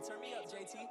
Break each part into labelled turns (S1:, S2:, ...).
S1: Turn me up, JT.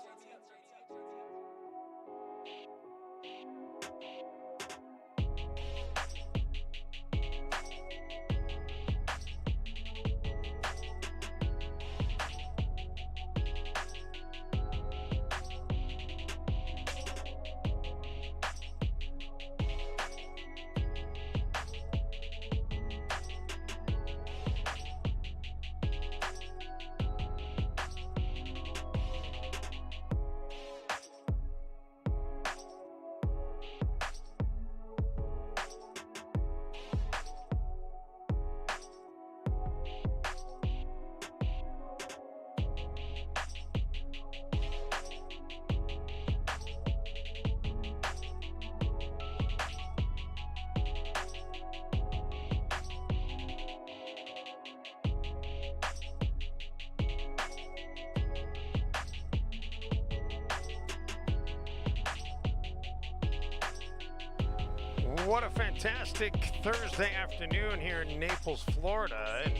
S2: What a fantastic Thursday afternoon here in Naples, Florida. And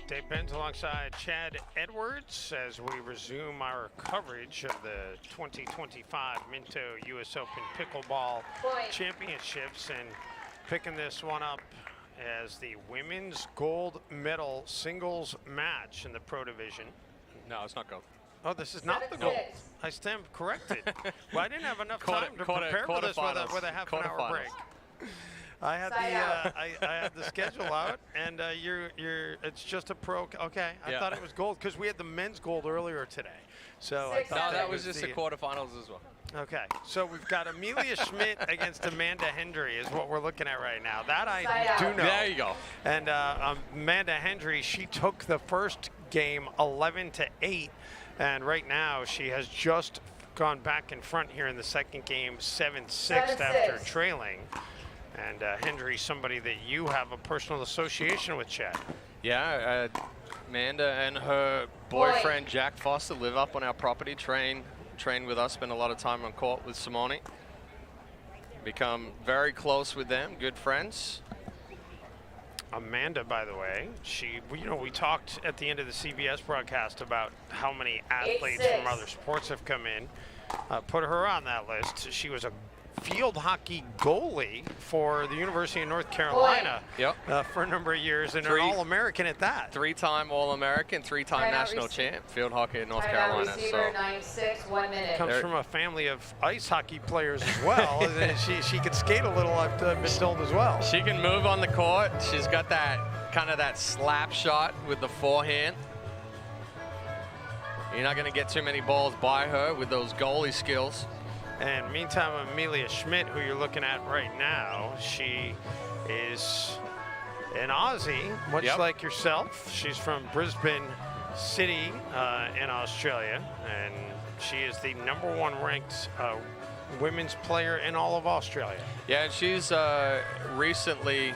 S2: Dave Benz alongside Chad Edwards as we resume our coverage of the 2025 Minto US Open Pickleball Championships, and picking this one up as the women's gold medal singles match in the Pro Division.
S3: No, it's not gold.
S2: Oh, this is not the gold. I stand corrected. Well, I didn't have enough time to prepare for this with a half an hour break. I had I had the schedule out, and it's just a pro. Okay, I thought it was gold because we had the men's gold earlier today. So I thought
S3: that was just the quarterfinals as well.
S2: Okay, so we've got Amelia Schmidt against Amanda Hendry is what we're looking at right now. That I do know.
S3: There you go.
S2: And Amanda Hendry, she took the first game 11-8, and right now she has just gone back in front here in the second game 7-6 after trailing. And Hendry, somebody that you have a personal association with, Chad.
S3: Yeah, Amanda and her boyfriend Jack Foster live up on our property, train with us, spend a lot of time on court with Simone. Become very close with them, good friends.
S2: Amanda, by the way, we talked at the end of the CBS broadcast about how many athletes from other sports have come in. Put her on that list. She was a field hockey goalie for the University of North Carolina for a number of years, and an All-American at that.
S3: Three-time All-American, three-time national champ, field hockey in North Carolina.
S4: Receiver, 9-6, 1 minute.
S2: Comes from a family of ice hockey players as well. And she could skate a little, I've been told as well.
S3: She can move on the court. She's got that kind of that slap shot with the forehand. You're not going to get too many balls by her with those goalie skills.
S2: And meantime, Amelia Schmidt, who you're looking at right now, she is an Aussie, much like yourself. She's from Brisbane City in Australia, and she is the #1 ranked women's player in all of Australia.
S3: Yeah, and she's recently,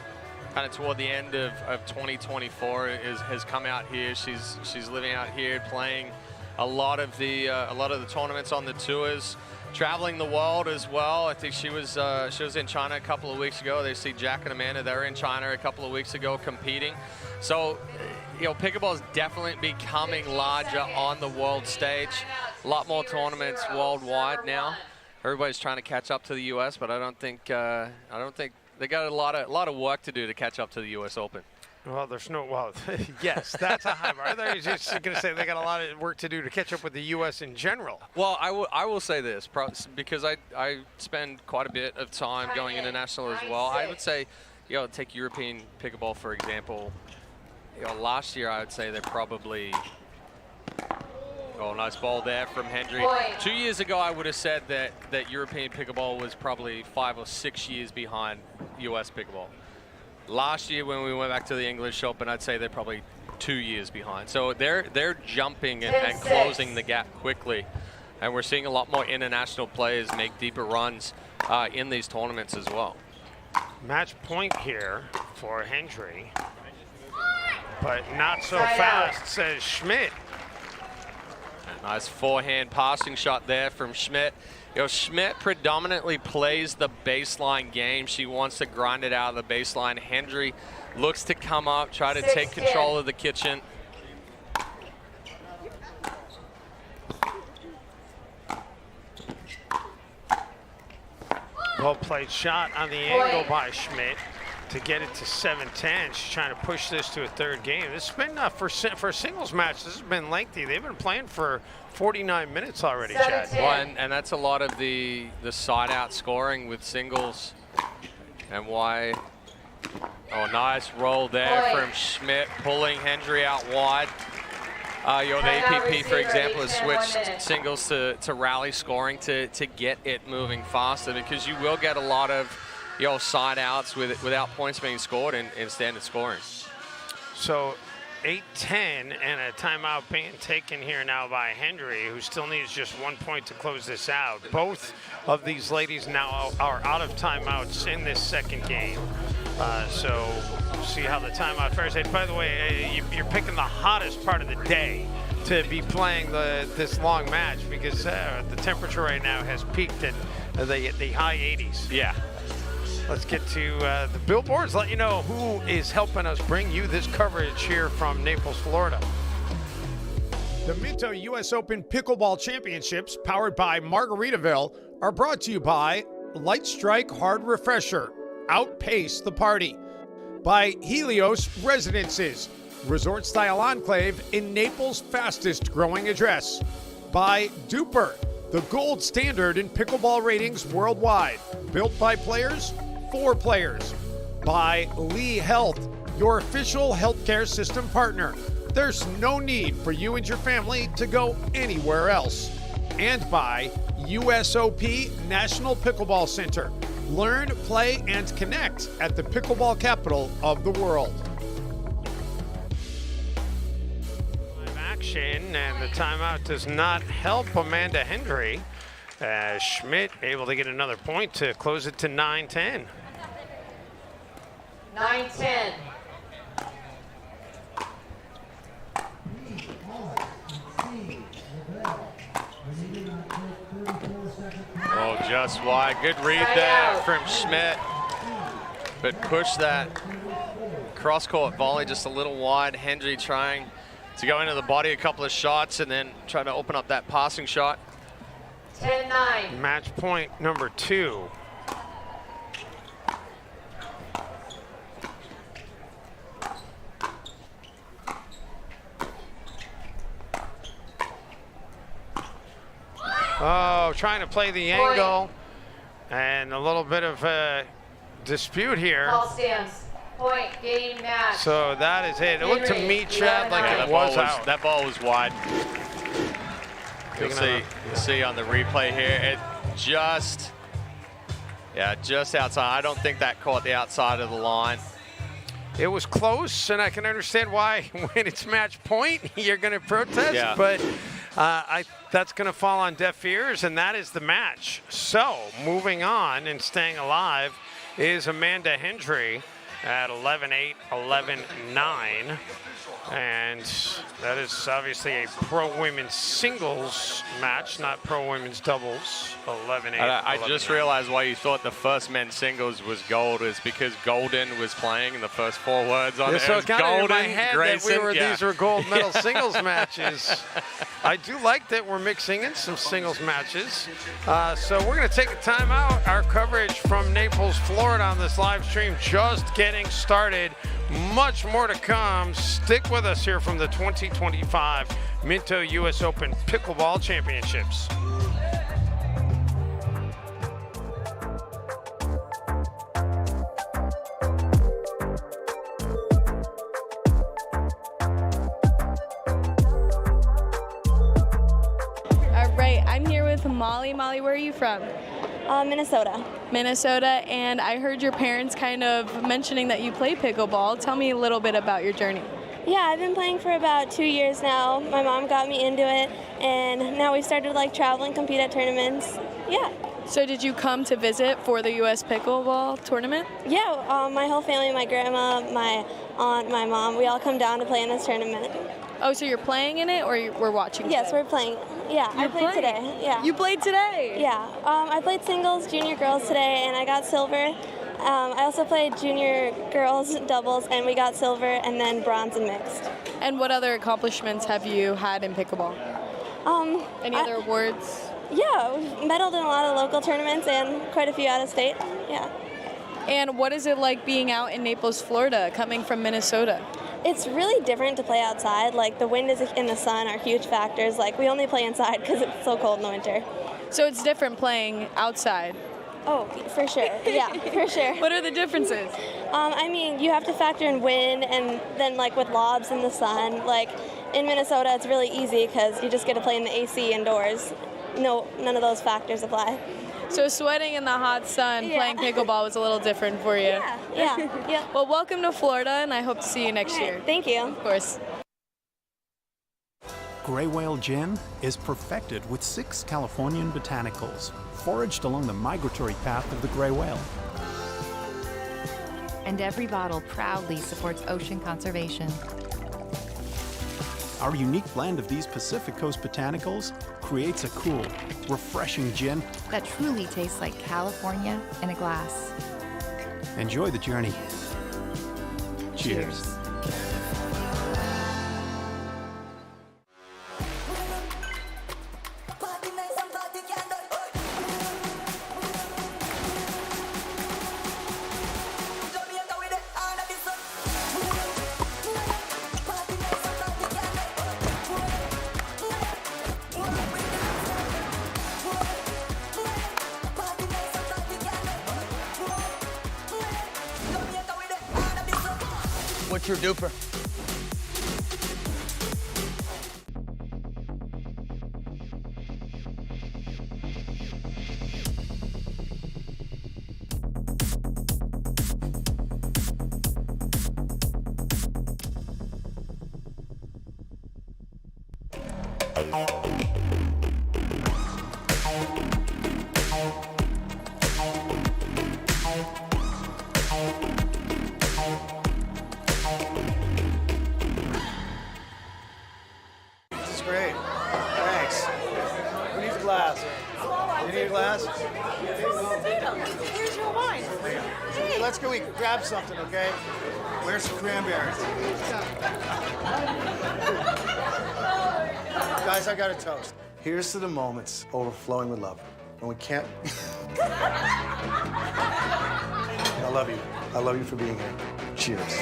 S3: kind of toward the end of 2024, has come out here. She's living out here, playing a lot of the tournaments on the tours. Traveling the world as well. I think she was in China a couple of weeks ago. They see Jack and Amanda. They were in China a couple of weeks ago competing. So, pickleball is definitely becoming larger on the world stage. A lot more tournaments worldwide now. Everybody's trying to catch up to the U.S., but I don't think they got a lot of work to do to catch up to the U.S. Open.
S2: Well, yes, that's a high bar. I thought you were just going to say they got a lot of work to do to catch up with the U.S. in general.
S3: Well, I will say this, because I spend quite a bit of time going international as well. I would say, take European pickleball, for example. Last year, I would say they're probably... Oh, nice ball there from Hendry. 2 years ago, I would have said that European pickleball was probably 5 or 6 years behind U.S. pickleball. Last year, when we went back to the English Open, I'd say they're probably 2 years behind. So they're jumping and closing the gap quickly. And we're seeing a lot more international players make deeper runs in these tournaments as well.
S2: Match point here for Hendry, but not so fast, says Schmidt.
S3: Nice forehand passing shot there from Schmidt. Schmidt predominantly plays the baseline game. She wants to grind it out of the baseline. Hendry looks to come up, try to take control of the kitchen.
S2: Well played shot on the angle by Schmidt to get it to 7-10. She's trying to push this to a third game. This has been, for a singles match, this has been lengthy. They've been playing for 49 minutes already, Chad.
S3: Well, and that's a lot of the side out scoring with singles. And why? Oh, nice roll there from Schmidt, pulling Hendry out wide. The APP, for example, has switched singles to rally scoring to get it moving faster, because you will get a lot of side outs without points being scored in standard scoring.
S2: So 8-10 and a timeout being taken here now by Hendry, who still needs just 1 point to close this out. Both of these ladies now are out of timeouts in this second game. So see how the timeout fares. And by the way, you're picking the hottest part of the day to be playing this long match, because the temperature right now has peaked at the high 80s.
S3: Yeah.
S2: Let's get to the billboards, let you know who is helping us bring you this coverage here from Naples, Florida.
S1: The Minto U.S. Open Pickleball Championships, powered by Margaritaville, are brought to you by Light Strike Hard Refresher, Outpace the Party, by Helios Residences, resort-style enclave in Naples' fastest-growing address, by Duper, the gold standard in pickleball ratings worldwide, built by players for players, by Lee Health, your official healthcare system partner. There's no need for you and your family to go anywhere else. And by USOP National Pickleball Center. Learn, play, and connect at the pickleball capital of the world.
S2: Action, and the timeout does not help Amanda Hendry. Schmidt able to get another point to close it to 9-10.
S4: 9-10.
S3: Oh, just wide. Good read there from Schmidt. But push that cross-court volley just a little wide. Hendry trying to go into the body a couple of shots and then try to open up that passing shot.
S4: 10-9.
S2: Match point number 2. Oh, trying to play the angle, and a little bit of a dispute here.
S4: All stands. Point, game, match.
S2: So that is it. It looked to me, Chad, like it was out.
S3: That ball was wide. You'll see on the replay here, it just outside. I don't think that caught the outside of the line.
S2: It was close, and I can understand why when it's match point, you're going to protest, but that's going to fall on deaf ears, and that is the match. So moving on and staying alive is Amanda Hendry at 11-8, 11-9. And that is obviously a pro-women's singles match, not pro-women's doubles. 11-8.
S3: I just realized why you thought the first men's singles was gold is because Golden was playing in the first 4 words on it.
S2: So it's kind of in my head
S3: Grayson,
S2: that these were gold medal singles matches. I do like that we're mixing in some singles matches. So we're going to take a timeout. Our coverage from Naples, Florida on this live stream just getting started. Much more to come. Stick with us here from the 2025 Minto U.S. Open Pickleball Championships.
S5: All right, I'm here with Molly. Molly, where are you from?
S6: Minnesota.
S5: Minnesota, and I heard your parents kind of mentioning that you play pickleball. Tell me a little bit about your journey.
S6: Yeah, I've been playing for about 2 years now. My mom got me into it, and now we started travel and compete at tournaments. Yeah.
S5: So did you come to visit for the U.S. Pickleball tournament?
S6: Yeah, my whole family, my grandma, my aunt, my mom, we all come down to play in this tournament.
S5: Oh, so you're playing in it, or we're watching?
S6: Yes, we're playing. Yeah, I played today. Yeah.
S5: You played today?
S6: Yeah. I played singles, junior girls today, and I got silver. I also played junior girls doubles, and we got silver, and then bronze and mixed.
S5: And what other accomplishments have you had in pickleball? Any other awards?
S6: Yeah, we've medaled in a lot of local tournaments and quite a few out of state. Yeah.
S5: And what is it like being out in Naples, Florida, coming from Minnesota?
S6: It's really different to play outside. Like the wind and the sun are huge factors. Like we only play inside because it's so cold in the winter.
S5: So it's different playing outside.
S6: Oh, for sure. Yeah, for sure.
S5: What are the differences?
S6: I mean, you have to factor in wind and then like with lobs in the sun. Like in Minnesota, it's really easy because you just get to play in the AC indoors. No, none of those factors apply.
S5: So sweating in the hot sun, playing pickleball was a little different for you.
S6: Yeah.
S5: Well, welcome to Florida, and I hope to see you next year.
S6: Thank you.
S5: Of course.
S7: Gray whale gin is perfected with 6 Californian botanicals, foraged along the migratory path of the gray whale.
S8: And every bottle proudly supports ocean conservation.
S7: Our unique blend of these Pacific Coast botanicals creates a cool, refreshing gin.
S8: That truly tastes like California in a glass.
S7: Enjoy the journey. Cheers.
S9: What's your duper?
S10: Great. Thanks. Who needs a glass? You need a glass?
S5: Here's your wine.
S10: Hey, let's go grab something, okay? Where's some cranberry? Guys, I got a toast. Here's to the moments overflowing with love. And we can't... I love you. I love you for being here. Cheers.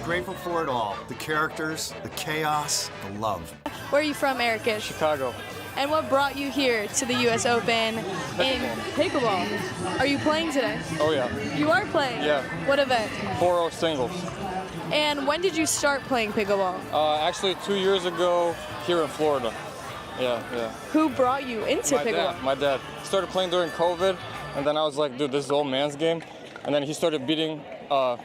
S10: Grateful for it all. The characters, the chaos, the love.
S5: Where are you from, Eric?
S11: Chicago.
S5: And what brought you here to the U.S. Open in pickleball? Are you playing today?
S11: Oh, yeah.
S5: You are playing?
S11: Yeah.
S5: What event?
S11: 4-0 singles.
S5: And when did you start playing pickleball?
S11: Actually, 2 years ago here in Florida. Yeah.
S5: Who brought you into pickleball?
S11: My dad. Started playing during COVID, and then I was like, dude, this is old man's game. And then he started beating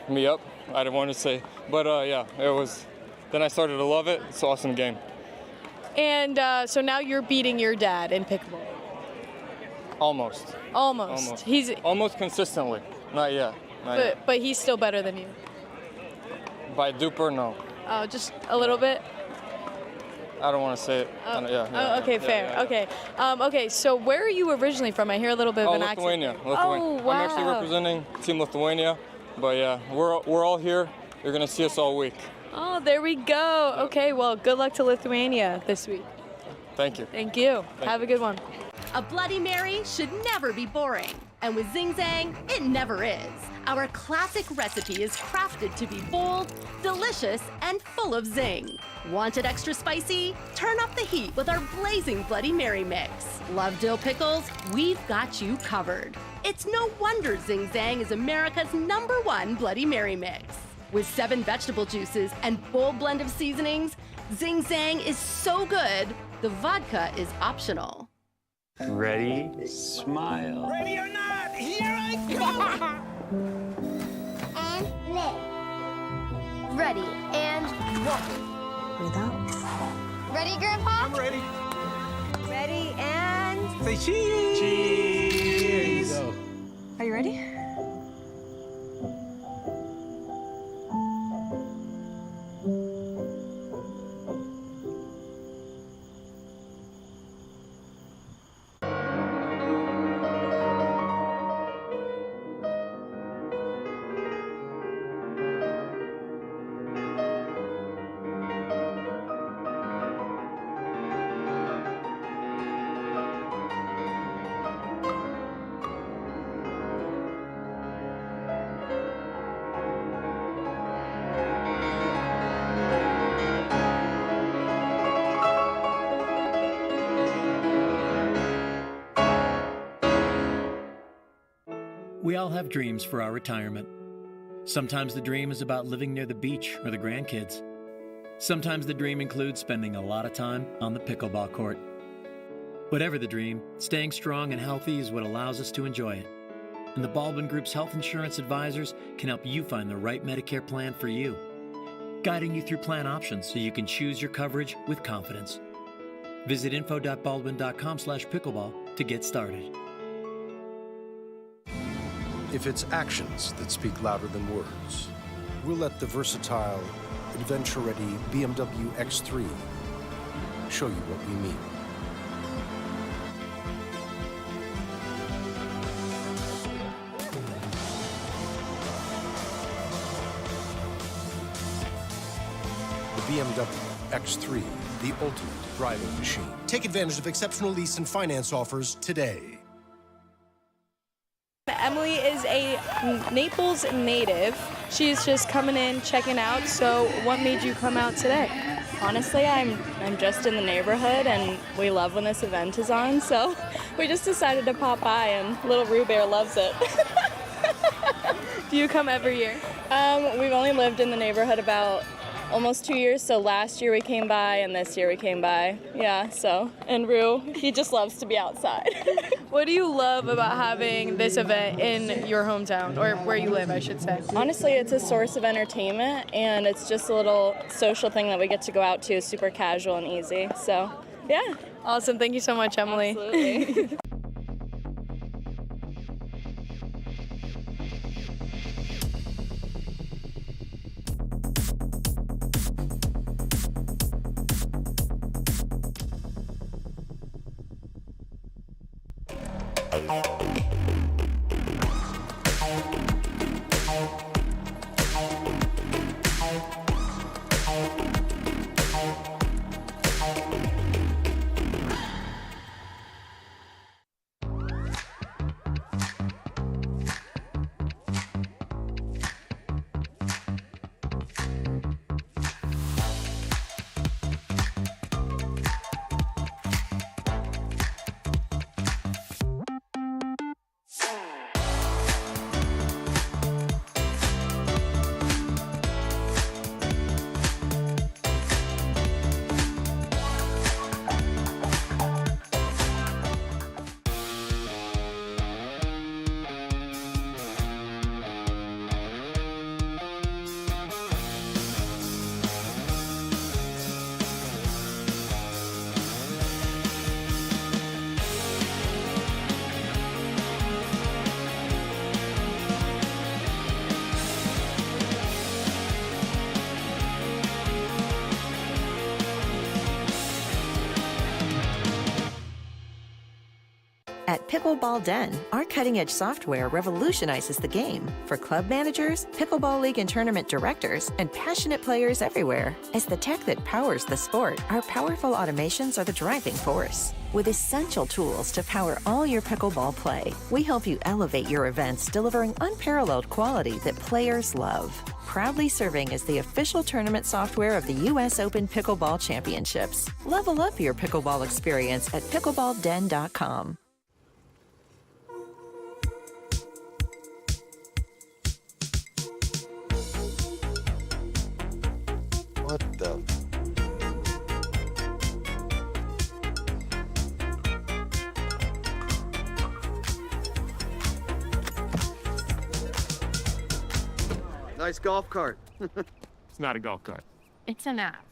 S11: me up. I didn't want to say, but yeah, it was. Then I started to love it. It's an awesome game.
S5: And so now you're beating your dad in pickleball.
S11: Almost.
S5: He's
S11: almost consistently. Not yet.
S5: But he's still better than you.
S11: By duper, no.
S5: Oh, just a little bit.
S11: I don't want to say it.
S5: Okay, fair.
S11: Yeah.
S5: Okay. Okay. So where are you originally from? I hear a little bit of an
S11: Lithuania.
S5: accent. Oh, wow.
S11: I'm actually representing Team Lithuania, but yeah, we're all here. You're gonna see us all week.
S5: Oh, there we go. Yep. Okay. Well, good luck to Lithuania this week.
S11: Thank you.
S5: Thank you. Have a good one.
S12: A Bloody Mary should never be boring. And with Zing Zang, it never is. Our classic recipe is crafted to be bold, delicious, and full of zing. Want it extra spicy? Turn up the heat with our blazing Bloody Mary mix. Love dill pickles? We've got you covered. It's no wonder Zing Zang is America's #1 Bloody Mary mix. With 7 vegetable juices and bold blend of seasonings, Zing Zang is so good, the vodka is optional.
S13: Ready? Smile.
S9: Ready or not, here I go!
S14: And live. Ready and walk. Breathe out. Ready, Grandpa?
S9: I'm ready.
S14: Ready and...
S9: Say cheese! Cheese!
S14: Are you ready?
S15: We all have dreams for our retirement. Sometimes the dream is about living near the beach or the grandkids. Sometimes the dream includes spending a lot of time on the pickleball court. Whatever the dream, staying strong and healthy is what allows us to enjoy it. And the Baldwin Group's health insurance advisors can help you find the right Medicare plan for you, guiding you through plan options so you can choose your coverage with confidence. Visit info.baldwin.com/pickleball to get started.
S16: If it's actions that speak louder than words, we'll let the versatile, adventure-ready BMW X3 show you what we mean. The BMW X3, the ultimate driving machine. Take advantage of exceptional lease and finance offers today.
S5: Emily is a Naples native. She's just coming in, checking out. So what made you come out today?
S17: Honestly, I'm just in the neighborhood, and we love when this event is on, so we just decided to pop by, and little Rue Bear loves it.
S5: Do you come every year?
S17: We've only lived in the neighborhood about almost 2 years, so last year we came by, and this year we came by. Yeah, so, and Rue, he just loves to be outside.
S5: What do you love about having this event in your hometown, or where you live, I should say?
S17: Honestly, it's a source of entertainment, and it's just a little social thing that we get to go out to, super casual and easy, so, yeah.
S5: Awesome, thank you so much, Emily.
S17: Absolutely.
S18: At Pickleball Den, our cutting-edge software revolutionizes the game for club managers, pickleball league and tournament directors, and passionate players everywhere. As the tech that powers the sport, our powerful automations are the driving force. With essential tools to power all your pickleball play, we help you elevate your events, delivering unparalleled quality that players love. Proudly serving as the official tournament software of the U.S. Open Pickleball Championships. Level up your pickleball experience at pickleballden.com.
S16: What the?
S19: Nice golf cart.
S20: It's not a golf cart.
S12: It's an app.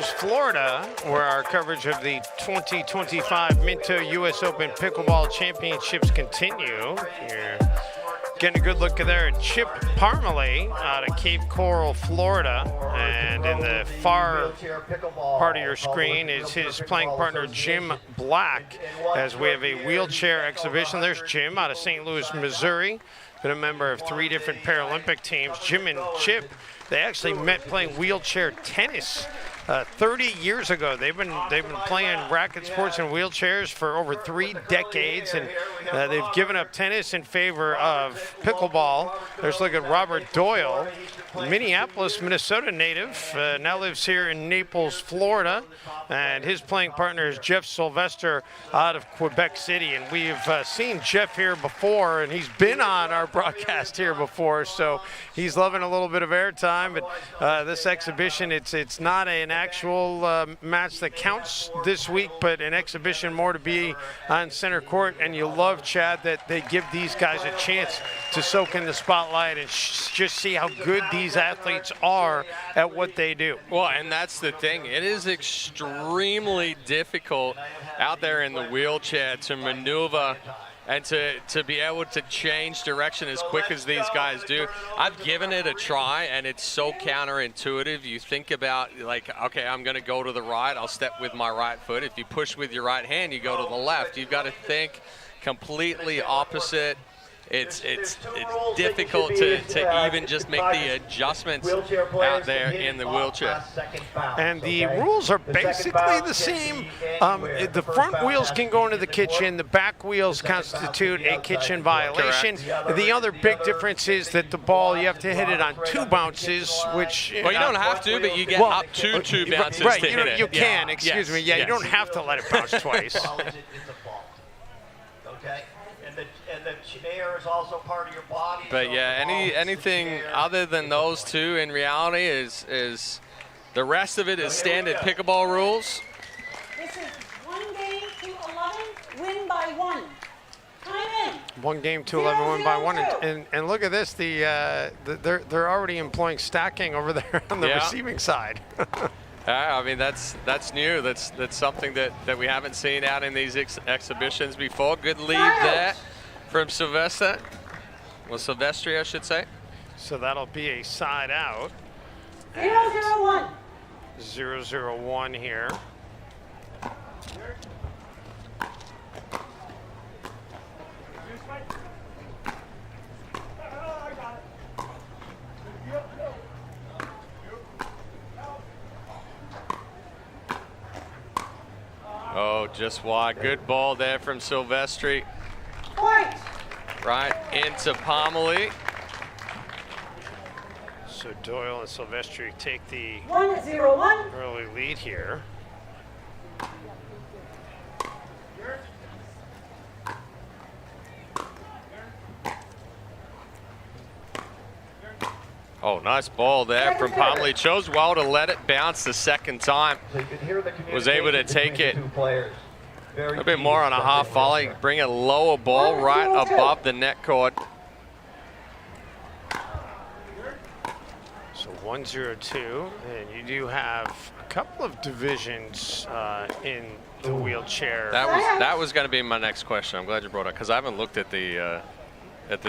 S2: Naples, Florida, where our coverage of the 2025 Minto U.S. Open Pickleball Championships continue. You're getting a good look there at Chip Parmalee out of Cape Coral, Florida. And in the far part of your screen is his playing partner, Jim Black, as we have a wheelchair exhibition. There's Jim out of St. Louis, Missouri. Been a member of 3 different Paralympic teams. Jim and Chip, they actually met playing wheelchair tennis 30 years ago. They've been playing racket sports and wheelchairs for over 3 decades, and they've given up tennis in favor of pickleball. There's look at Robert Doyle, Minneapolis, Minnesota native, now lives here in Naples, Florida, and his playing partner is Jeff Sylvester out of Quebec City. And we've seen Jeff here before, and he's been on our broadcast here before, so he's loving a little bit of airtime. But this exhibition, it's not an actual match that counts this week, but an exhibition more to be on center court. And you love, Chad, that they give these guys a chance to soak in the spotlight and just see how good these athletes are at what they do.
S3: Well, and that's the thing. It is extremely difficult out there in the wheelchair to maneuver and to be able to change direction as quick as these guys do. I've given it a try, and it's so counterintuitive. You think about, like, okay, I'm going to go to the right. I'll step with my right foot. If you push with your right hand, you go to the left. You've got to think completely opposite. It's difficult to even just make the adjustments out there in the wheelchair.
S2: And the rules are basically the same. The front wheels can go into the kitchen. The back wheels constitute a kitchen violation.
S3: Correct.
S2: The other big difference is that the ball, you have to hit it on 2 bounces, which...
S3: Well, you don't have to, but you get up to 2 bounces
S2: right,
S3: to hit it.
S2: You can, excuse me. Yeah,
S3: yes.
S2: you don't have to let it bounce twice.
S21: Okay? And the chair is also part of your body.
S3: But
S21: so
S3: yeah, anything other than those 2 in reality is the rest of it is standard pickleball rules.
S22: This is 1 game to 11, win by 1. Time in.
S2: 1 game to 11, win by 1, and look at this. They're already employing stacking over there on the receiving side.
S3: I mean, that's new. That's something that we haven't seen out in these exhibitions before. Good lead there from Sylvester. Well, Silvestri, I should say.
S2: So that'll be a side out.
S22: 0-0-1.
S2: 0-0-1 here.
S3: Oh, just wide. Good ball there from Silvestri.
S22: Point.
S3: Right into Parmalee.
S2: So Doyle and Silvestri take the
S22: 1-0-1
S2: early lead here.
S3: Oh, nice ball there from Parmalee. Chose well to let it bounce the second time. Was able to take it a bit more on a half volley, bring a lower ball right above the net cord.
S2: So 1-0-2, and you do have a couple of divisions in the wheelchair.
S3: That was going to be my next question. I'm glad you brought it, because I haven't looked at the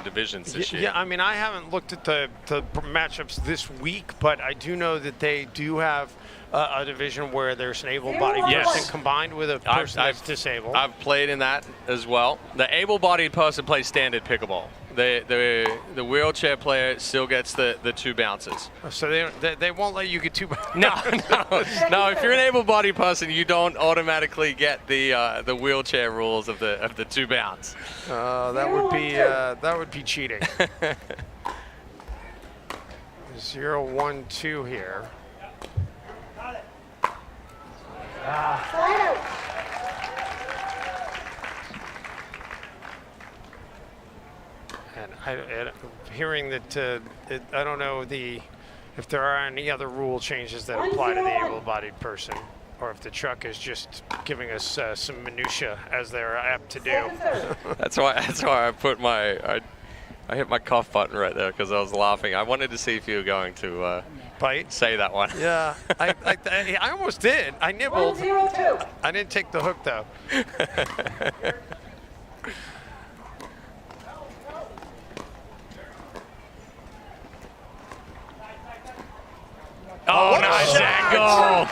S3: divisions this year.
S2: Yeah, I mean, I haven't looked at the matchups this week, but I do know that they do have a division where there's an able-bodied person combined with a person that's disabled.
S3: I've played in that as well. The able-bodied person plays standard pickleball. The wheelchair player still gets the 2 bounces.
S2: So they won't let you get 2 bounces?
S3: No. If you're an able-bodied person, you don't automatically get the wheelchair rules of the 2 bounce.
S2: That would be cheating. 0-1-2 here. And hearing that, I don't know if there are any other rule changes that apply to the able-bodied person, or if the truck is just giving us some minutia as they're apt to do.
S3: That's why I put I hit my cough button right there, because I was laughing. I wanted to see if you were going to
S2: bite.
S3: Say that one.
S2: Yeah, I almost did. I nibbled.
S22: 102.
S2: I didn't take the hook though.
S3: Oh, nice angle.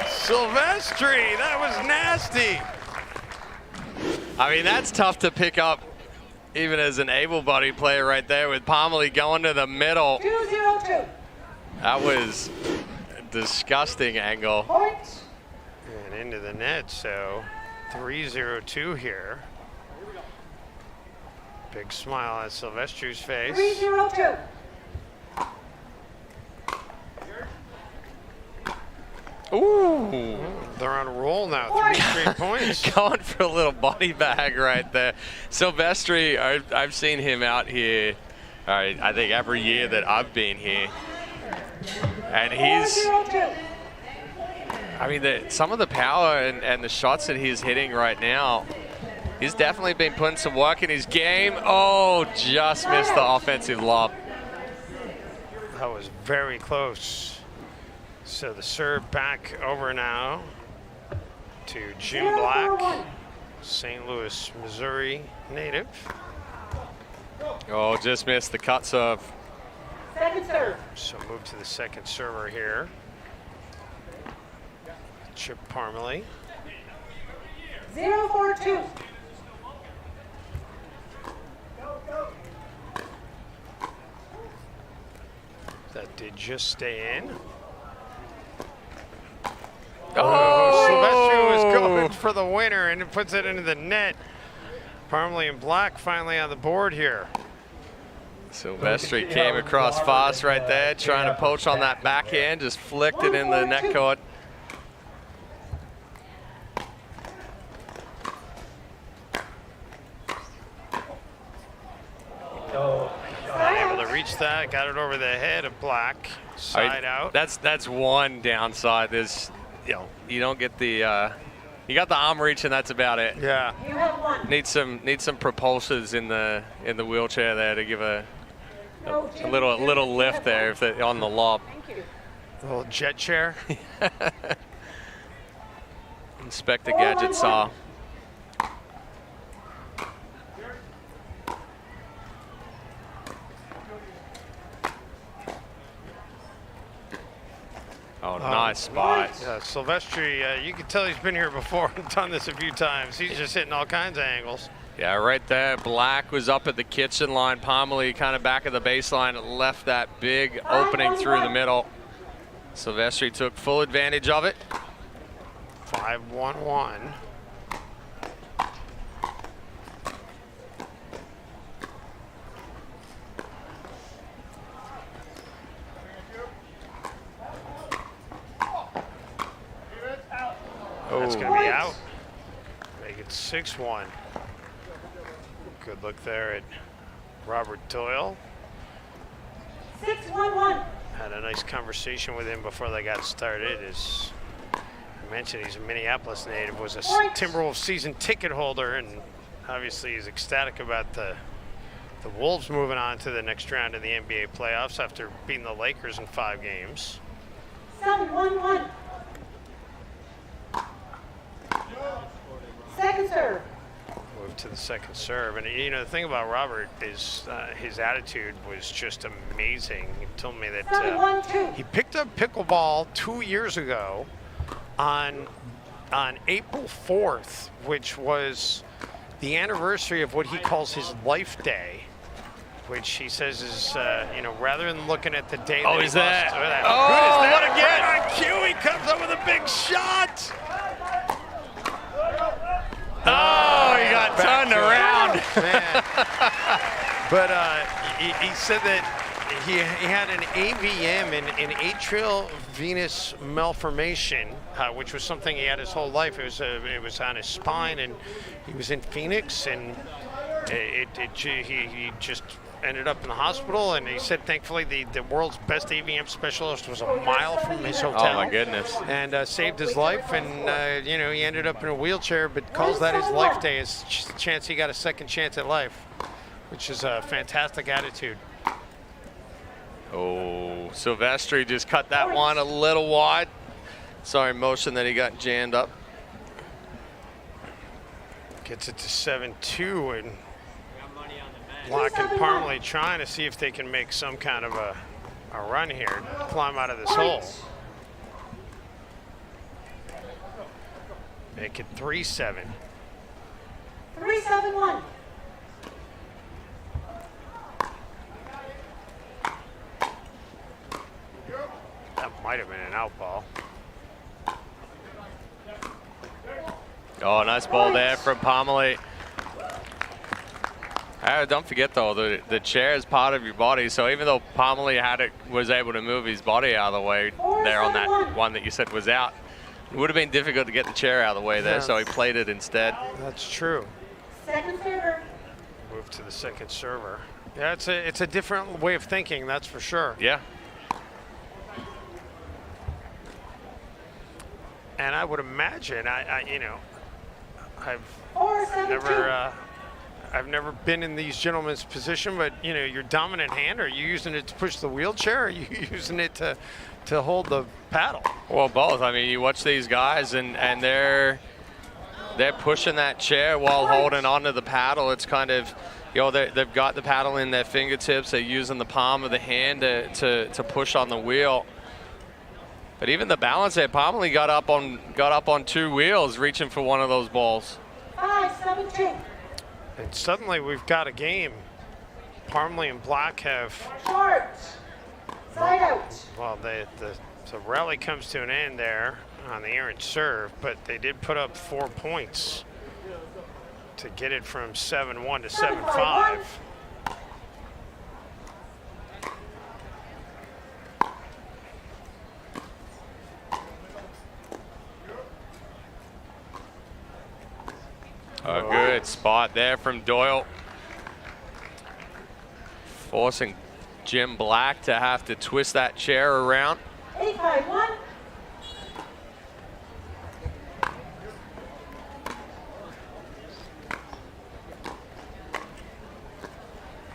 S2: Silvestri, that was nasty.
S3: I mean, that's tough to pick up even as an able-bodied player right there with Parmalee going to the middle.
S22: 202.
S3: That was a disgusting angle.
S22: Points.
S2: And into the net, so 3-0-2 here. Big smile on Silvestri's face.
S22: 3-0-2.
S3: Ooh.
S2: They're on a roll now, 3 straight points.
S3: Going for a little body bag right there. Silvestri, I've seen him out here, I think every year that I've been here. And he's,
S22: 4-0-2.
S3: I mean, some of the power and the shots that he's hitting right now, he's definitely been putting some work in his game. Oh, just missed the offensive lob.
S2: That was very close. So the serve back over now to Jim Black, St. Louis, Missouri native.
S3: Oh, just missed the cut serve.
S22: Second serve.
S2: So move to the second server here. Chip Parmalee.
S22: 0-4-2.
S2: That did just stay in.
S3: Oh!
S2: Silvestri was going for the winner and it puts it into the net. Parmalee and Black finally on the board here.
S3: Silvestri came across fast right there, trying to poach on that backhand, just flicked it in the net court.
S2: Able to reach that, got it over the head of Black, side out.
S3: That's one downside. There's, you don't get the, you got the arm reach and that's about it.
S2: Yeah.
S22: You have one.
S3: Need some propulsors in the wheelchair there to give a little lift there if they on the lob.
S22: Thank you.
S2: A little jet chair.
S3: Inspector Gadget saw. Oh, nice spot.
S2: Yeah, Silvestri, you can tell he's been here before and done this a few times. He's just hitting all kinds of angles.
S3: Yeah, right there. Black was up at the kitchen line. Parmalee kind of back of the baseline, left that big opening through the middle. Silvestri took full advantage of it.
S2: 5-1-1. That's going to be out. Make it 6-1. Good look there at Robert Doyle.
S22: 6-1-1.
S2: Had a nice conversation with him before they got started. As I mentioned, he's a Minneapolis native, was a Timberwolves season ticket holder, and obviously he's ecstatic about the Wolves moving on to the next round of the NBA playoffs after beating the Lakers in 5 games.
S22: 7-1-1. Second serve.
S2: Move to the second serve, and the thing about Robert is his attitude was just amazing. He told me that he picked up pickleball 2 years ago on April 4th, which was the anniversary of what he calls his life day, which he says is rather than looking at the day.
S3: Oh,
S2: that
S3: is that?
S2: Oh,
S3: Good is that?
S2: what again? Right on cue, he comes up with a big shot.
S3: Oh, he got turned around.
S2: Man. But he said that he had an AVM, an atrial venous malformation, which was something he had his whole life. It was on his spine, and he was in Phoenix, and he just ended up in the hospital, and he said thankfully the world's best AVM specialist was a mile from his hotel.
S3: Oh my goodness.
S2: And saved his life, and he ended up in a wheelchair, but calls that his life day, his chance he got a second chance at life, which is a fantastic attitude.
S3: Oh, Silvestri just cut that one a little wide. Sorry, motion that he got jammed up.
S2: Gets it to 7-2, and Black and Parmalee trying to see if they can make some kind of a run here, climb out of this hole. Make it 3-7.
S22: 3-7-1.
S2: That might have been an out ball.
S3: Oh, nice ball there from Parmalee. Don't forget though, the chair is part of your body. So even though Parmalee was able to move his body out of the way there on that one that you said was out, it would have been difficult to get the chair out of the way there. So he played it instead.
S2: That's true.
S22: Second server.
S2: Move to the second server. Yeah, it's a different way of thinking, that's for sure.
S3: Yeah.
S2: And I would imagine, I've never been in these gentlemen's position, but your dominant hand, are you using it to push the wheelchair, or are you using it to hold the paddle?
S3: Well, both. I mean, you watch these guys and they're pushing that chair while holding onto the paddle. It's kind of, they've got the paddle in their fingertips. They're using the palm of the hand to push on the wheel. But even the balance there, Parmalee got up on two wheels, reaching for one of those balls.
S22: 5-7-2.
S2: And suddenly we've got a game. Parmalee and Black have.
S22: Short. Side out.
S2: Well, the rally comes to an end there on the errant serve, but they did put up 4 points to get it from 7-1 to 7-5.
S3: A good spot there from Doyle. Forcing Jim Black to have to twist that chair around.
S22: 8-5-1.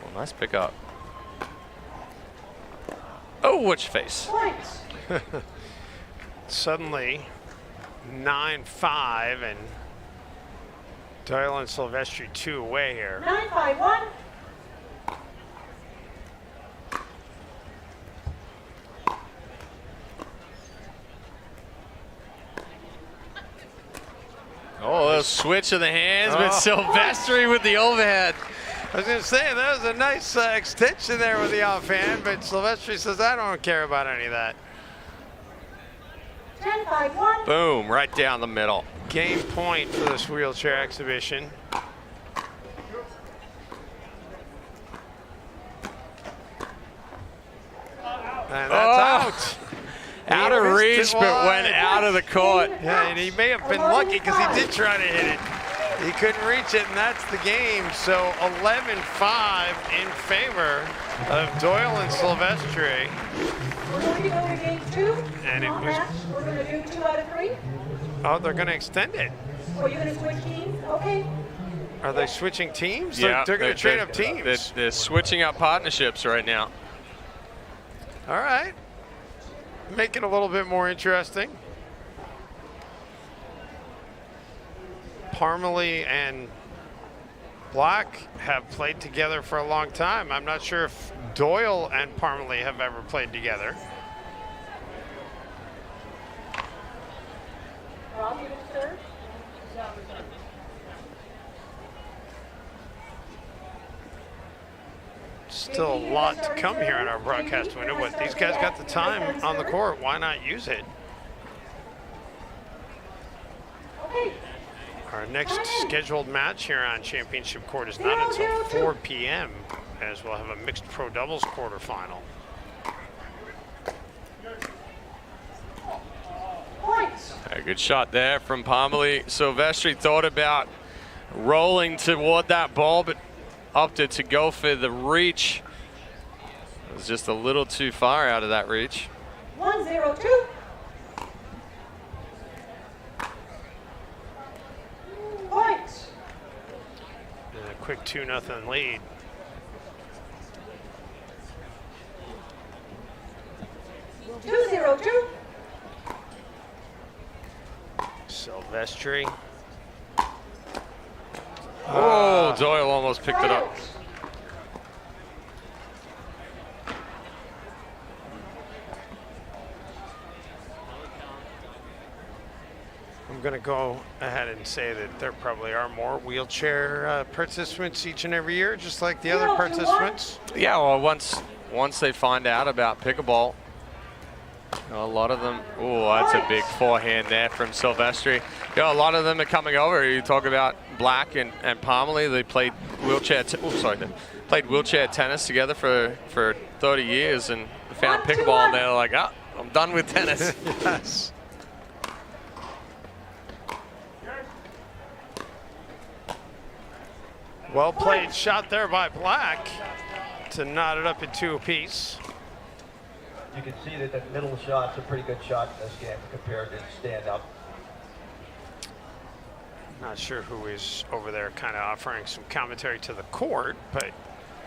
S3: Well, nice pickup. Oh, watch your face.
S2: Suddenly, 9-5, and Doyle and Silvestri 2 away here.
S22: 9-5-1.
S3: Oh, a switch of the hands, but Silvestri with the overhead.
S2: I was going to say, that was a nice extension there with the offhand, but Silvestri says, I don't care about any of that.
S22: 10-5-1.
S3: Boom, right down the middle.
S2: Game point for this wheelchair exhibition. And that's out.
S3: Out of reach, but went out of the court.
S2: Yeah, and he may have been lucky because he did try to hit it. He couldn't reach it, and that's the game. So 11-5 in favor of Doyle and Silvestri.
S22: We're going to go to game 2.
S2: And it was.
S22: We're going to do 2 out of 3.
S2: Oh, they're going to extend it.
S22: Oh, you're going to switch teams? Okay.
S2: Are they switching teams?
S3: Yeah,
S2: they're going to trade up teams.
S3: They're switching up partnerships right now.
S2: All right. Make it a little bit more interesting. Parmalee and Black have played together for a long time. I'm not sure if Doyle and Parmalee have ever played together. Still a lot to come here in our broadcast window, but these guys got the time on the court. Why not use it? Our next scheduled match here on Championship Court is not until 4 p.m. as we'll have a mixed pro doubles quarterfinal.
S3: A good shot there from Parmalee. Silvestri thought about rolling toward that ball, but opted to go for the reach. It was just a little too far out of that reach.
S22: 1-0-2. Points.
S2: And a quick 2-0 lead. Silvestri.
S3: Oh, Doyle almost picked it up.
S2: I'm going to go ahead and say that there probably are more wheelchair participants each and every year, just like the other participants.
S3: Yeah, well, once they find out about pickleball, a lot of them. Oh, that's a big forehand there from Silvestri. A lot of them are coming over. You talk about Black and Parmalee. They played wheelchair. They played wheelchair tennis together for 30 years and found pickleball, and they're like, oh, I'm done with tennis.
S2: Yes. Well played shot there by Black to knot it up in 2 apiece.
S21: You can see that the middle shot's a pretty good shot in this game compared to stand-up.
S2: Not sure who is over there kind of offering some commentary to the court, but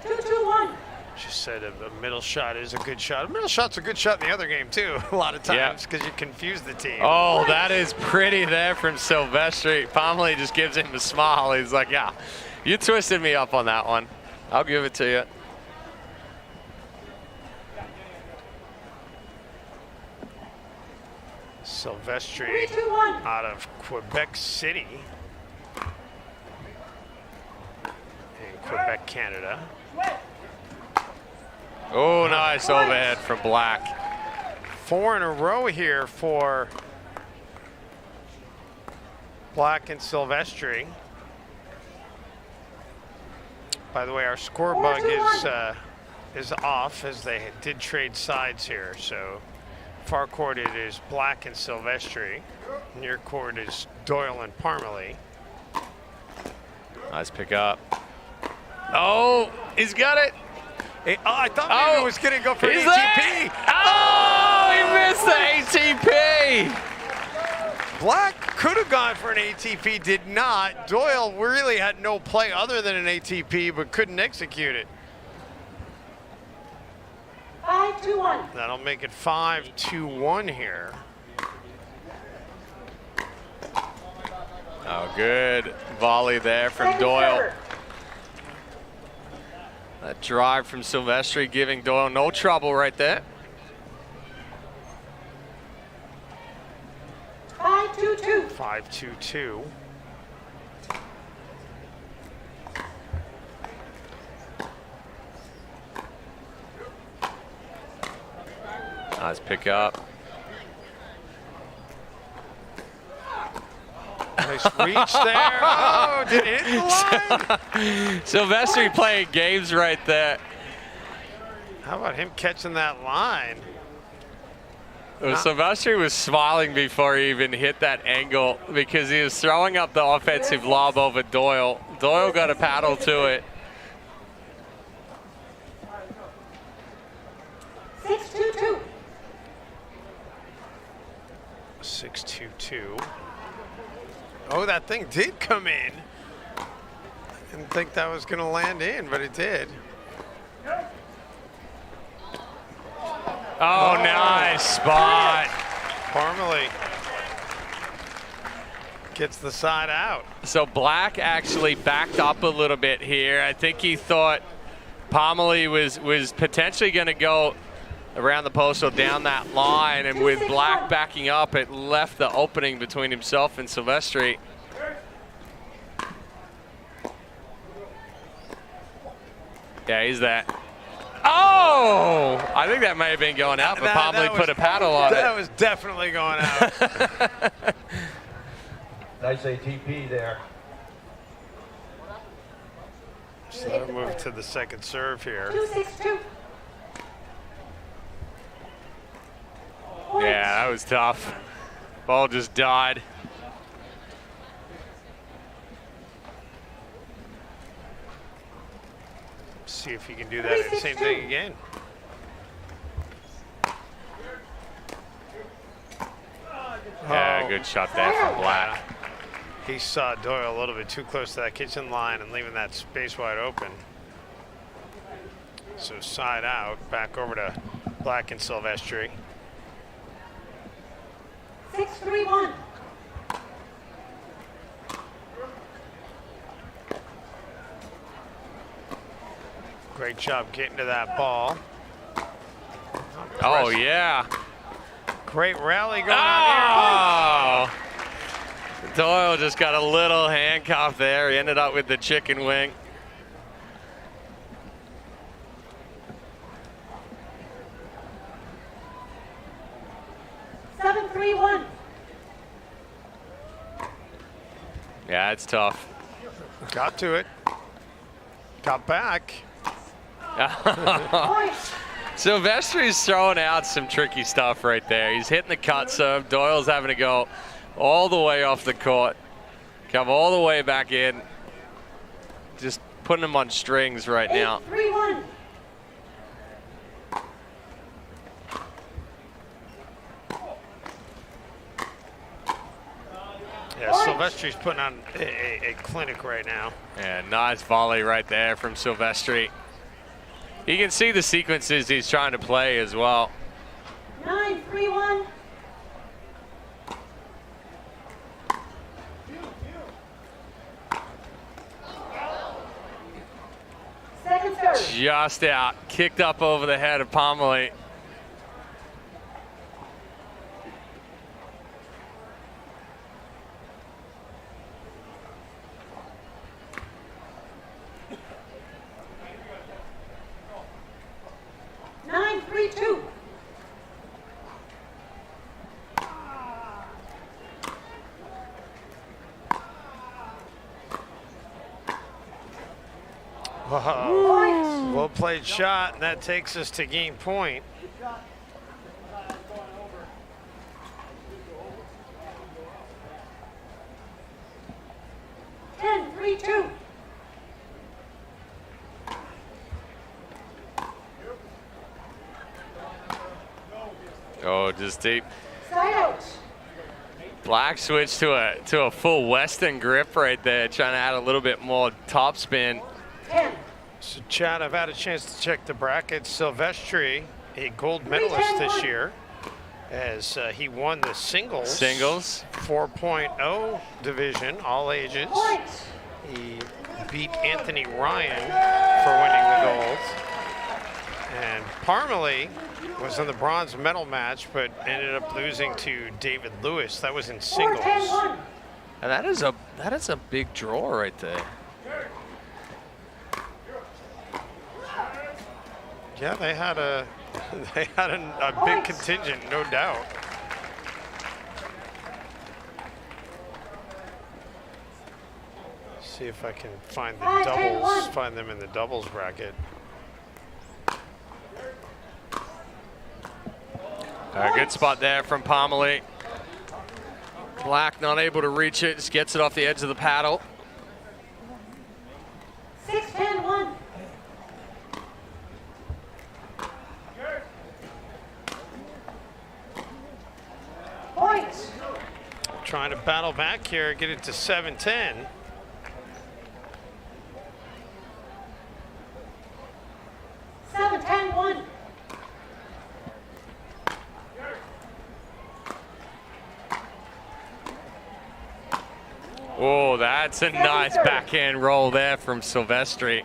S22: 2-2-1.
S2: She said a middle shot is a good shot. A middle shot's a good shot in the other game, too, a lot of times, because you confuse the team.
S3: Oh, that is pretty there from Silvestri. Parmalee just gives him a smile. He's like, yeah, you twisted me up on that one. I'll give it to you.
S2: Silvestri out of Quebec City in Quebec, Canada.
S3: Oh, nice overhead from Black.
S2: 4 in a row here for Black and Silvestri. By the way, our score bug is off as they did trade sides here. So far court it is Black and Silvestri. Near court is Doyle and Parmalee.
S3: Nice pick up. Oh, he's got it.
S2: Hey, I thought maybe he was going to go for an ATP.
S3: Oh, he missed the ATP.
S2: Black could have gone for an ATP, did not. Doyle really had no play other than an ATP, but couldn't execute it.
S22: 5-2-1.
S2: That'll make it 5-2-1 here.
S3: Oh, good volley there from Doyle. That drive from Silvestri giving Doyle no trouble right there.
S22: 5-2-2.
S2: 5-2-2.
S3: Nice pick up.
S2: Nice reach there. Oh, did it hit the line?
S3: Silvestri playing games right there.
S2: How about him catching that line?
S3: Silvestri was smiling before he even hit that angle because he was throwing up the offensive lob over Doyle. Doyle got a paddle to it.
S22: 6-2-2.
S2: 6-2-2. Oh, that thing did come in. I didn't think that was going to land in, but it did.
S3: Oh, nice spot.
S2: Parmalee gets the side out.
S3: So Black actually backed up a little bit here. I think he thought Parmalee was potentially going to go around the post or down that line, and with Black backing up, it left the opening between himself and Silvestri. Yeah, he's that. Oh! I think that may have been going out, but Parmalee put a paddle on it.
S2: That was definitely going out.
S21: Nice ATP there.
S2: So that'll move to the second serve here.
S22: 2-6-2.
S3: Yeah, that was tough. Ball just died.
S2: See if he can do that same thing again.
S3: Yeah, good shot there from Black.
S2: He saw Doyle a little bit too close to that kitchen line and leaving that space wide open. So side out, back over to Black and Silvestri.
S22: 6-3-1.
S2: Great job getting to that ball.
S3: Oh, yeah.
S2: Great rally going on here.
S3: Doyle just got a little handcuff there. He ended up with the chicken wing.
S22: Seven, 3-1.
S3: Yeah, it's tough.
S2: Got to it. Got back.
S3: Silvestri's throwing out some tricky stuff right there. He's hitting the cut serve. Doyle's having to go all the way off the court, come all the way back in. Just putting him on strings right now.
S22: 3-1.
S2: Yeah, Silvestri's putting on a clinic right now.
S3: Yeah, nice volley right there from Silvestri. You can see the sequences he's trying to play as well.
S22: 9-3-1. Second serve.
S3: Just out, kicked up over the head of Pomeroy.
S2: Wow. Well played shot, and that takes us to game point.
S22: Ten, 3-2.
S3: Oh, just deep.
S22: Side out.
S3: Black switch to a full Western grip right there, trying to add a little bit more top spin.
S22: 10.
S2: So, Chad, I've had a chance to check the brackets. Silvestri, a gold medalist this year, as he won the singles 4.0 division, all ages. He beat Anthony Ryan for winning the gold. And Parmalee was in the bronze medal match, but ended up losing to David Lewis. That was in singles.
S3: And that is a big draw right there.
S2: Yeah, they had a big contingent, no doubt. See if I can find the doubles, find them in the doubles bracket.
S3: A good spot there from Pomeroy. Black not able to reach it, just gets it off the edge of the paddle.
S22: 6-10-1. Points.
S2: Trying to battle back here, get it to 7-10.
S3: Oh, that's a nice backhand roll there from Silvestri.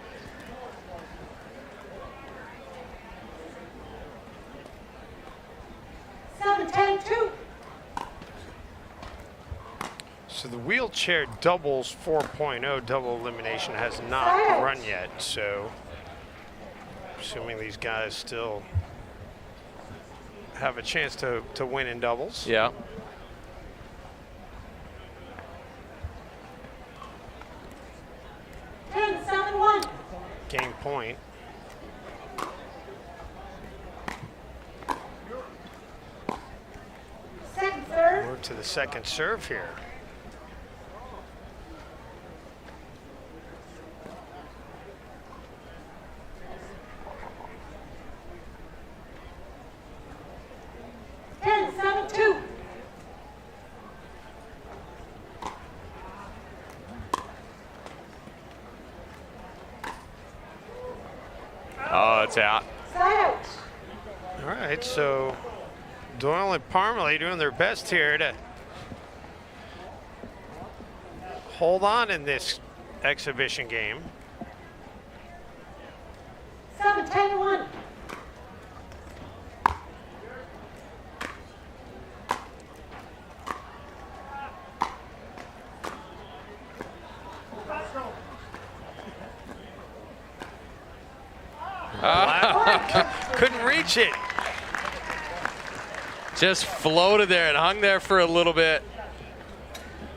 S2: So the wheelchair doubles 4.0 double elimination has not run yet, so assuming these guys still have a chance to win in doubles.
S3: Yeah.
S2: Game point.
S22: Second serve.
S2: Move to the second serve here.
S3: Oh, it's out.
S22: Out.
S2: All right, so Doyle and Parmalee doing their best here to hold on in this exhibition game.
S22: 10-1.
S2: Couldn't reach it.
S3: Just floated there and hung there for a little bit.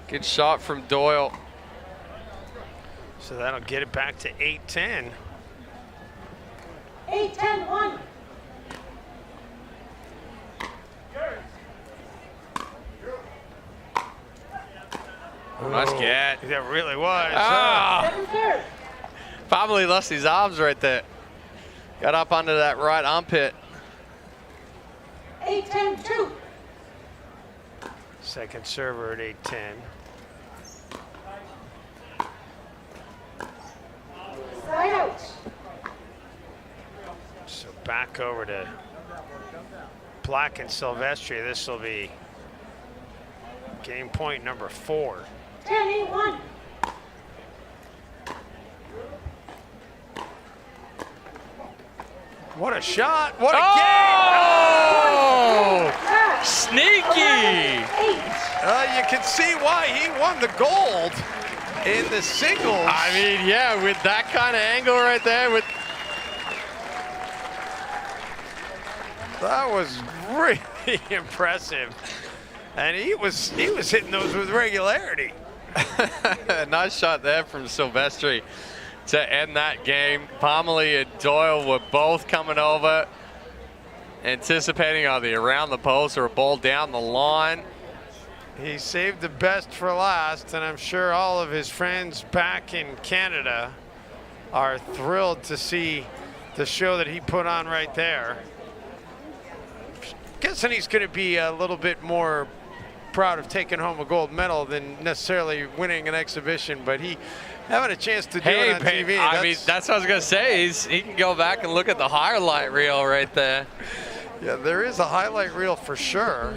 S3: Good shot from Doyle.
S2: So that'll get it back to 8-10.
S22: 8-10-1.
S3: Nice get.
S2: That really was.
S3: Ah! Probably lost his arms right there. Got up under that right armpit.
S22: 8-10-2.
S2: Second server at 8-10.
S22: Side out.
S2: So back over to Black and Silvestri. This will be game point number 4.
S22: 10-8-1.
S2: What a shot! What a
S3: game!
S2: Oh!
S3: Sneaky!
S2: You can see why he won the gold in the singles.
S3: I mean, yeah, with that kind of angle right there.
S2: That was really impressive. And he was hitting those with regularity.
S3: Nice shot there from Silvestri to end that game. Parmalee and Doyle were both coming over, anticipating either around the post or a ball down the line.
S2: He saved the best for last, and I'm sure all of his friends back in Canada are thrilled to see the show that he put on right there. Guessing he's going to be a little bit more proud of taking home a gold medal than necessarily winning an exhibition, but he having a chance to do it on TV.
S3: I mean, that's what I was going to say. He can go back and look at the highlight reel right there.
S2: Yeah, there is a highlight reel for sure.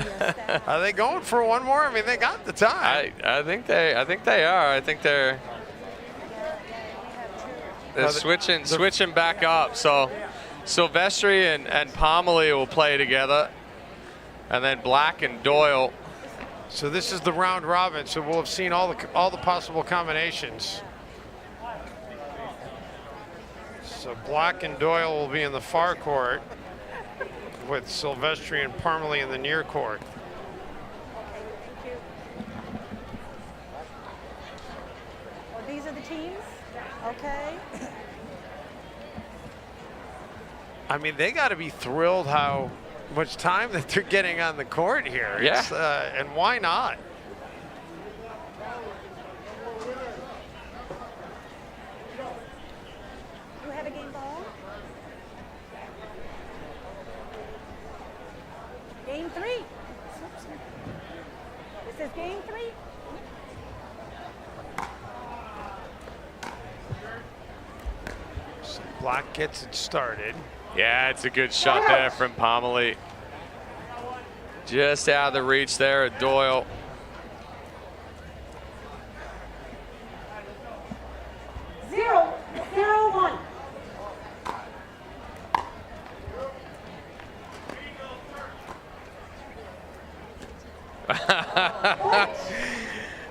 S2: Are they going for one more? I mean, they got the time.
S3: I think they are. I think they're switching back up. So Silvestri and Parmalee will play together, and then Black and Doyle.
S2: So this is the round robin. So we'll have seen all the possible combinations. So Black and Doyle will be in the far court, with Silvestri and Parmalee in the near court.
S22: Well, these are the teams. Okay.
S2: I mean, they got to be thrilled how much time that they're getting on the court here.
S3: Yeah.
S2: And why not?
S22: You have a game ball? Game 3. This is game 3.
S2: So Black gets it started.
S3: Yeah, it's a good shot there from Parmalee. Just out of the reach there of Doyle.
S22: Zero, 1.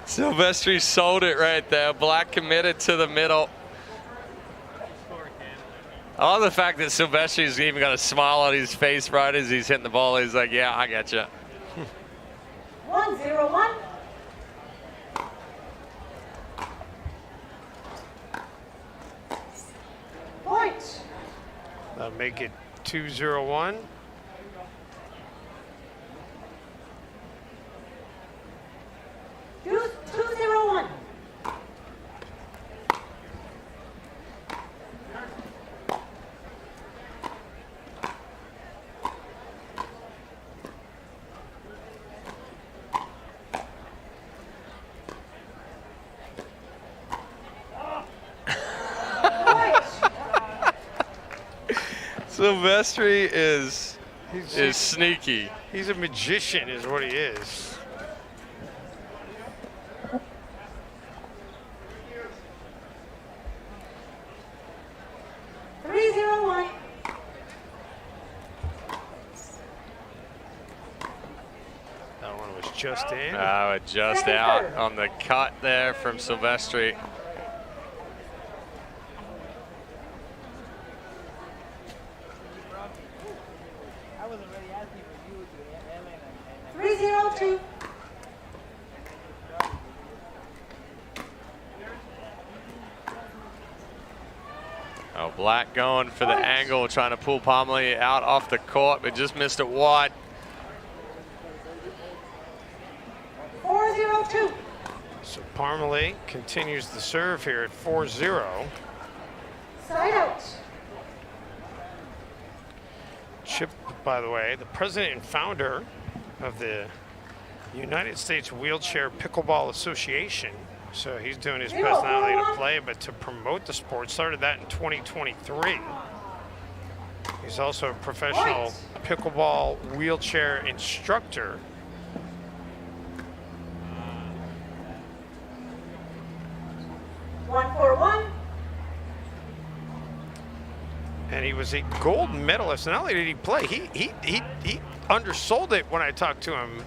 S3: Silvestri sold it right there. Black committed to the middle. I love the fact that Silvestri's even got a smile on his face right as he's hitting the ball. He's like, yeah, I got you.
S22: 1-0-1. Point.
S2: That'll make it 2-0-1.
S22: Two, 2-0-1.
S3: Silvestri is sneaky.
S2: He's a magician is what he is. just in.
S3: Oh, just out on the cut there from Silvestri.
S22: $302.
S3: Oh, Black going for the angle, trying to pull Palmley out off the court, but just missed it wide.
S22: 402.
S2: So Parmalee continues the serve here at 4-0.
S22: Side out.
S2: Chip, by the way, the president and founder of the United States Wheelchair Pickleball Association. So he's doing his best not only to play, but to promote the sport. Started that in 2023. He's also a professional pickleball wheelchair instructor.
S22: One for one.
S2: And he was a gold medalist. Not only did he play, he undersold it when I talked to him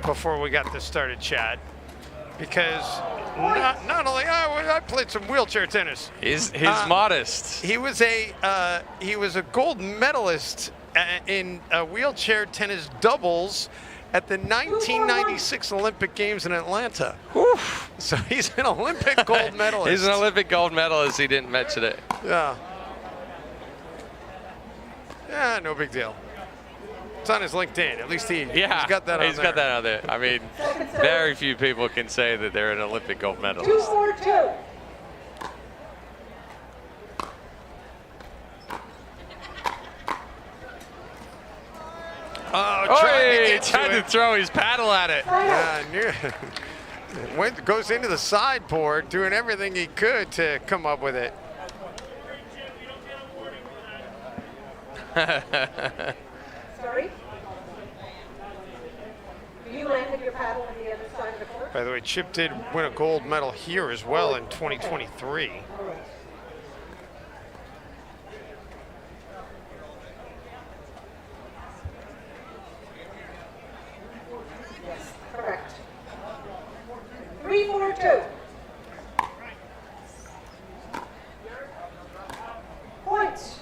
S2: before we got this started, Chad. Because not only I played some wheelchair tennis.
S3: He's modest.
S2: He was a gold medalist in wheelchair tennis doubles at the 1996 Olympic Games in Atlanta.
S3: Oof.
S2: So he's an Olympic gold medalist.
S3: He's an Olympic gold medalist. He didn't mention it.
S2: Yeah. Yeah, no big deal. It's on his LinkedIn. At least he's got that on there.
S3: He's got that on there. I mean, very few people can say that they're an Olympic gold medalist.
S22: 242.
S2: Oh,
S3: tried to throw his paddle at it.
S2: Yeah, I knew it. Goes into the sideboard, doing everything he could to come up with it.
S22: Sorry? You landed your paddle on the other side of the court?
S2: By the way, Chip did win a gold medal here as well in 2023.
S22: Yes, correct. 342. Points.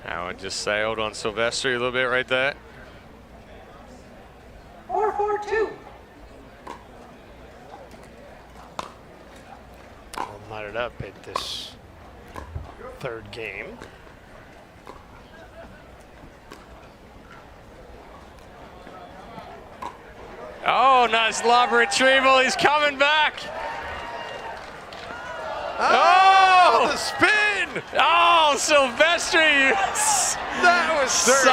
S3: That one just sailed on Silvestri a little bit right there.
S22: 442.
S2: We'll knot it up at this third game.
S3: Oh, nice lob retrieval. He's coming back.
S2: Oh, the spin!
S3: Oh, Silvestri!
S2: That was dirty.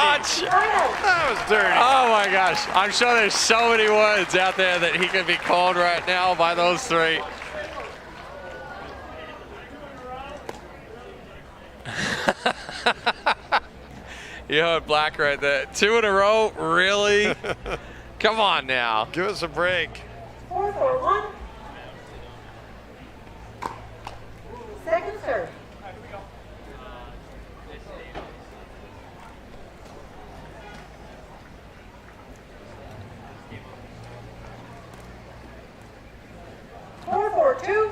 S2: That was dirty.
S3: Oh my gosh! I'm sure there's so many words out there that he could be called right now by those three. You heard Black right there. 2 in a row, really? Come on now.
S2: Give us a break.
S22: 441. Second serve. Four, 4-2.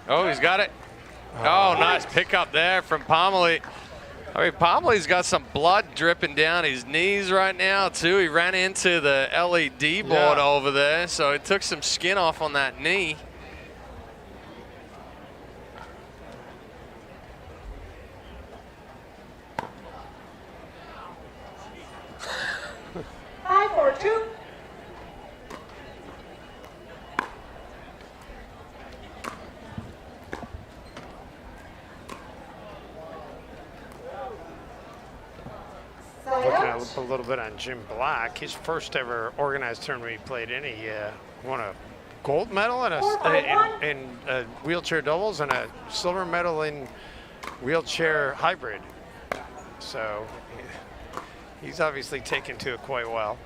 S3: Oh, he's got it. Oh, nice pickup there from Palmley. I mean, Palmley's got some blood dripping down his knees right now, too. He ran into the LED board over there, so it took some skin off on that knee.
S22: Five, 4-2.
S2: Looking a little bit on Jim Black, his first ever organized tournament he played in, he won a gold medal in wheelchair doubles and a silver medal in wheelchair hybrid. So he's obviously taken to it quite well.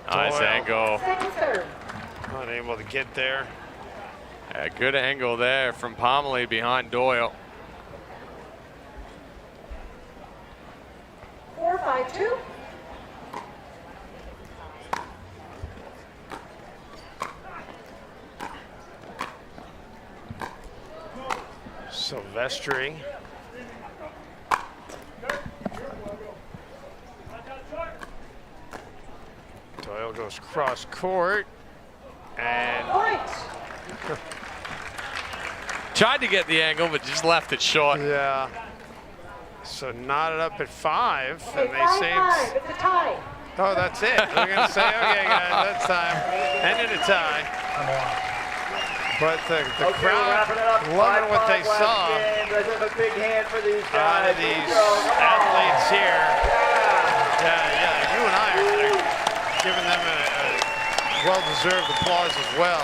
S3: Nice angle.
S22: Second serve.
S2: Unable to get there.
S3: A good angle there from Pomeroy behind Doyle.
S22: 4-5-2.
S2: Silvestri. Doyle goes cross court and
S3: tried to get the angle, but just left it short.
S2: Yeah. So knotted up at 5, and they saved.
S22: 5-5. It's a tie.
S2: Oh, that's it. We're gonna say, okay, guys, that's time. Ended a tie. But the crowd loving what they saw
S21: Let's have a big hand for these
S2: out
S21: guys.
S2: of these athletes here. Yeah, you and I are giving them a well-deserved applause as well.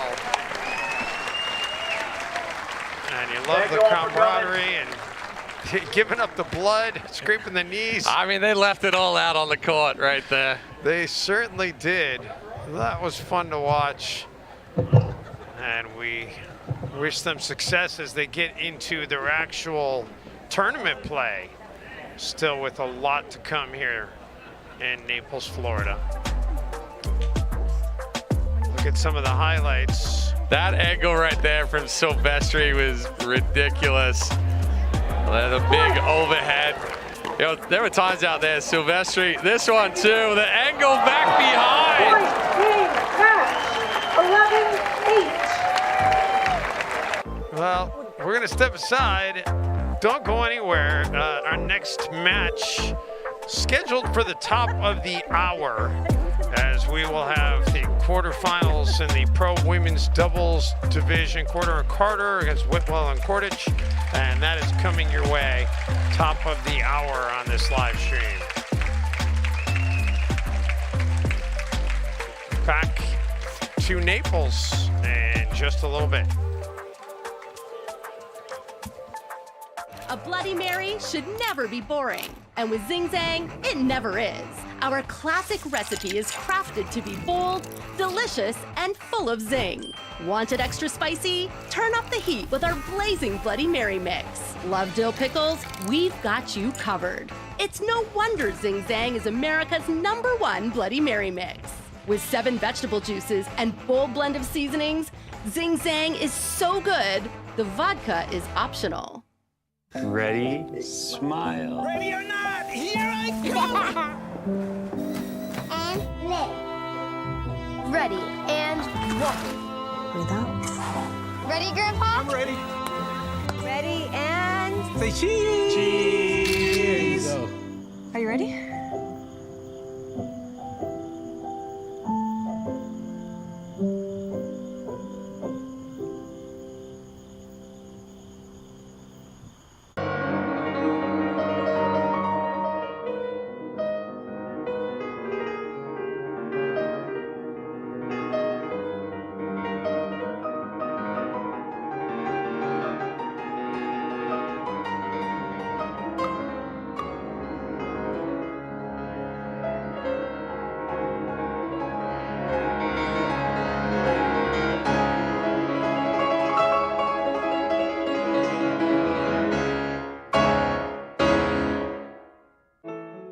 S2: And you love the camaraderie and giving up the blood, scraping the knees.
S3: I mean, they left it all out on the court right there.
S2: They certainly did. That was fun to watch. And we wish them success as they get into their actual tournament play. Still with a lot to come here in Naples, Florida. Look at some of the highlights.
S3: That angle right there from Silvestri was ridiculous. The big overhead. You know, there were times out there, Silvestri, this one too, the angle back behind.
S22: Point, game, match, 11-8.
S2: Well, we're gonna step aside. Don't go anywhere. Our next match scheduled for the top of the hour, as we will have the quarterfinals in the pro women's doubles division, Quarter and Carter against Whitwell and Cordich, and that is coming your way top of the hour on this live stream. Back to Naples in just a little bit.
S12: A Bloody Mary should never be boring. And with Zing Zang, it never is. Our classic recipe is crafted to be bold, delicious, and full of zing. Want it extra spicy? Turn up the heat with our blazing Bloody Mary mix. Love dill pickles? We've got you covered. It's no wonder Zing Zang is America's #1 Bloody Mary mix. With 7 vegetable juices and bold blend of seasonings, Zing Zang is so good, the vodka is optional.
S13: Ready, smile.
S9: Ready or not, here I come!
S14: And live. Ready and walk. Breathe out. Ready, Grandpa?
S9: I'm ready.
S14: Ready and...
S9: Say cheese! Cheese! There you go.
S14: Are you ready?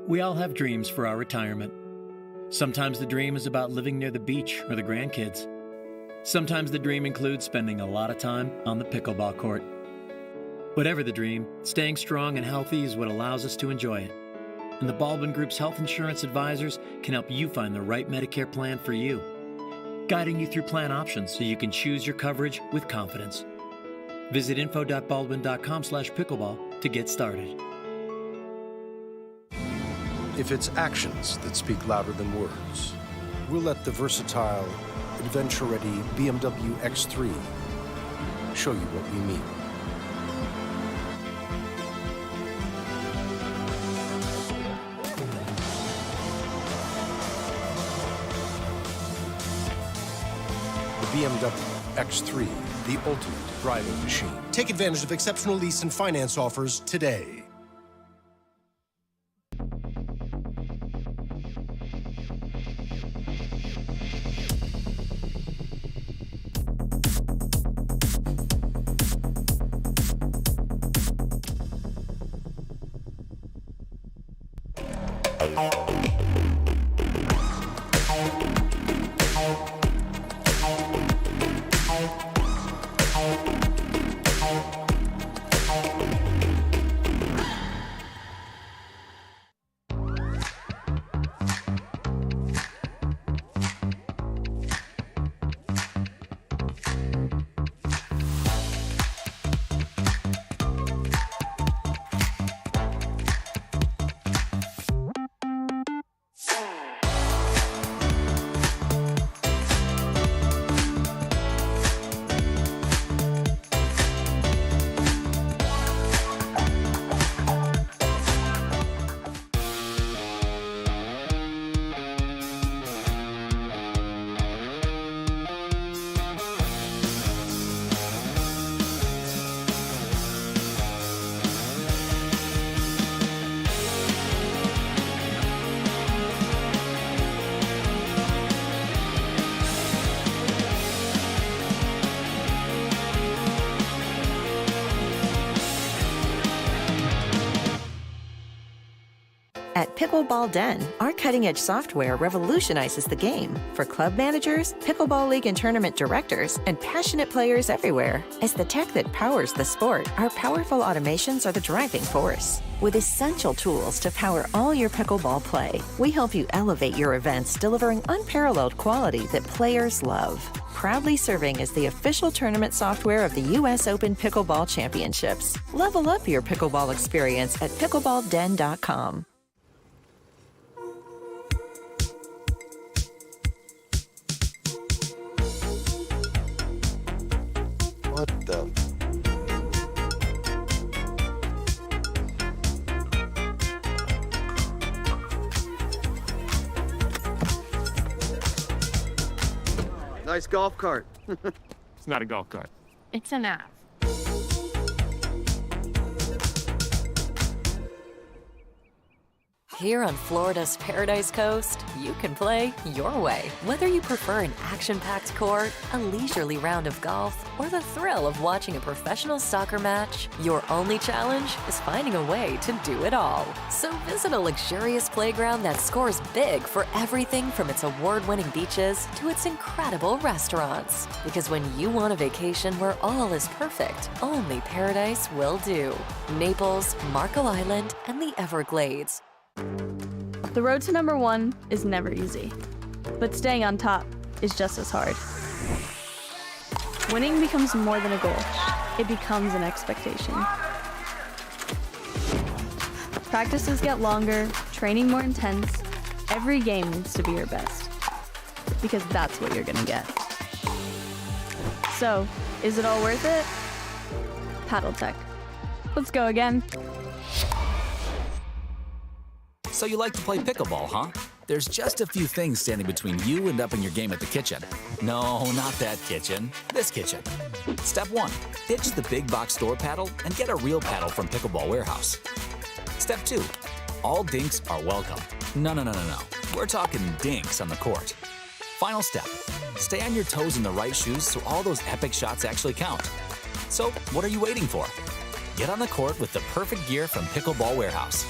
S15: We all have dreams for our retirement. Sometimes the dream is about living near the beach or the grandkids. Sometimes the dream includes spending a lot of time on the pickleball court. Whatever the dream, staying strong and healthy is what allows us to enjoy it. And the Baldwin Group's health insurance advisors can help you find the right Medicare plan for you, guiding you through plan options so you can choose your coverage with confidence. Visit info.baldwin.com/pickleball to get started.
S16: If it's actions that speak louder than words, we'll let the versatile, adventure-ready BMW X3 show you what we mean. The BMW X3, the ultimate driving machine. Take advantage of exceptional lease and finance offers today.
S18: At Pickleball Den, our cutting-edge software revolutionizes the game for club managers, pickleball league and tournament directors, and passionate players everywhere. As the tech that powers the sport, our powerful automations are the driving force. With essential tools to power all your pickleball play, we help you elevate your events, delivering unparalleled quality that players love. Proudly serving as the official tournament software of the U.S. Open Pickleball Championships. Level up your pickleball experience at pickleballden.com.
S10: What the?
S19: Nice golf cart.
S20: It's not a golf cart.
S8: It's an app.
S1: Here on Florida's Paradise Coast, you can play your way. Whether you prefer an action-packed court, a leisurely round of golf, or the thrill of watching a professional soccer match, your only challenge is finding a way to do it all. So visit a luxurious playground that scores big for everything from its award-winning beaches to its incredible restaurants. Because when you want a vacation where all is perfect, only Paradise will do. Naples, Marco Island, and the Everglades.
S17: The road to number one is never easy, but staying on top is just as hard. Winning becomes more than a goal. It becomes an expectation. Practices get longer, training more intense. Every game needs to be your best, because that's what you're gonna get. So, is it all worth it? Paddle Tech. Let's go again.
S4: So you like to play pickleball, huh? There's just a few things standing between you and upping your game at the kitchen. No, not that kitchen. This kitchen. Step 1. Ditch the big box store paddle and get a real paddle from Pickleball Warehouse. Step 2. All dinks are welcome. No. We're talking dinks on the court. Final step. Stay on your toes in the right shoes so all those epic shots actually count. So, what are you waiting for? Get on the court with the perfect gear from Pickleball Warehouse.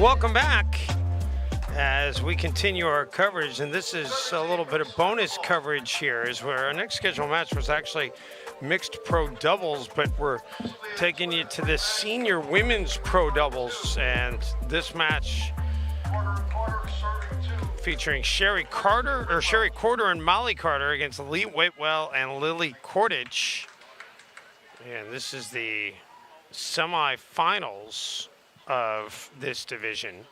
S2: Welcome back as we continue our coverage, and this is a little bit of bonus coverage here, is where our next scheduled match was actually mixed pro doubles, but we're taking you to the senior women's pro doubles, and this match featuring Sherry Carter and Molly Carter against Lee Whitwell and Lily Kordich. And this is the semifinals of this division.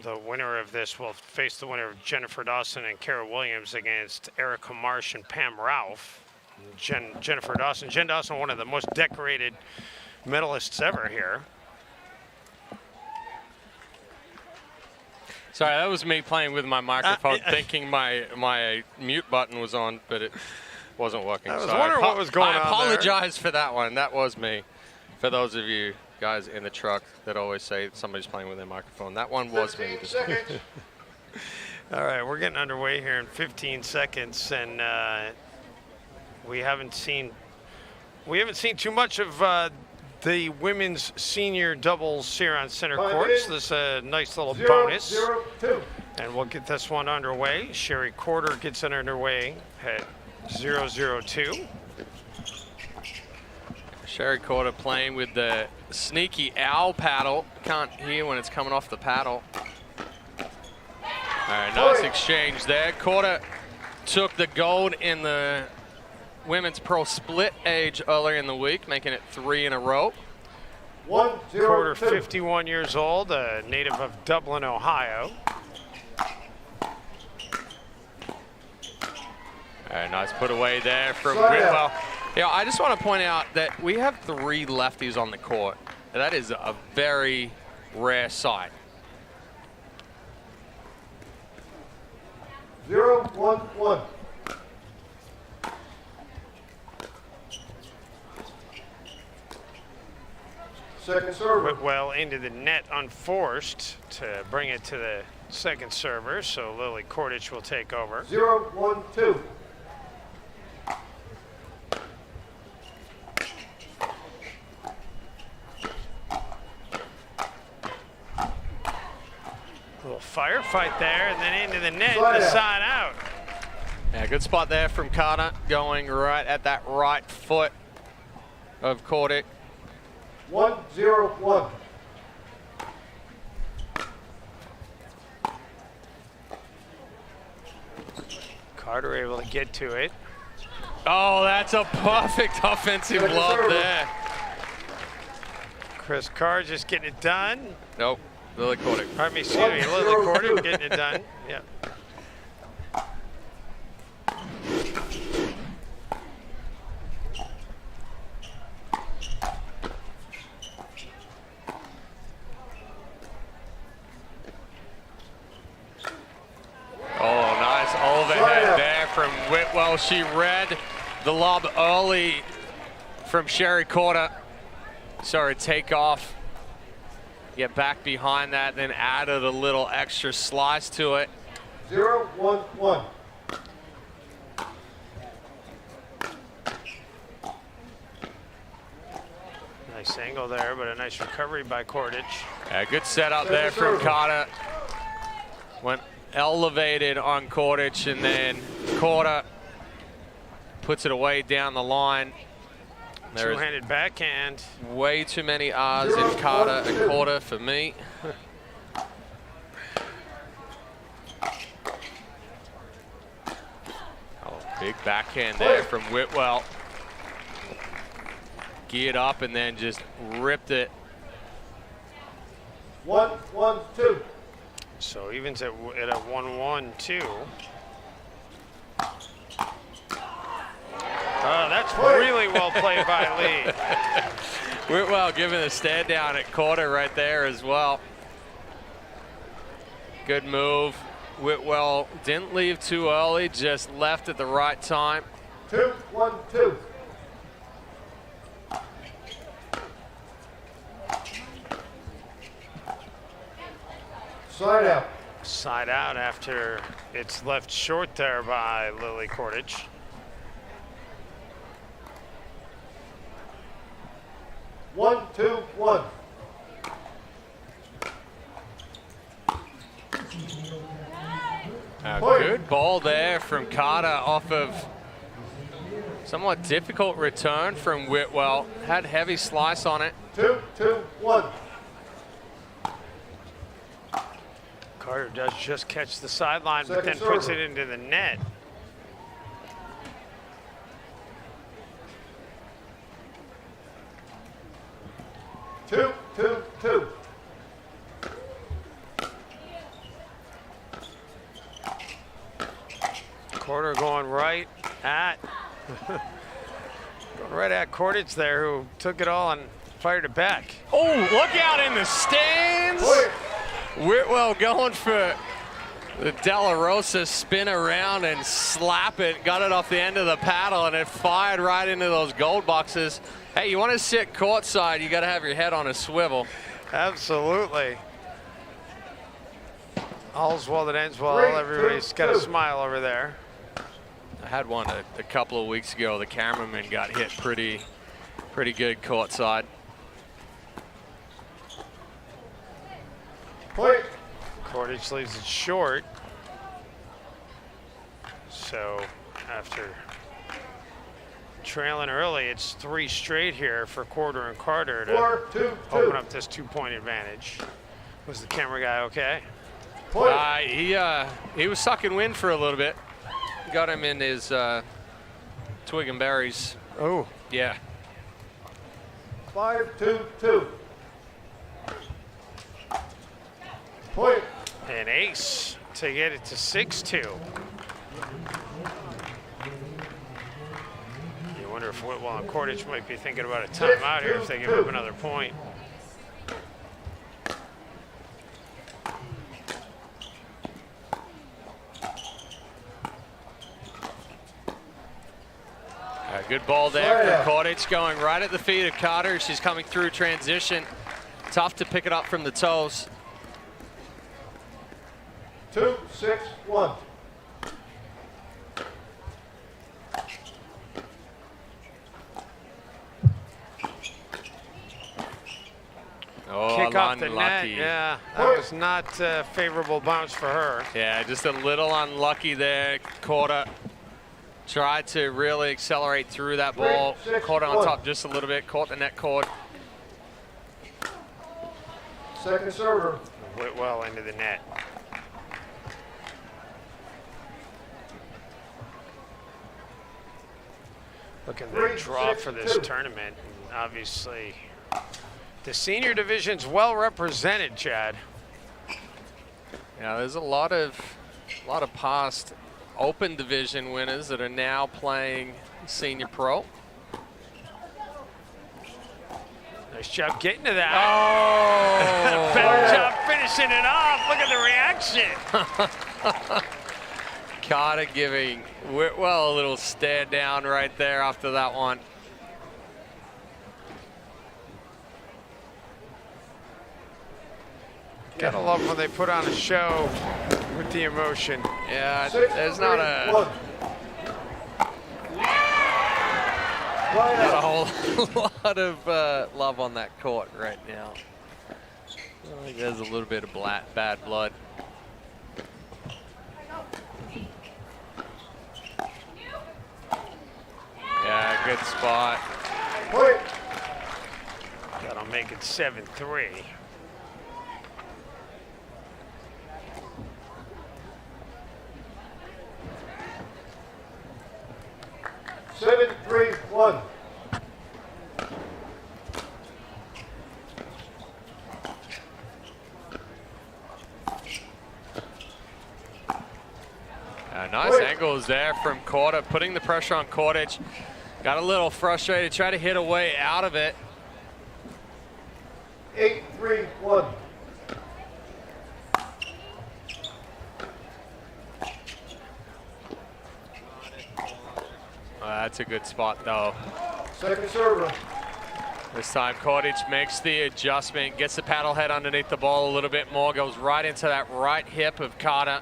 S2: The winner of this will face the winner of Jennifer Dawson and Kara Williams against Erica Marsh and Pam Ralph. Jen Dawson, one of the most decorated medalists ever here.
S3: Sorry, that was me playing with my microphone, thinking my mute button was on, but it wasn't working.
S2: I was wondering what was going on there.
S3: I apologize for that one. That was me. For those of you guys in the truck that always say somebody's playing with their microphone, that one was me.
S2: All right, we're getting underway here in 15 seconds, and we haven't seen too much of the women's senior doubles here on center courts. This is a nice little bonus.
S21: 0-2.
S2: And we'll get this one underway. Sherry Quarter gets it underway at 0-0-2.
S3: Sherry Quarter playing with the sneaky owl paddle. Can't hear when it's coming off the paddle. All right, nice exchange there. Quarter took the gold in the women's pro split age earlier in the week, making it 3 in a row.
S21: 1-0-2.
S2: Quarter, 51 years old, a native of Dublin, Ohio.
S3: All right, nice put away there from Whitwell. Yeah, I just want to point out that we have 3 lefties on the court. That is a very rare sight.
S21: 0-1-1. Second server.
S2: Whitwell into the net unforced to bring it to the second server, so Lily Kordich will take over.
S21: 0-1-2.
S2: Little firefight there, and then into the net, the side out.
S3: Yeah, good spot there from Carter, going right at that right foot of Kordich.
S21: 1-0-1.
S2: Carter able to get to it.
S3: Oh, that's a perfect offensive lob there.
S2: Chris Carr just getting it done.
S3: Nope, Lily Kordich.
S2: Pardon me, excuse me, Lily Kordich getting it done. Yeah.
S3: Oh, nice overhead there from Whitwell. She read the lob early from Sherry Quarter. Sorry, take off, get back behind that, then added a little extra slice to it.
S21: 0-1-1.
S2: Nice angle there, but a nice recovery by Kordich.
S3: Yeah, good setup there from Carter. Went elevated on Kordich, and then Quarter puts it away down the line.
S2: Two-handed backhand.
S3: Way too many R's in Carter and Quarter for me. Oh, big backhand there from Whitwell. Geared up and then just ripped it.
S21: 1-1-2.
S2: So evens at a 1-1-2. Oh, that's really well played by Lee.
S3: Whitwell giving a stand down at Quarter right there as well. Good move. Whitwell didn't leave too early, just left at the right time.
S21: 2-1-2. Side out.
S2: Side out after it's left short there by Lily Kordich.
S21: One, two, one.
S3: good ball there from Carter off of somewhat difficult return from Whitwell. Had heavy slice on it.
S21: 2-2-1.
S2: Carter does just catch the sideline, but then puts it into the net.
S21: Two.
S2: Carter going right at Cordage there, who took it all and fired it back.
S3: Oh, look out in the stands. Whitwell going for the De La Rosa spin around and slap it. Got it off the end of the paddle, and it fired right into those gold boxes. Hey, you want to sit courtside, you got to have your head on a swivel.
S2: Absolutely. All's well that ends well. Everybody's got a smile over there.
S3: I had one a couple of weeks ago. The cameraman got hit pretty good courtside.
S2: Cordage leaves it short. So after trailing early, it's 3 straight here for Quarter and Carter to open up this 2-point advantage. Was the camera guy okay?
S3: He was sucking wind for a little bit. Got him in his twig and berries.
S2: Oh.
S3: Yeah.
S21: 5-2-2. Point.
S2: An ace to get it to 6-2. You wonder if Whitwell and Cordage might be thinking about a timeout here if they give up another point.
S3: Good ball there from Cordage, going right at the feet of Carter. She's coming through transition. Tough to pick it up from the toes.
S21: 2-6-1.
S3: Oh,
S2: kick off the
S3: unlucky.
S2: net. Yeah, that was not a favorable bounce for her.
S3: Yeah, just a little unlucky there. Quarter tried to really accelerate through that ball. Caught it on top just a little bit. Caught the net cord.
S21: Second server.
S2: Whitwell into the net. Look at the draw for this tournament. And obviously, the senior division's well represented, Chad.
S3: Yeah, there's a lot of past Open Division winners that are now playing Senior Pro.
S2: Nice job getting to that. Oh! Better job finishing it off. Look at the reaction.
S3: Carter giving Whitwell a little stare down right there after that one.
S2: Gotta love when they put on a show with the emotion.
S3: Yeah, there's not a whole lot of love on that court right now. I think there's a little bit of bad blood. Yeah, good spot.
S2: That'll make it 7-3.
S21: 7-3-1.
S3: Nice angles there from Quarter, putting the pressure on Cordage. Got a little frustrated, tried to hit a way out of it.
S21: 8-3-1.
S3: That's a good spot though.
S21: Second server.
S3: This time Cordage makes the adjustment, gets the paddle head underneath the ball a little bit more, goes right into that right hip of Carter.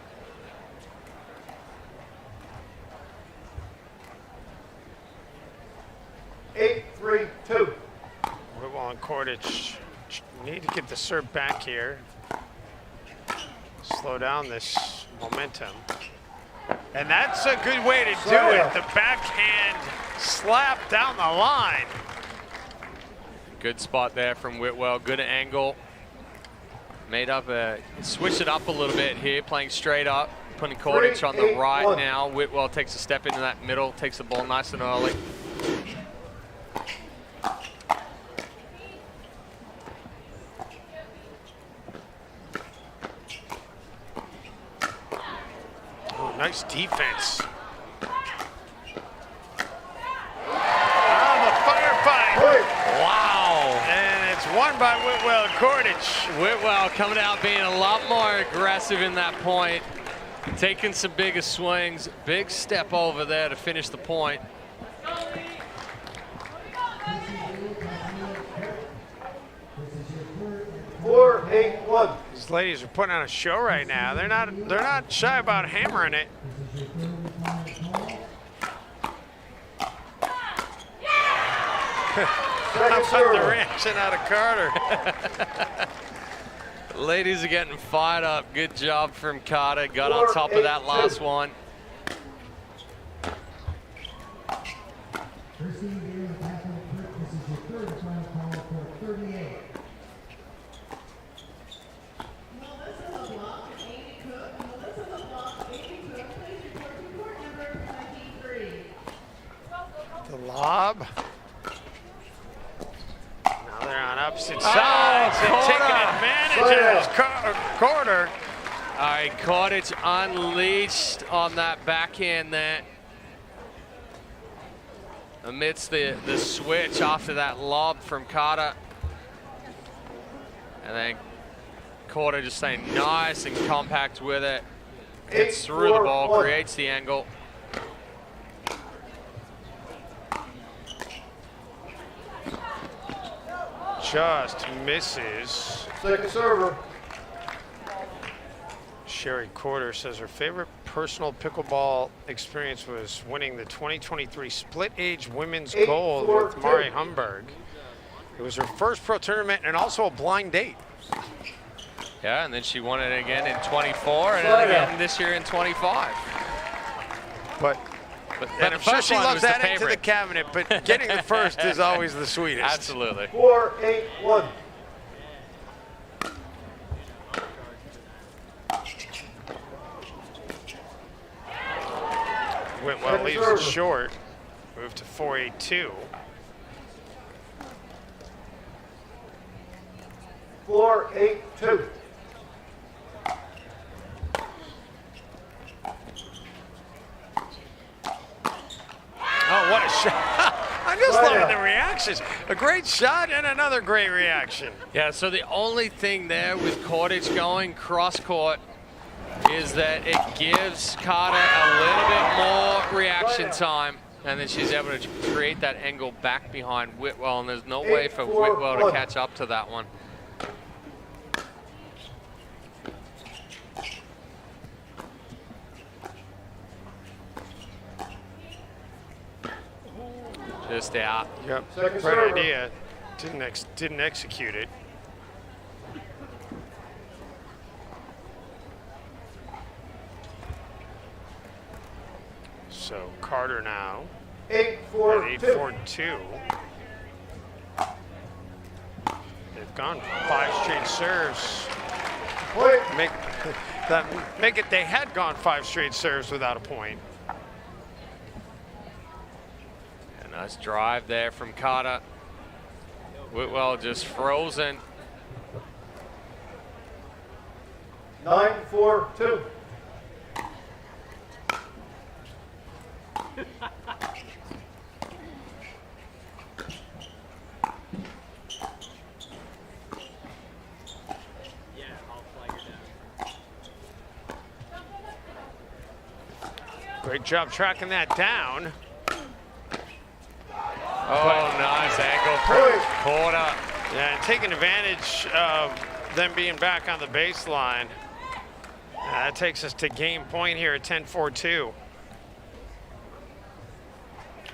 S2: Whitwell and Cordage need to get the serve back here. Slow down this momentum. And that's a good way to do it. The backhand slap down the line.
S3: Good spot there from Whitwell. Good angle. Made up switch it up a little bit here, playing straight up, putting Cordage on the right now. Whitwell takes a step into that middle, takes the ball nice and early.
S2: Oh, nice defense.
S3: Wow.
S2: And it's won by Whitwell Cordage.
S3: Whitwell coming out being a lot more aggressive in that point. Taking some bigger swings. Big step over there to finish the point.
S2: These ladies are putting on a show right now. They're not shy about hammering it. How about the reaction out of Carter?
S3: Ladies are getting fired up. Good job from Carter. Got on top of that last one.
S2: The lob. Now they're on opposite sides and taking advantage of this quarter.
S3: All right, Cordage unleashed on that backhand there. Amidst the switch after that lob from Carter. And then Carter just staying nice and compact with it. Gets through the ball, creates the angle.
S2: Just misses.
S21: Second server.
S2: Sherry Corder says her favorite personal pickleball experience was winning the 2023 Split Age Women's Gold with Mari Humberg. It was her first pro tournament and also a blind date.
S3: Yeah, and then she won it again in 24 and then again this year in 25.
S2: But I'm sure she loves that into the cabinet, but getting the first is always the sweetest.
S3: Absolutely.
S21: 4-8-1.
S2: Whitwell leaves it short. Move to 4-8-2.
S21: 4-8-2.
S2: Oh, what a shot. I'm just loving the reactions. A great shot and another great reaction.
S3: Yeah, so the only thing there with Cordage going cross-court is that it gives Carter a little bit more reaction time, and then she's able to create that angle back behind Whitwell, and there's no way for Whitwell to catch up to that one. Just out.
S2: Yep, great idea. Didn't execute it. So Carter now. 8-4-2. They've gone 5 straight serves. Make it. They had gone 5 straight serves without a point.
S3: A nice drive there from Carter. Whitwell just frozen.
S21: 9-4-2.
S2: Great job tracking that down.
S3: Oh, nice angle from Carter.
S2: Yeah, and taking advantage of them being back on the baseline. That takes us to game point here at 10-4-2.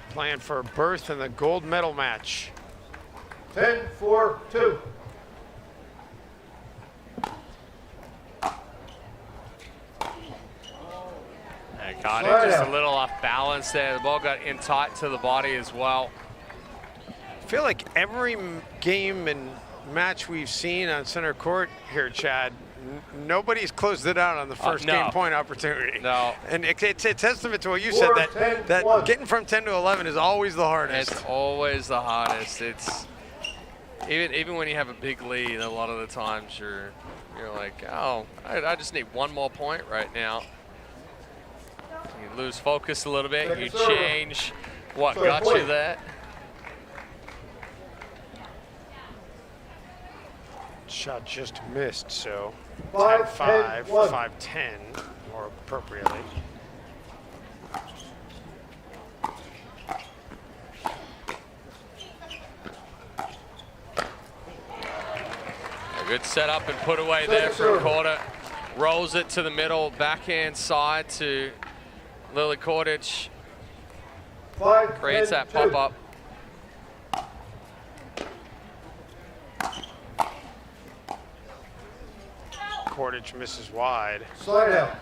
S2: Playing for a berth in the gold medal match.
S21: 10-4-2.
S3: Cottage just a little off balance there. The ball got in tight to the body as well.
S2: I feel like every game and match we've seen on center court here, Chad, nobody's closed it out on the first game point opportunity.
S3: No.
S2: And it's a testament to what you said, that getting from 10 to 11 is always the hardest.
S3: It's always the hardest. It's even when you have a big lead, a lot of the times you're like, oh, I just need one more point right now. You lose focus a little bit. You change what got you there.
S2: Shot just missed, so 10-5, 5-10 more appropriately.
S3: A good setup and put away there from Korda. Rolls it to the middle, backhand side to Lily Kordich. Creates that pop-up.
S2: Kordich misses wide.
S21: Slide out.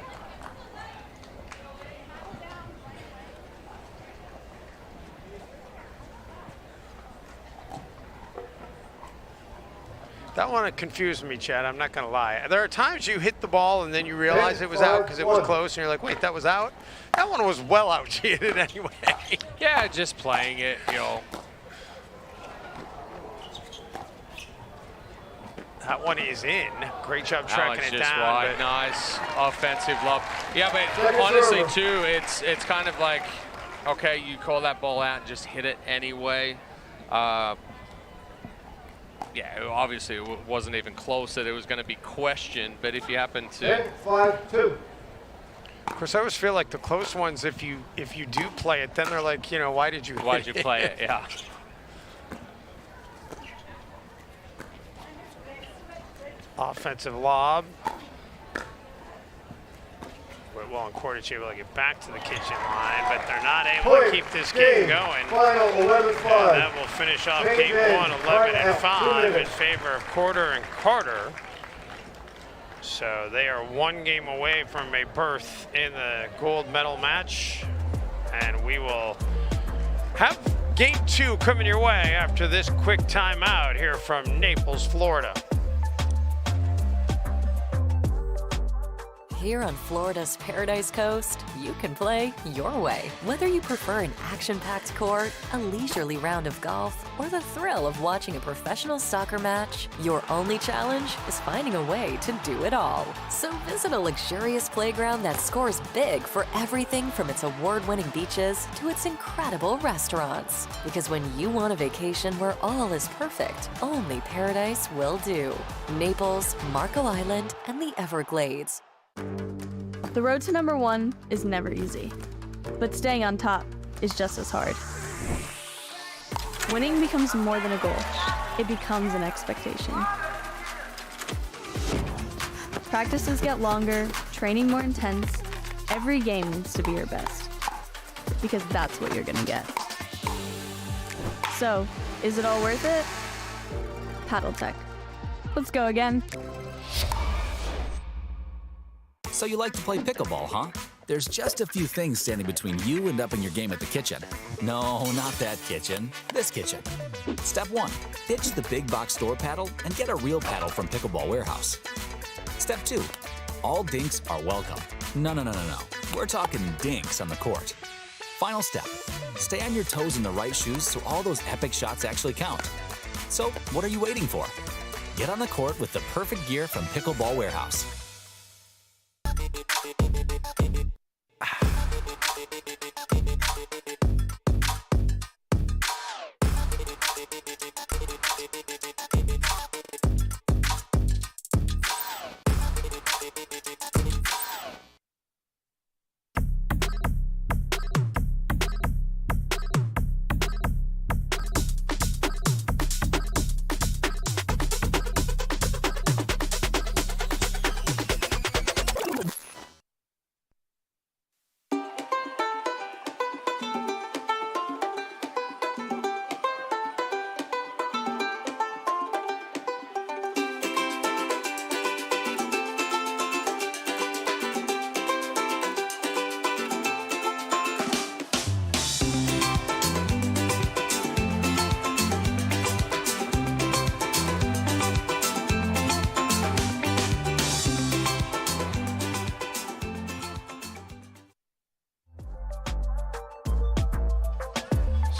S2: That one confused me, Chad. I'm not going to lie. There are times you hit the ball and then you realize it was out because it was close, and you're like, wait, that was out? That one was well out. She hit it anyway.
S3: Yeah, just playing it,
S2: That one is in. Great job tracking it
S3: just
S2: down.
S3: Wide. Nice offensive lob. Yeah, but honestly, too, it's kind of like, okay, you call that ball out and just hit it anyway. Yeah, obviously it wasn't even close that it was going to be questioned, but if you happen to...
S21: 5-2.
S2: Of course, I always feel like the close ones, if you do play it, then they're like, why did you
S3: Why'd you play it? Yeah.
S2: Offensive lob. Whitwell and Kordich able to get back to the kitchen line, but they're not able to keep this game going.
S21: Final 11-5.
S2: And that will finish off game one, 11-5 in favor of Korda and Carter. So they are one game away from a berth in the gold medal match. And we will have game two coming your way after this quick timeout here from Naples, Florida.
S1: Here on Florida's Paradise Coast, you can play your way. Whether you prefer an action-packed court, a leisurely round of golf, or the thrill of watching a professional soccer match, your only challenge is finding a way to do it all. So visit a luxurious playground that scores big for everything from its award-winning beaches to its incredible restaurants. Because when you want a vacation where all is perfect, only Paradise will do. Naples, Marco Island, and the Everglades.
S5: The road to number one is never easy, but staying on top is just as hard. Winning becomes more than a goal. It becomes an expectation. Practices get longer, training more intense. Every game needs to be your best, because that's what you're gonna get. So, is it all worth it? Paddle Tech. Let's go again.
S4: So you like to play pickleball, huh? There's just a few things standing between you and upping your game at the kitchen. No, not that kitchen. This kitchen. Step 1. Ditch the big box store paddle and get a real paddle from Pickleball Warehouse. Step 2. All dinks are welcome. No. We're talking dinks on the court. Final step. Stay on your toes in the right shoes so all those epic shots actually count. So, what are you waiting for? Get on the court with the perfect gear from Pickleball Warehouse.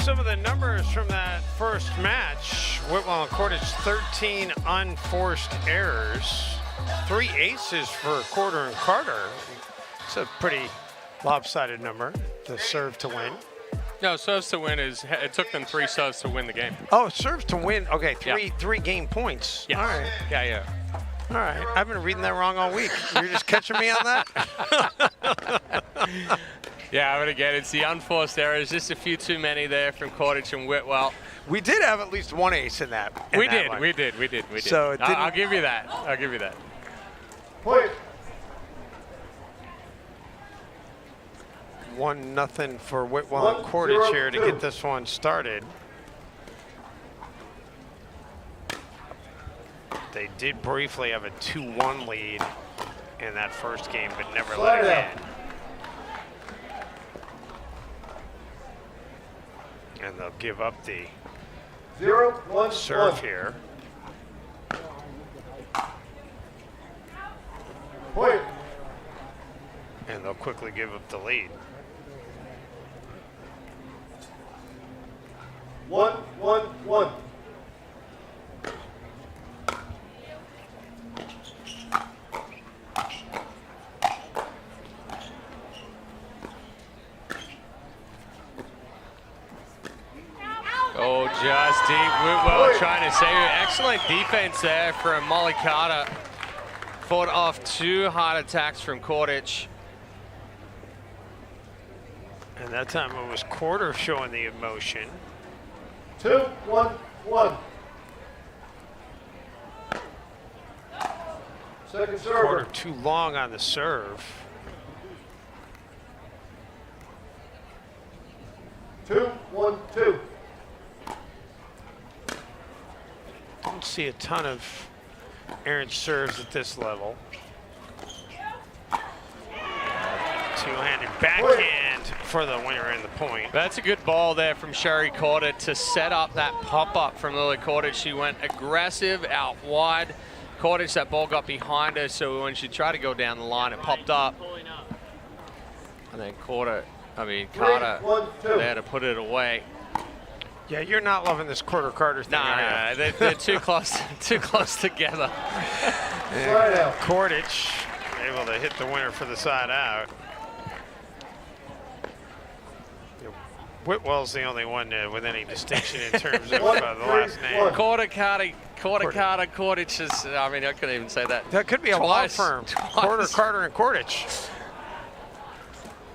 S2: Some of the numbers from that first match. Whitwell and Cordage, 13 unforced errors. 3 aces for Quarter and Carter. It's a pretty lopsided number, the serve to win.
S3: No, serves to win it took them 3 serves to win the game.
S2: Oh, serves to win. Okay, three game points.
S3: Yes.
S2: All right.
S3: Yeah.
S2: All right. I've been reading that wrong all week. You're just catching me on that?
S3: Yeah, but again, it's the unforced errors. Just a few too many there from Cordage and Whitwell.
S2: We did have at least 1 ace in that.
S3: We did.
S2: So
S3: I'll give you that.
S2: Point. 1-0 for Whitwell and Cordage here to get this one started. They did briefly have a 2-1 lead in that first game, but never let it in. And they'll give up the
S21: 0-1
S2: serve here.
S21: Point.
S2: And they'll quickly give up the lead.
S21: 1-1-1.
S3: Oh, just deep. Whitwell trying to save it. Excellent defense there from Molly Carter. Fought off 2 hard attacks from Cordage.
S2: And that time it was Quarter showing the emotion.
S21: 2-1-1. Second serve.
S2: Quarter too long on the serve.
S21: 2-1-2.
S2: Don't see a ton of errant serves at this level. Two-handed backhand for the winner and the point.
S3: That's a good ball there from Sherry Corder to set up that pop-up from Lily Cordage. She went aggressive out wide. Cordage, that ball got behind her, so when she tried to go down the line, it popped up. And then Carter there to put it away.
S2: Yeah, you're not loving this Carter thing.
S3: No, they're too close together.
S2: And Cordage able to hit the winner for the side out. Whitwell's the only one with any distinction in terms of the last name.
S3: Cordage is, I mean, I couldn't even say that.
S2: That could be a law firm. Quarter, Carter, and Cordage.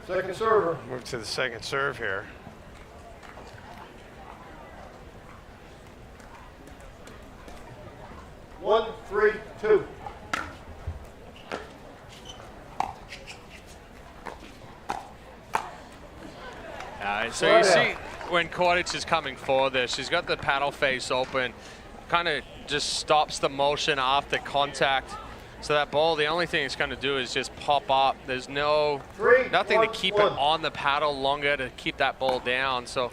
S21: Second server.
S2: Move to the second serve here.
S21: One, 3, 2.
S3: So you see when Cordage is coming forward there, she's got the paddle face open, kind of just stops the motion after contact. So that ball, the only thing it's going to do is just pop up. There's nothing to keep it on the paddle longer to keep that ball down. So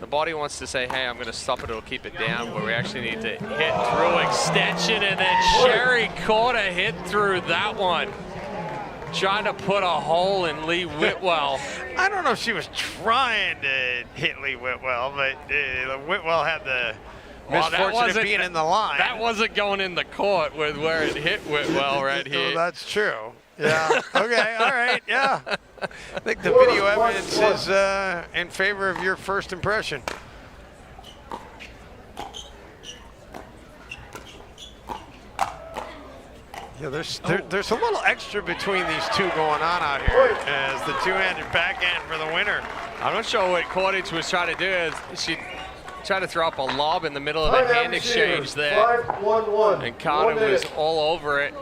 S3: the body wants to say, hey, I'm going to stop it or keep it down, where we actually need to hit through extension, and then Sherry Corder hit through that one. Trying to put a hole in Lee Whitwell.
S2: I don't know if she was trying to hit Lee Whitwell, but Whitwell had the misfortune of being in the line.
S3: That wasn't going in the court with where it hit Whitwell right here.
S2: Oh, that's true. Yeah. Okay. All right. Yeah. I think the video evidence is in favor of your first impression. Yeah, there's a little extra between these two going on out here as the two-handed backhand for the winner.
S3: I'm not sure what Cordage was trying to do. She tried to throw up a lob in the middle of the hand exchange there.
S21: 5-1-1.
S3: And Carter was all over it.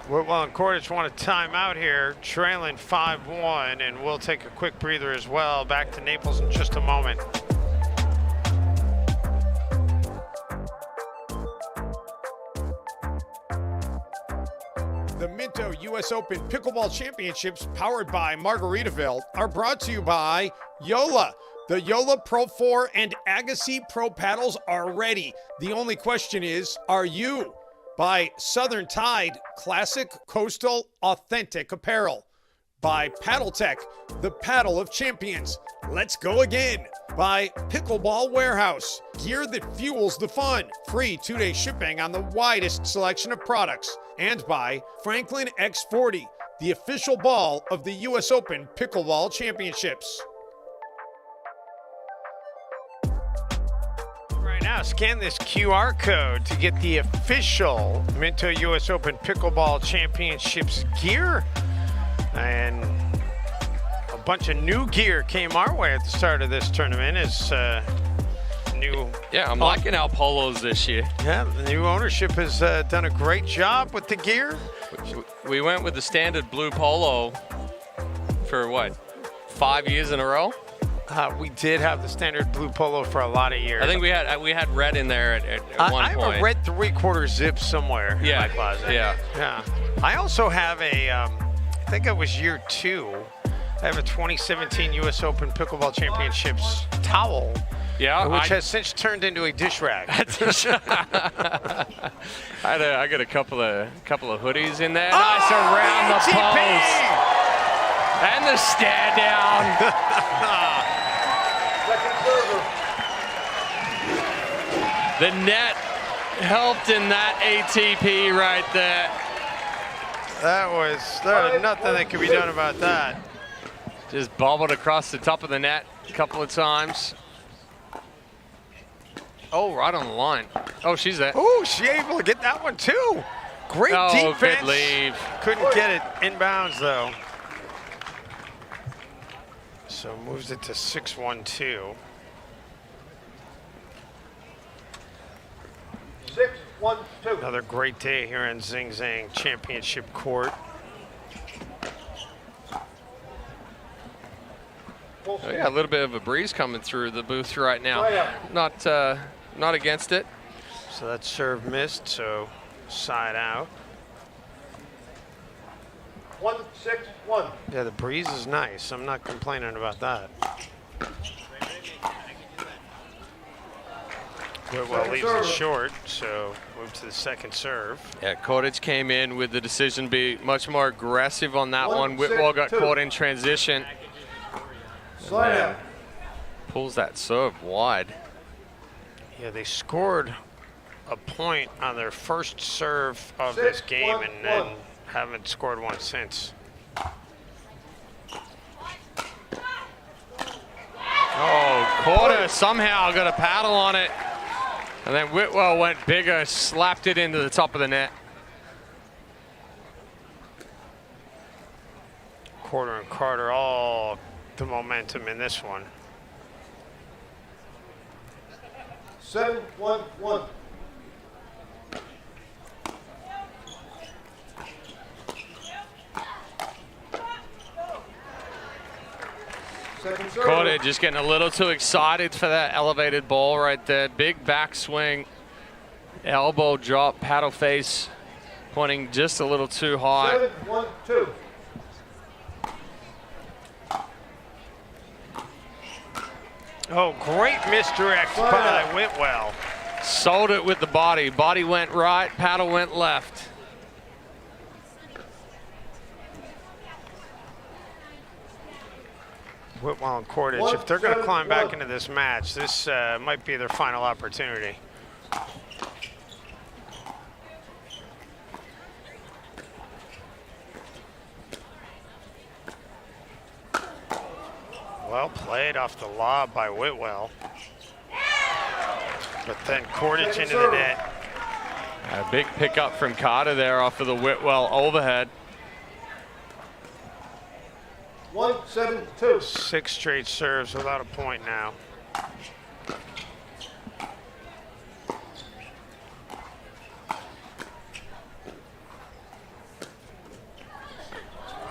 S2: Whitwell and Cordage want a timeout here, trailing 5-1, and we'll take a quick breather as well. Back to Naples in just a moment. The Minto U.S. Open Pickleball Championships, powered by Margaritaville, are brought to you by Yola. The Yola Pro 4 and Agassi Pro paddles are ready. The only question is, are you? By Southern Tide, classic, coastal, authentic apparel. By Paddle Tech, the paddle of champions.
S6: Let's go again. By Pickleball Warehouse, gear that fuels the fun. Free 2-day shipping on the widest selection of products. And by Franklin X40, the official ball of the US Open Pickleball Championships.
S2: Right now, scan this QR code to get the official Minto US Open Pickleball Championships gear. And a bunch of new gear came our way at the start of this tournament as new...
S3: Yeah, I'm liking our polos this year.
S2: Yeah, the new ownership has done a great job with the gear.
S3: We went with the standard blue polo for what, 5 years in a row?
S2: We did have the standard blue polo for a lot of years.
S3: I think we had red in there at one
S2: I
S3: point.
S2: have a red 3/4 zip somewhere in my closet. Yeah. I also have a, I think it was year 2. I have a 2017 US Open Pickleball Championships towel.
S3: Yeah,
S2: which has since turned into a dish rag.
S3: I got a couple of hoodies in there.
S2: Oh,
S3: Nice around the
S2: ATP!
S3: post. And the stare down. The net helped in that ATP right there.
S2: There was nothing that could be done about that.
S3: Just bobbled across the top of the net a couple of times. Oh, right on the line. Oh, she's there.
S2: Oh, she able to get that one too. Great defense.
S3: Good leave.
S2: Couldn't get it inbounds though. So moves it to 6-1-2.
S21: 6-1-2.
S2: Another great day here in Zing Zang Championship Court.
S3: Oh, yeah, a little bit of a breeze coming through the booth right now. Not against it.
S2: So that serve missed, so side out.
S21: 1-6-1.
S2: Yeah, the breeze is nice. I'm not complaining about that. Whitwell leaves it short, so move to the second serve.
S3: Yeah, Cordage came in with the decision to be much more aggressive on that one. Whitwell got caught in transition.
S21: Slide out.
S3: Pulls that serve wide.
S2: Yeah, they scored a point on their first serve of this game and then haven't scored one since.
S3: Oh, Corder somehow got a paddle on it. And then Whitwell went bigger, slapped it into the top of the net.
S2: Corder and Carter all the momentum in this one.
S21: 7-1-1.
S3: Corder just getting a little too excited for that elevated ball right there. Big backswing, elbow drop, paddle face, pointing just a little too high.
S21: 7-1-2.
S2: Oh, great misdirect by Whitwell.
S3: Sold it with the body. Body went right, paddle went left.
S2: Whitwell and Cordage, if they're going to climb back into this match, this might be their final opportunity. Well played off the lob by Whitwell. But then Cordage into the net.
S3: A big pickup from Carter there off of the Whitwell overhead.
S21: 1-7-2.
S2: 6 straight serves without a point now.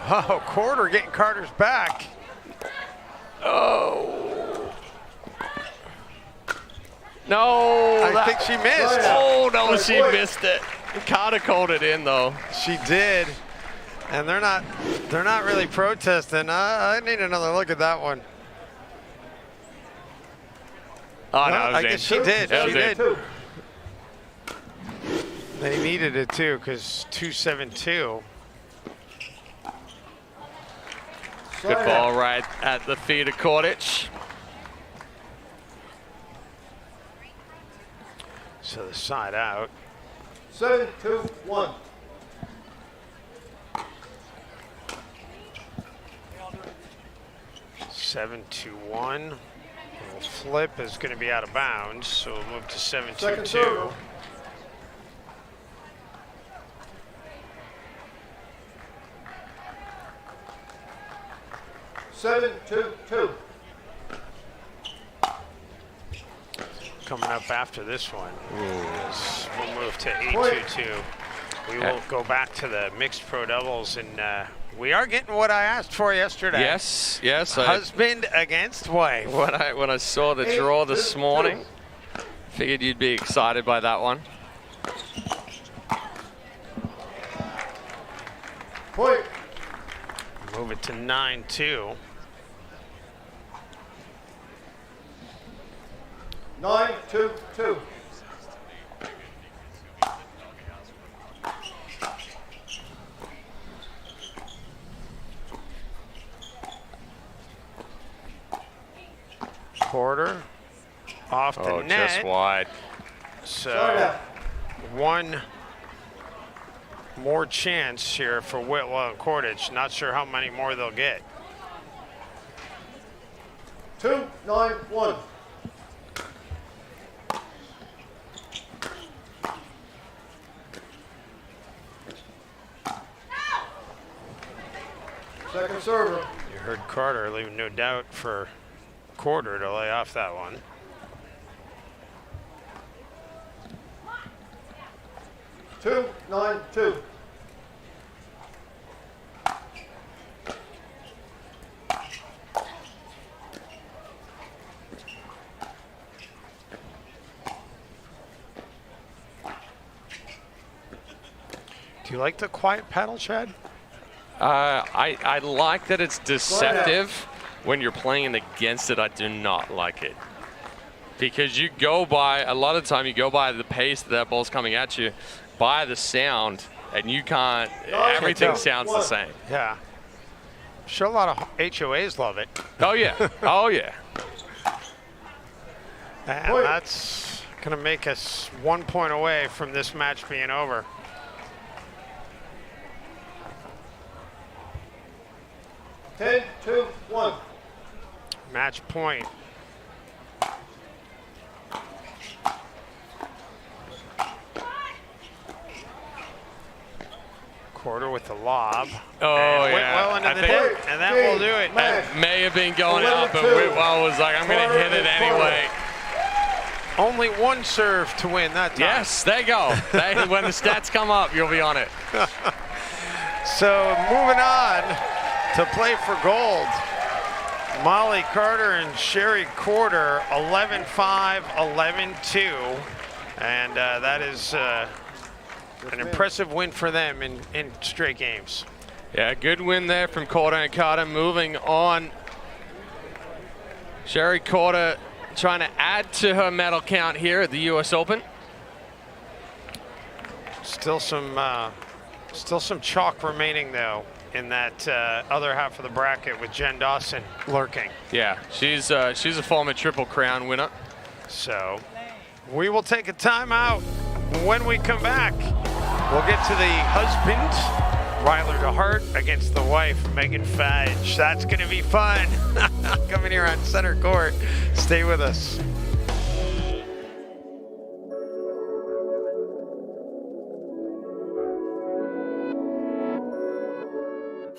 S2: Oh, Corder getting Carter's back.
S3: Oh. No.
S2: I think she missed.
S3: Oh, no, she missed it. Carter called it in, though.
S2: She did. And they're not really protesting. I need another look at that one.
S3: Oh, no,
S2: I guess she did. She did.
S21: Two.
S2: They needed it too, because 2-7-2.
S3: Good ball right at the feet of Kordich.
S2: So the side out.
S21: 7-2-1.
S2: Seven, 2-1. Little flip is going to be out of bounds, so we'll move to 7-2-2.
S21: 7-2-2.
S2: Coming up after this one, we'll move to 8-2-2. We will go back to the mixed pro doubles, and we are getting what I asked for yesterday.
S3: Yes, yes.
S2: Husband against wife.
S3: When I saw the draw this morning, figured you'd be excited by that one.
S21: Point.
S2: Move it to 9-2.
S21: 9-2-2.
S2: Quarter off the net.
S3: Just wide.
S2: So one more chance here for Whitwell and Kordich. Not sure how many more they'll get.
S21: 2-9-1. Second server.
S2: You heard Carter leaving no doubt for Quarter to lay off that one.
S21: Two, 9-2.
S2: Do you like the quiet paddle, Chad?
S3: I like that it's deceptive. When you're playing against it, I do not like it. Because you go by, a lot of the time you go by the pace that ball's coming at you, by the sound, and you can't, everything sounds the same.
S2: Yeah. Sure, a lot of HOAs love it.
S3: Oh yeah, oh yeah.
S2: And that's gonna make us 1 point away from this match being over.
S21: 10-2-1.
S2: Match point. Quarter with the lob.
S3: Oh,
S2: and
S3: yeah.
S2: Whitwell into the net, and that will do it.
S3: That may have been going up, but Whitwell was like, I'm going to hit it anyway.
S2: Only one serve to win that time.
S3: Yes, there you go. When the stats come up, you'll be on it.
S2: So moving on to play for gold. Molly Carter and Sherry Quarter, 11-5, 11-2. And that is an impressive win for them in straight games.
S3: Yeah, good win there from Quarter and Carter. Moving on. Sherry Quarter trying to add to her medal count here at the U.S. Open.
S2: Still some chalk remaining, though, in that other half of the bracket with Jen Dawson lurking.
S3: Yeah, she's a former Triple Crown winner.
S2: So we will take a timeout. When we come back, we'll get to the husband, Ryler DeHart, against the wife, Megan Fudge. That's going to be fun. Coming here on Center Court. Stay with us.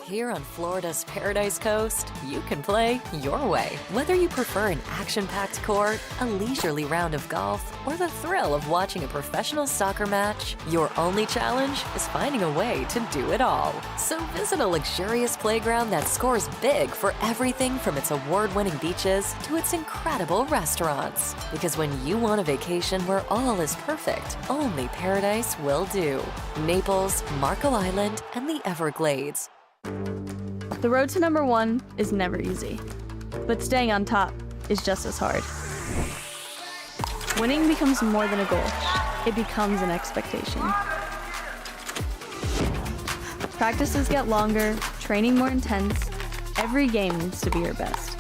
S1: Here on Florida's Paradise Coast, you can play your way. Whether you prefer an action-packed court, a leisurely round of golf, or the thrill of watching a professional soccer match, your only challenge is finding a way to do it all. So visit a luxurious playground that scores big for everything from its award-winning beaches to its incredible restaurants. Because when you want a vacation where all is perfect, only Paradise will do. Naples, Marco Island, and the Everglades.
S5: The road to number one is never easy, but staying on top is just as hard. Winning becomes more than a goal. It becomes an expectation. Practices get longer, training more intense. Every game needs to be your best,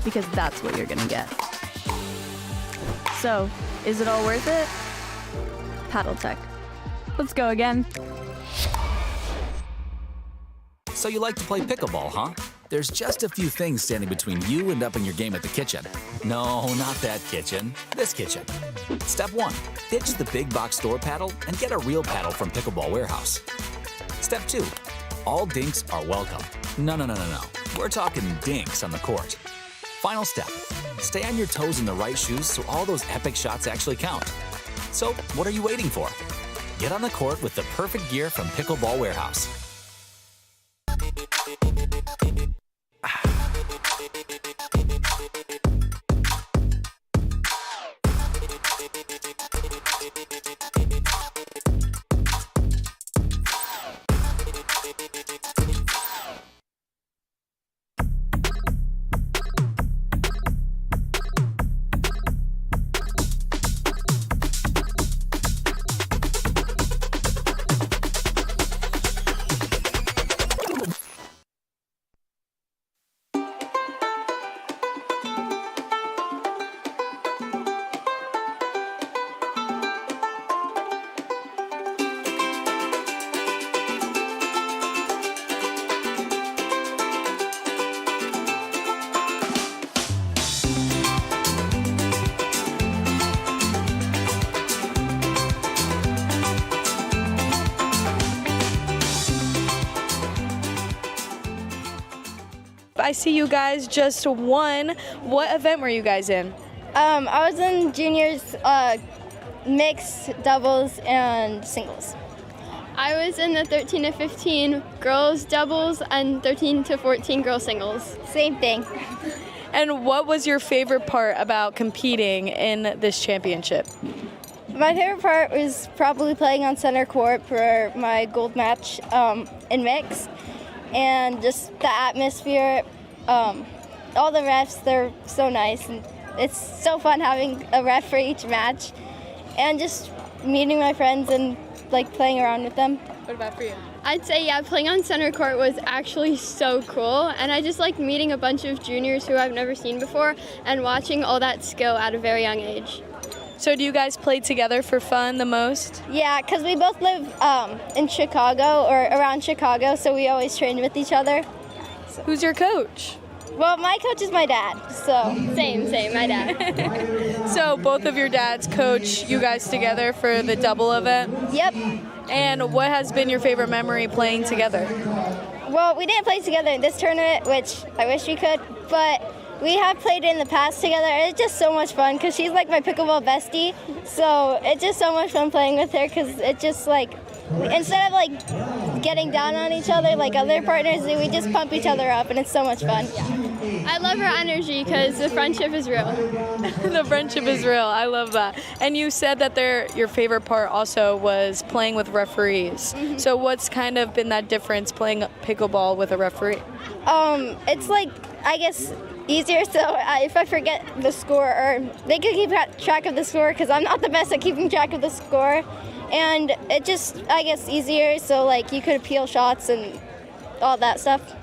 S5: because that's what you're gonna get. So, is it all worth it? Paddle Tech. Let's go again.
S4: So you like to play pickleball, huh? There's just a few things standing between you and upping your game at the kitchen. No, not that kitchen. This kitchen. Step 1. Ditch the big box store paddle and get a real paddle from Pickleball Warehouse. Step 2. All dinks are welcome. No. We're talking dinks on the court. Final step. Stay on your toes in the right shoes so all those epic shots actually count. So, what are you waiting for? Get on the court with the perfect gear from Pickleball Warehouse.
S17: I see you guys just won. What event were you guys in?
S14: I was in juniors, mixed, doubles, and singles.
S7: I was in the 13 to 15 girls doubles and 13 to 14 girls singles.
S14: Same thing.
S17: And what was your favorite part about competing in this championship?
S14: My favorite part was probably playing on center court for my gold match in mix, and just the atmosphere. All the refs, they're so nice, and it's so fun having a ref for each match, and just meeting my friends and like playing around with them.
S17: What about for you?
S7: I'd say, yeah, playing on center court was actually so cool, and I just liked meeting a bunch of juniors who I've never seen before and watching all that skill at a very young age.
S17: So do you guys play together for fun the most?
S14: Yeah, because we both live in Chicago or around Chicago, so we always train with each other.
S17: So. Who's your coach?
S14: Well, my coach is my dad, so.
S7: Same, my dad.
S17: So both of your dads coach you guys together for the double event?
S14: Yep.
S17: And what has been your favorite memory playing together?
S14: Well, we didn't play together in this tournament, which I wish we could, but we have played in the past together. It's just so much fun because she's like my pickleball bestie, so it's just so much fun playing with her because it just like, instead of like getting down on each other like other partners do, we just pump each other up, and it's so much fun.
S7: I love her energy because the friendship is real.
S17: The friendship is real. I love that. And you said that your favorite part also was playing with referees. Mm-hmm. So what's kind of been that difference playing pickleball with a referee?
S14: It's like, I guess, easier, so if I forget the score, or they can keep track of the score because I'm not the best at keeping track of the score. And it just, I guess, easier, so like you could appeal shots and all that stuff.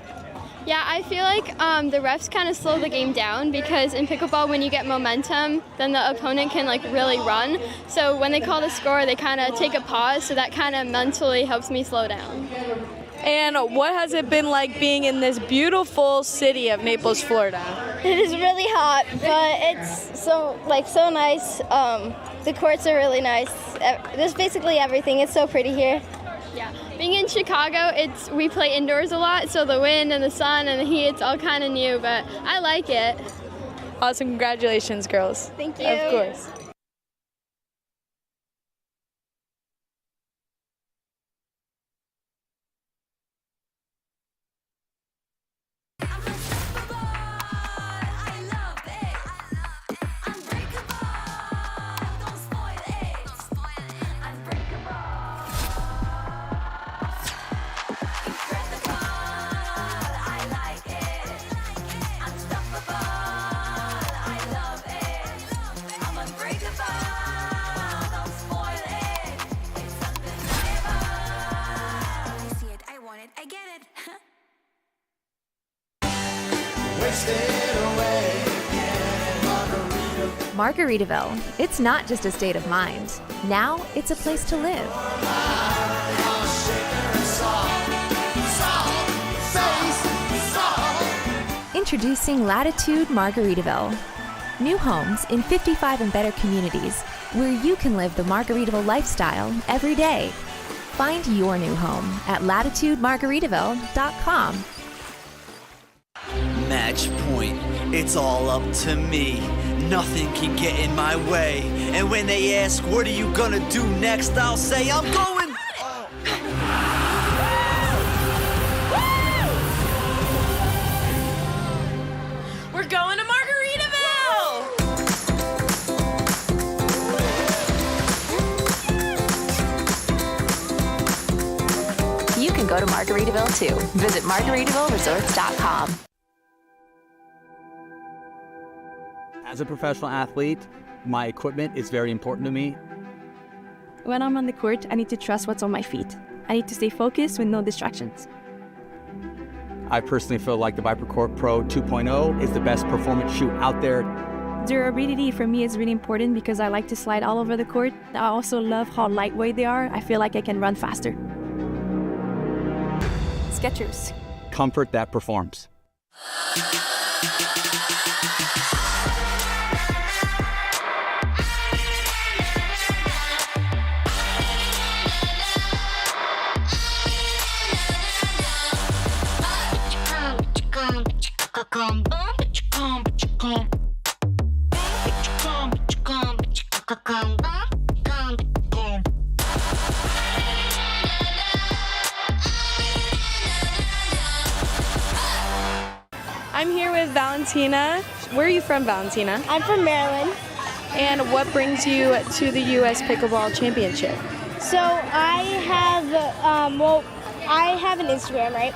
S7: Yeah, I feel like the refs kind of slow the game down because in pickleball, when you get momentum, then the opponent can like really run. So when they call the score, they kind of take a pause, so that kind of mentally helps me slow down.
S17: And what has it been like being in this beautiful city of Naples, Florida?
S14: It is really hot, but it's so nice. The courts are really nice. There's basically everything. It's so pretty here.
S7: Yeah, being in Chicago, we play indoors a lot, so the wind and the sun and the heat, it's all kind of new, but I like it.
S17: Awesome, congratulations, girls.
S7: Thank you.
S17: Of course.
S11: Unstoppable, I like it. I'm unbreakable. Margaritaville. It's not just a state of mind. Now it's a place to live. Introducing Latitude Margaritaville. New homes in 55 and better communities where you can live the Margaritaville lifestyle every day. Find your new home at latitudemargaritaville.com.
S22: Match point. It's all up to me. Nothing can get in my way. And when they ask, what are you gonna do next? I'll say, I'm going.
S17: We're going to Margaritaville!
S1: You can go to Margaritaville too. Visit margaritavilleresorts.com.
S23: As a professional athlete, my equipment is very important to me.
S5: When I'm on the court, I need to trust what's on my feet. I need to stay focused with no distractions.
S23: I personally feel like the ViperCourt Pro 2.0 is the best performance shoe out there.
S5: Durability for me is really important because I like to slide all over the court. I also love how lightweight they are. I feel like I can run faster. Skechers.
S23: Comfort that performs.
S17: I'm here with Valentina. Where are you from, Valentina?
S14: I'm from Maryland.
S17: And what brings you to the U.S. Pickleball Championship?
S14: So I have, I have an Instagram, right?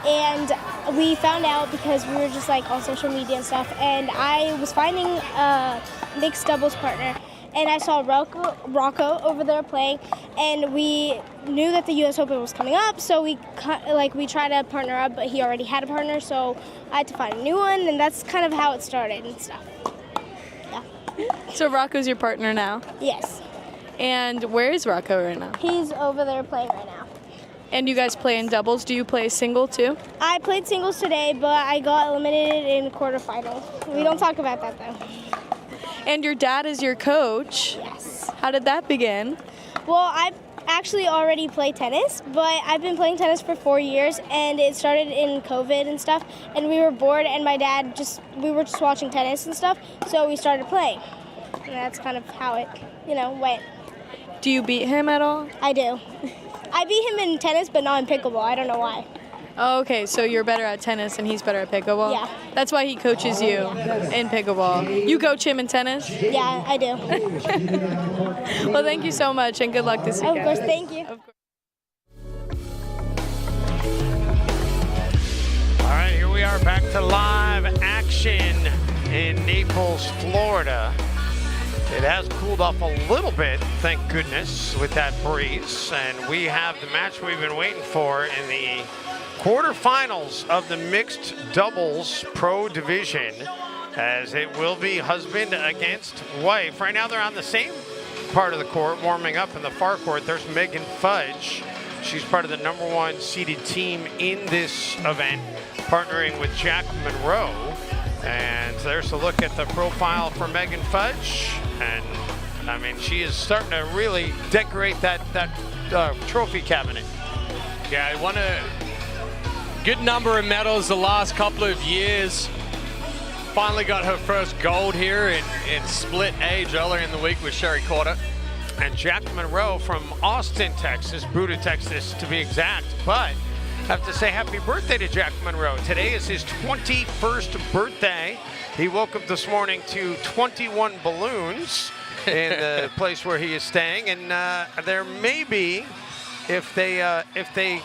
S14: And we found out because we were just like on social media and stuff, and I was finding a mixed doubles partner, and I saw Rocco over there playing, and we knew that the U.S. Open was coming up, so we tried to partner up, but he already had a partner, so I had to find a new one, and that's kind of how it started and stuff. Yeah.
S17: So Rocco's your partner now?
S14: Yes.
S17: And where is Rocco right now?
S14: He's over there playing right now.
S17: And you guys play in doubles. Do you play single too?
S14: I played singles today, but I got eliminated in quarterfinals. We don't talk about that though.
S17: And your dad is your coach.
S14: Yes.
S17: How did that begin?
S14: Well, I've actually already played tennis, but I've been playing tennis for 4 years, and it started in COVID and stuff, and we were bored, and my dad we were just watching tennis and stuff, so we started playing. And that's kind of how it, went.
S17: Do you beat him at all?
S14: I do. I beat him in tennis, but not in pickleball. I don't know why.
S17: Oh, okay, so you're better at tennis and he's better at pickleball?
S14: Yeah.
S17: That's why he coaches you in pickleball. You coach him in tennis?
S14: Yeah, I do.
S17: Well, thank you so much and good luck this weekend.
S14: Of course, thank you.
S2: All right, here we are back to live action in Naples, Florida. It has cooled off a little bit, thank goodness, with that breeze. And we have the match we've been waiting for in the quarterfinals of the mixed doubles pro division, as it will be husband against wife. Right now they're on the same part of the court, warming up in the far court. There's Megan Fudge. She's part of the #1 seeded team in this event, partnering with Jack Monroe. And there's a look at the profile for Megan Fudge. And I mean, she is starting to really decorate that trophy cabinet.
S3: Yeah, won a good number of medals the last couple of years. Finally got her first gold here in split age earlier in the week with Sherry Corder.
S2: And Jack Monroe from Austin, Texas, Buda, Texas to be exact. But I have to say happy birthday to Jack Monroe. Today is his 21st birthday. He woke up this morning to 21 balloons in the place where he is staying. And there may be, if they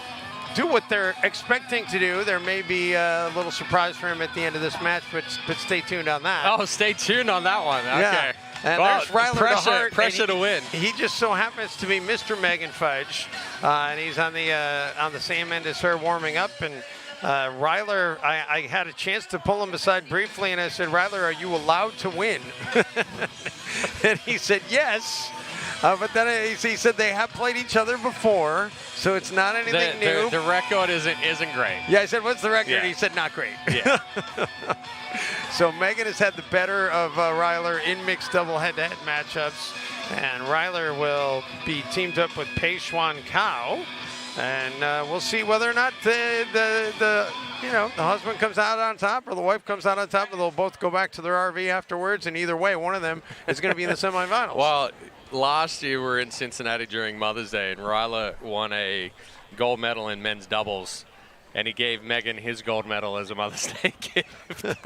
S2: do what they're expecting to do, there may be a little surprise for him at the end of this match, but stay tuned on that.
S3: Oh, stay tuned on that one. Okay.
S2: Yeah. And
S3: well,
S2: there's Ryler DeHart.
S3: Pressure to win.
S2: He just so happens to be Mr. Megan Fudge, and he's on the same end as her, warming up. And Ryler, I had a chance to pull him aside briefly, and I said, Ryler, are you allowed to win? And he said, yes. But then he said they have played each other before, so it's not anything new.
S3: The record isn't great.
S2: Yeah, I said, what's the record?
S3: Yeah.
S2: He said, not great.
S3: Yeah.
S2: So Megan has had the better of Ryler in mixed double head-to-head matchups, and Ryler will be teamed up with Pei Xuan Cao, and we'll see whether or not the husband comes out on top or the wife comes out on top, and they'll both go back to their RV afterwards, and either way, one of them is going to be in the semifinals.
S3: Well, last year we were in Cincinnati during Mother's Day, and Ryler won a gold medal in men's doubles, and he gave Megan his gold medal as a Mother's Day gift.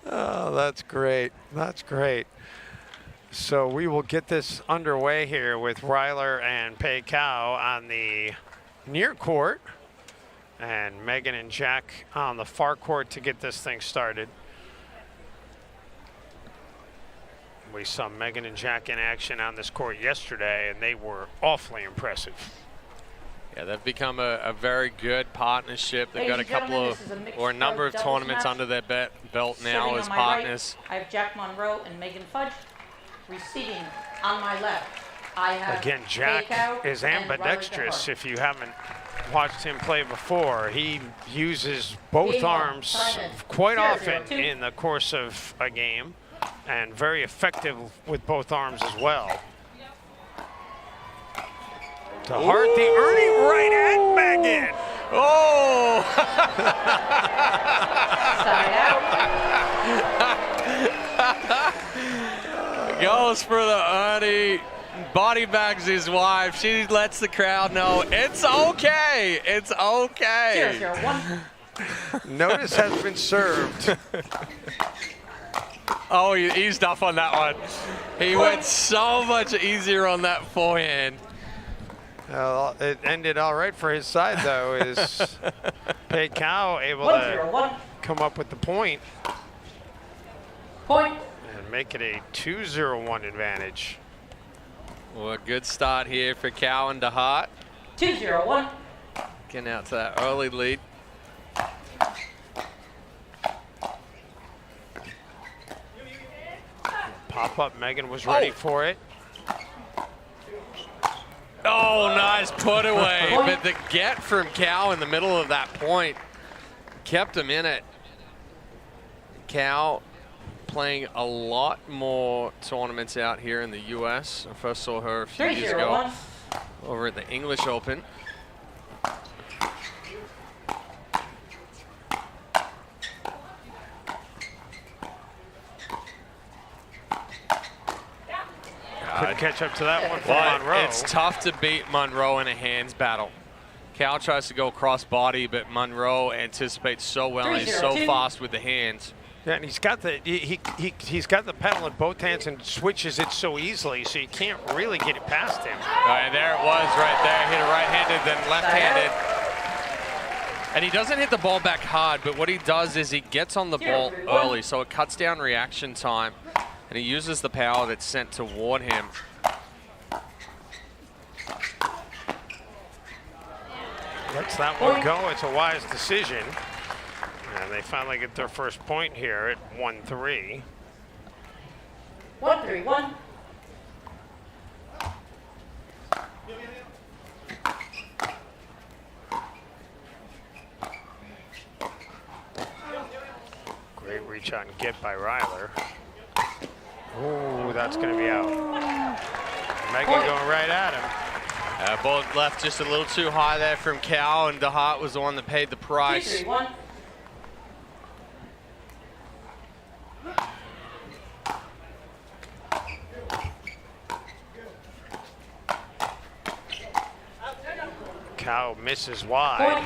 S2: Oh, that's great. That's great. So we will get this underway here with Ryler and Pei Cao on the near court, and Megan and Jack on the far court to get this thing started. We saw Megan and Jack in action on this court yesterday, and they were awfully impressive.
S3: Yeah, they've become a very good partnership. They've got a couple of, or a number of tournaments under their belt now as partners.
S9: Right, I have Jack Monroe and Megan Fudge. Receiving on my left, I have
S2: again, Jack is ambidextrous. If you haven't watched him play before, he uses both arms quite often in the course of a game, and very effective with both arms as well. To Hart, the Ernie right at Megan.
S3: Oh!
S9: Side out.
S3: Goes for the Ernie. Body bags his wife. She lets the crowd know it's okay. It's okay.
S9: 0-0-1.
S2: Notice has been served.
S3: Oh, he eased off on that one. He went so much easier on that forehand.
S2: It ended all right for his side, though, is Pei Cao able to come up with the point.
S9: Point.
S2: And make it a 2-0-1 advantage.
S3: Well, a good start here for Cao and DeHart.
S9: 2-0-1.
S3: Getting out to that early lead.
S2: Pop up, Megan was ready for it.
S3: Oh, nice put away. But the get from Cao in the middle of that point kept him in it. Cao playing a lot more tournaments out here in the US. I first saw her a few years ago over at the English Open.
S2: Couldn't catch up to that one for
S3: But
S2: Monroe.
S3: it's tough to beat Monroe in a hands battle. Cao tries to go cross body, but Monroe anticipates so well, and he's so fast with the hands.
S2: Yeah, and he's got the he's got the pedal in both hands and switches it so easily, so you can't really get it past him.
S3: And there it was right there. Hit it right-handed, then left-handed. And he doesn't hit the ball back hard, but what he does is he gets on the ball early, so it cuts down reaction time, and he uses the power that's sent toward him.
S2: Lets that one go. It's a wise decision. And they finally get their first point here at 1-3.
S9: 1-3-1.
S2: Great reach on get by Ryler. Ooh, that's going to be out. Megan going right at him.
S3: Ball left just a little too high there from Cao, and DeHart was the one that paid the price.
S9: 3-3-1.
S2: Cao misses wide.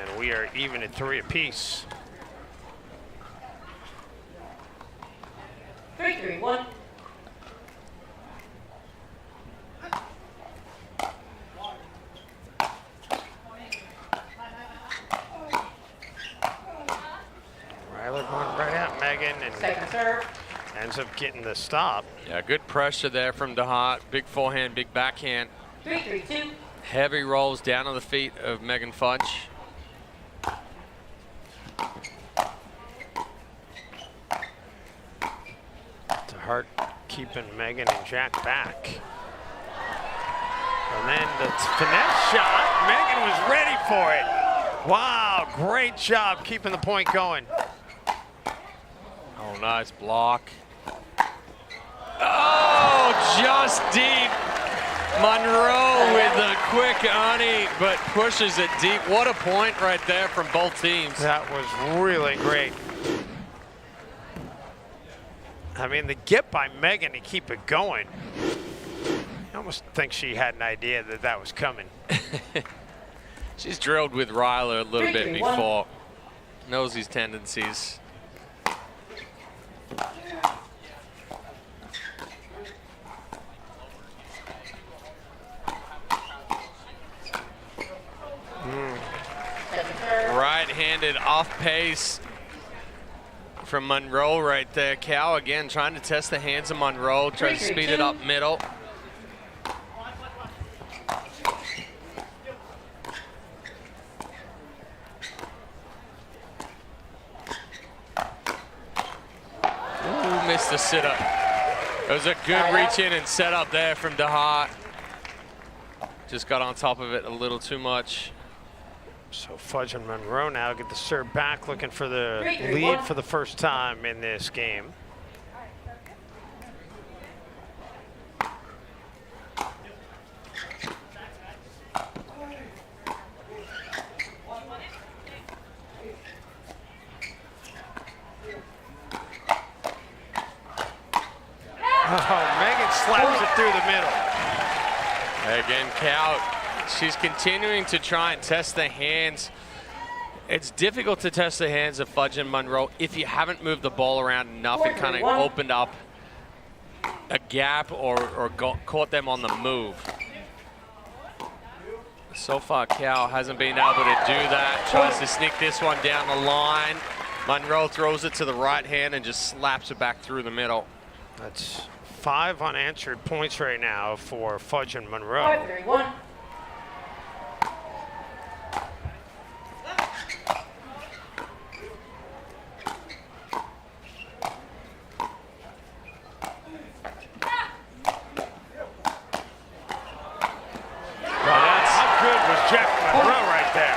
S2: And we are even at 3 apiece.
S9: 3-3-1.
S2: Ryler going right at Megan and
S9: Second serve.
S2: ends up getting the stop.
S3: Yeah, good pressure there from DeHart. Big forehand, big backhand.
S9: 3-3-2.
S3: Heavy rolls down on the feet of Megan Fudge.
S2: DeHart keeping Megan and Jack back. And then the finesse shot. Megan was ready for it. Wow, great job keeping the point going.
S3: Oh, nice block. Oh, just deep. Monroe with a quick Ani, but pushes it deep. What a point right there from both teams.
S2: That was really great. I mean, the get by Megan to keep it going. I almost think she had an idea that that was coming.
S3: She's drilled with Ryler a little bit before. Knows his tendencies. Right-handed off pace from Monroe right there. Cal again trying to test the hands of Monroe, trying to speed it up middle. Ooh, missed the sit-up. It was a good reach in and set up there from DeHart. Just got on top of it a little too much.
S2: So Fudge and Monroe now get the serve back, looking for the lead for the first time in this game. Oh, Megan slaps it through the middle.
S3: Again, Cal, she's continuing to try and test the hands. It's difficult to test the hands of Fudge and Monroe if you haven't moved the ball around enough and kind of opened up a gap or caught them on the move. So far, Cal hasn't been able to do that. Tries to sneak this one down the line. Monroe throws it to the right hand and just slaps it back through the middle.
S2: That's 5 unanswered points right now for Fudge and Monroe.
S9: 5-3-1.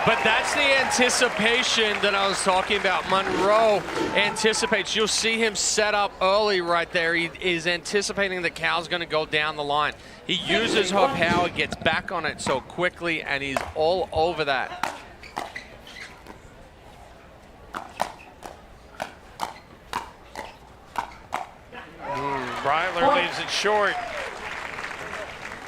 S3: But that's the anticipation that I was talking about. Monroe anticipates. You'll see him set up early right there. He is anticipating that Cal's going to go down the line. He uses her power, gets back on it so quickly, and he's all over that.
S2: Ryler leaves it short.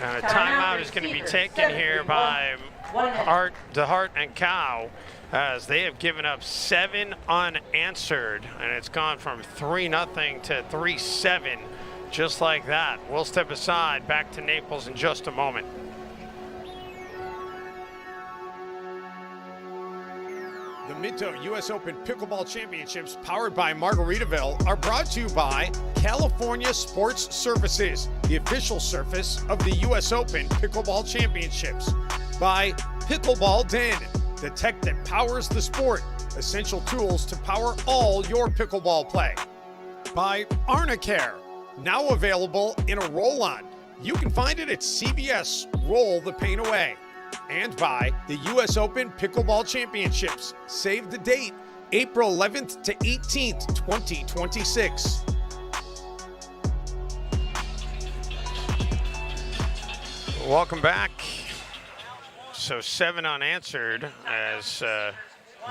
S2: And a timeout is going to be taken here by DeHart and Cal, as they have given up 7 unanswered, and it's gone from 3-0 to 3-7, just like that. We'll step aside, back to Naples in just a moment.
S6: The Minto U.S. Open Pickleball Championships, powered by Margaritaville, are brought to you by California Sports Surfaces, the official surface of the U.S. Open Pickleball Championships. By Pickleball Den, the tech that powers the sport, essential tools to power all your pickleball play. By Arnicare, now available in a roll-on. You can find it at CVS. Roll the pain away. And by the U.S. Open Pickleball Championships. Save the date, April 11th to 18th, 2026.
S2: Welcome back. So 7 unanswered as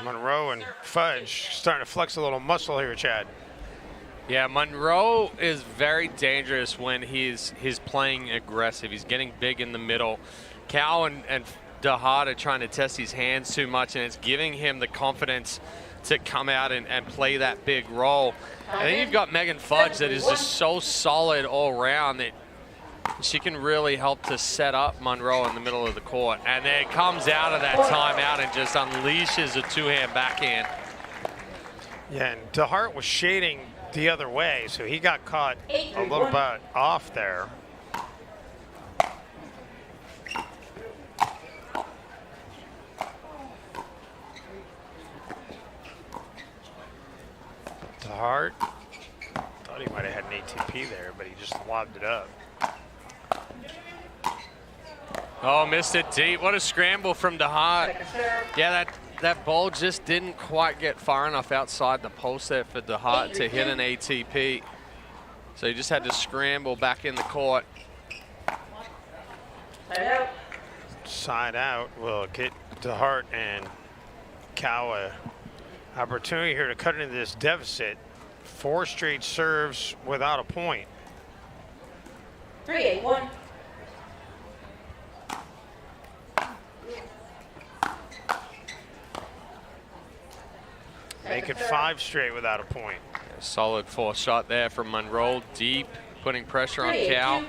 S2: Monroe and Fudge starting to flex a little muscle here, Chad.
S3: Yeah, Monroe is very dangerous when he's playing aggressive. He's getting big in the middle. Cal and DeHart are trying to test his hands too much, and it's giving him the confidence to come out and play that big role. And then you've got Megan Fudge that is just so solid all around that she can really help to set up Monroe in the middle of the court. And then it comes out of that timeout and just unleashes a two-hand backhand.
S2: Yeah, and DeHart was shading the other way, so he got caught a little bit off there. Hart. Thought he might have had an ATP there, but he just lobbed it up.
S3: Oh, missed it deep. What a scramble from DeHart. Yeah, that ball just didn't quite get far enough outside the post there for DeHart to hit an ATP. So he just had to scramble back in the court.
S2: Side out will get DeHart and Cow opportunity here to cut into this deficit. 4 straight serves without a point.
S9: 3-8-1.
S2: Make it 5 straight without a point.
S3: A solid 4 shot there from Monroe, deep, putting pressure on Cow.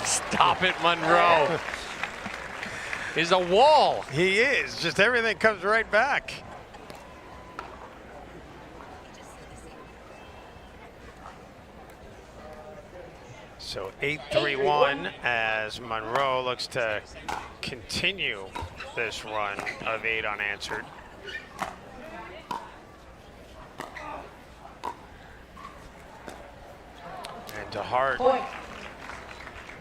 S3: Stop it, Monroe. He's a wall.
S2: He is. Just everything comes right back. So 8-3-1 as Monroe looks to continue this run of 8 unanswered. And DeHart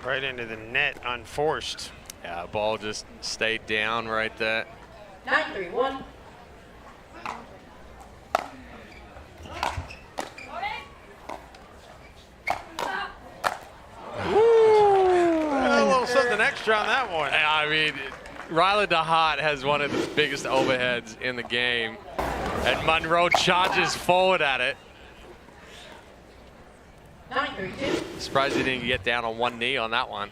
S2: right into the net unforced.
S3: Yeah, ball just stayed down right there.
S9: 9-3-1.
S2: A little something extra on that one.
S3: I mean, Ryler DeHart has one of the biggest overheads in the game, and Monroe charges forward at it.
S9: 9-3-2.
S3: Surprised he didn't get down on one knee on that one.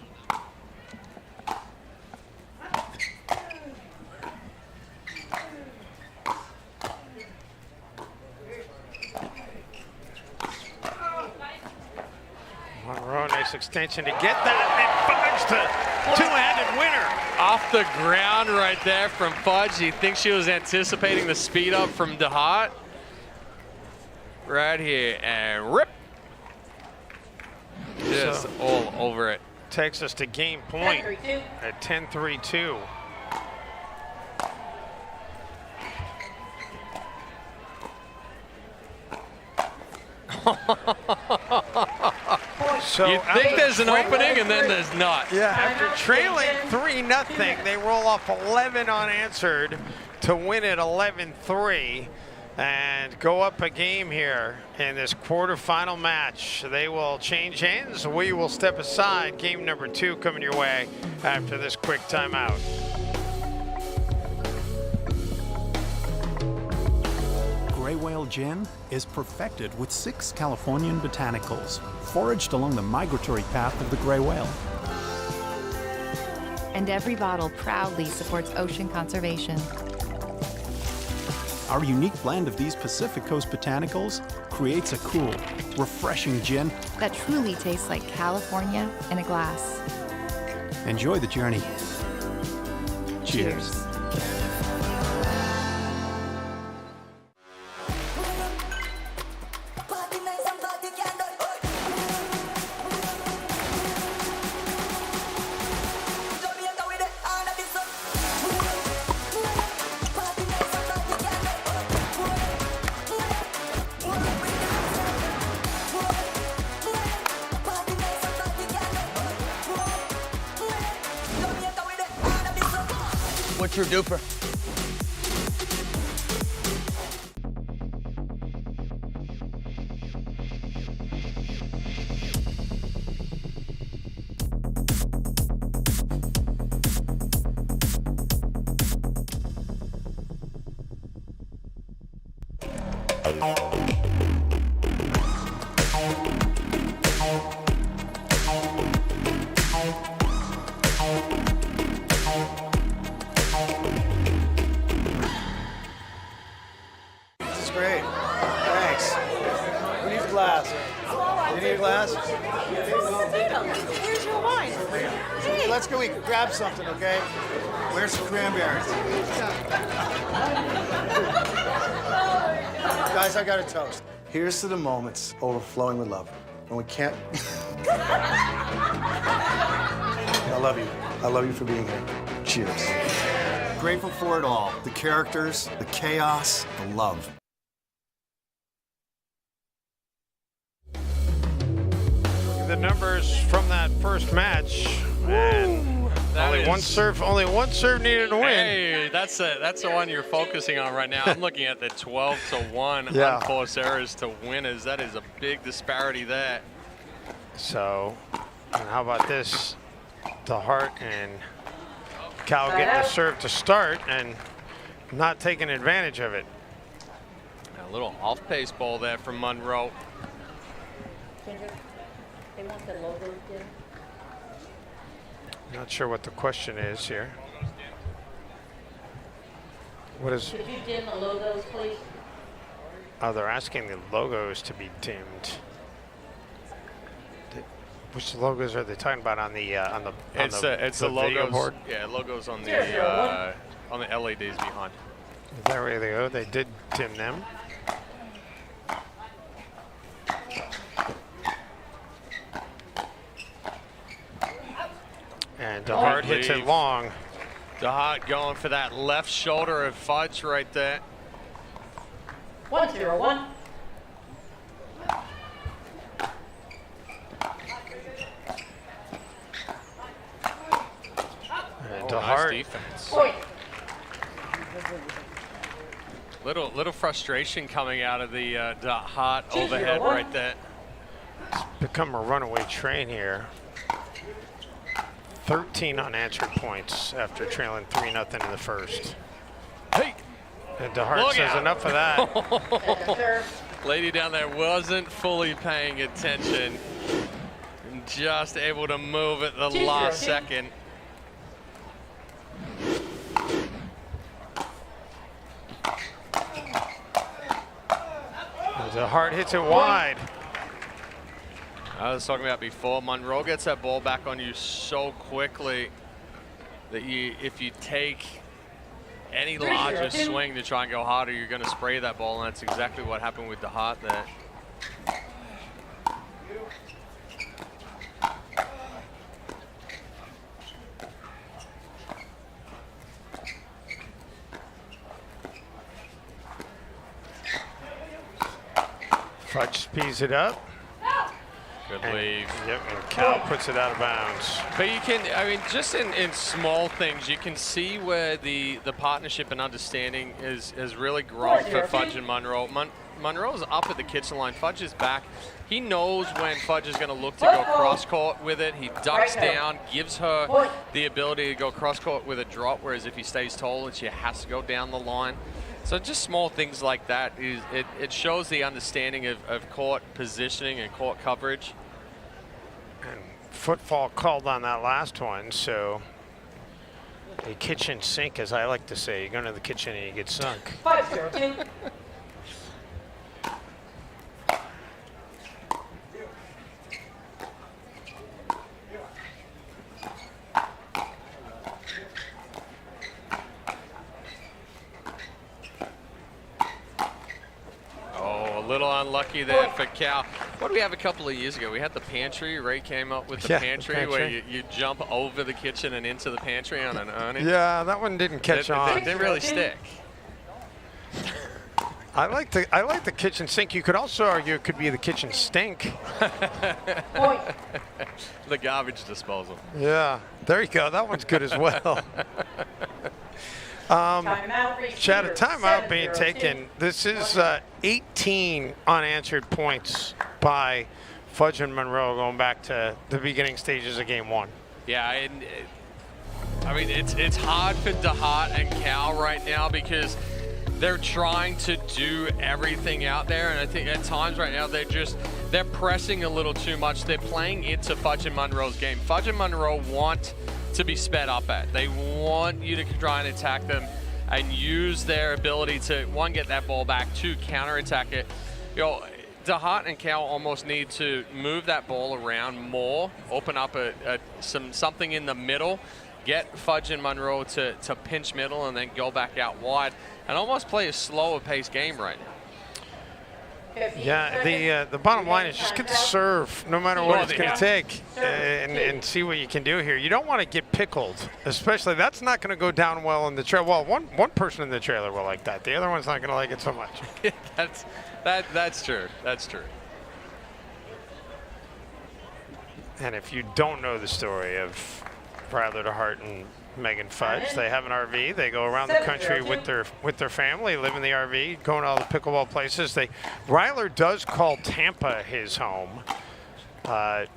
S2: Monroe, nice extension to get that, and Fudge to two-handed winner.
S3: Off the ground right there from Fudge. He thinks she was anticipating the speed up from DeHart. Right here, and rip. Just
S2: So,
S3: all over it.
S2: Takes us to game point
S9: 10-3-2.
S2: at 10-3-2. So
S3: you think there's an opening and then there's not.
S2: Yeah, after trailing 3-0, they roll off 11 unanswered to win it 11-3 and go up a game here in this quarterfinal match. They will change hands. We will step aside. Game number 2 coming your way after this quick timeout.
S12: Gray Whale Gin is perfected with 6 Californian botanicals, foraged along the migratory path of the gray whale.
S8: And every bottle proudly supports ocean conservation.
S12: Our unique blend of these Pacific Coast botanicals creates a cool, refreshing gin.
S8: That truly tastes like California in a glass.
S12: Enjoy the journey. Cheers.
S22: What's your duper?
S10: This is great. Thanks. Who needs a glass? You need a glass?
S13: Here's your wine.
S10: Hey, let's go eat. Grab something, okay? Where's some cranberries? Guys, I got a toast. Here's to the moments overflowing with love. And we can't... I love you. I love you for being here. Cheers. Grateful for it all. The characters, the chaos, the love.
S2: The numbers from that first match, and only one serve needed to win.
S3: Hey, that's the one you're focusing on right now. I'm looking at the 12-1
S2: Yeah.
S3: unforced errors to winners. That is a big disparity there.
S2: So, and how about this? DeHart and Cal getting the serve to start and not taking advantage of it.
S3: A little off-pace ball there from Monroe.
S9: They want the logos in.
S2: Not sure what the question is here. What is?
S9: Could you dim the logos, please?
S2: Oh, they're asking the logos to be dimmed. Which logos are they talking about on the
S3: It's the
S2: video
S3: logos.
S2: board?
S3: Yeah, logos on the LEDs behind.
S2: There we go. They did dim them. And DeHart hits it long.
S3: DeHart going for that left shoulder of Fudge right there.
S9: 1-0-1.
S2: And
S3: Nice
S2: DeHart.
S3: defense. Little frustration coming out of the DeHart overhead right there.
S2: It's become a runaway train here. 13 unanswered points after trailing 3-0 in the first.
S3: Hey!
S2: And DeHart says enough of that.
S3: Lady down there wasn't fully paying attention. And just able to move at the last second.
S2: DeHart hits it wide.
S3: I was talking about before, Monroe gets that ball back on you so quickly that if you take any larger swing to try and go harder, you're going to spray that ball, and that's exactly what happened with DeHart there.
S2: Fudge speeds it up.
S3: Good
S2: and,
S3: leave.
S2: Yep, and Cal puts it out of bounds.
S3: But you can, I mean, just in small things, you can see where the partnership and understanding has really grown for Fudge and Monroe. Monroe's up at the kitchen line. Fudge is back. He knows when Fudge is going to look to go cross-court with it. He ducks down, gives her the ability to go cross-court with a drop, whereas if he stays tall, she has to go down the line. So just small things like that, it shows the understanding of court positioning and court coverage.
S2: And footfall called on that last one, so a kitchen sink, as I like to say. You go into the kitchen and you get sunk.
S9: 5-0-2.
S3: A little unlucky there for Cal. What did we have a couple of years ago? We had the pantry. Ray came up with the pantry where you jump over the kitchen and into the pantry on an earning.
S2: Yeah, that one didn't catch on.
S3: It didn't really stick.
S2: I like the kitchen sink. You could also argue it could be the kitchen stink.
S3: The garbage disposal.
S2: Yeah, there you go. That one's good as well. Chad, a timeout being taken. This is 18 unanswered points by Fudge and Monroe going back to the beginning stages of game one.
S3: Yeah, and I mean, it's hard for DeHart and Cal right now because they're trying to do everything out there, and I think at times right now they're pressing a little too much. They're playing into Fudge and Monroe's game. Fudge and Monroe want to be sped up at. They want you to try and attack them and use their ability to, one, get that ball back, two, counterattack it. You know, DeHart and Cal almost need to move that ball around more, open up something in the middle, get Fudge and Monroe to pinch middle and then go back out wide and almost play a slower paced game right now.
S2: Yeah, the bottom line is just get the serve, no matter what it's going to take, and see what you can do here. You don't want to get pickled, especially that's not going to go down well in the trailer. Well, one person in the trailer will like that. The other one's not going to like it so much.
S3: That's true. That's true.
S2: And if you don't know the story of Ryler DeHart and Megan Fudge, they have an RV. They go around the country with their family, live in the RV, going to all the pickleball places. Ryler does call Tampa his home.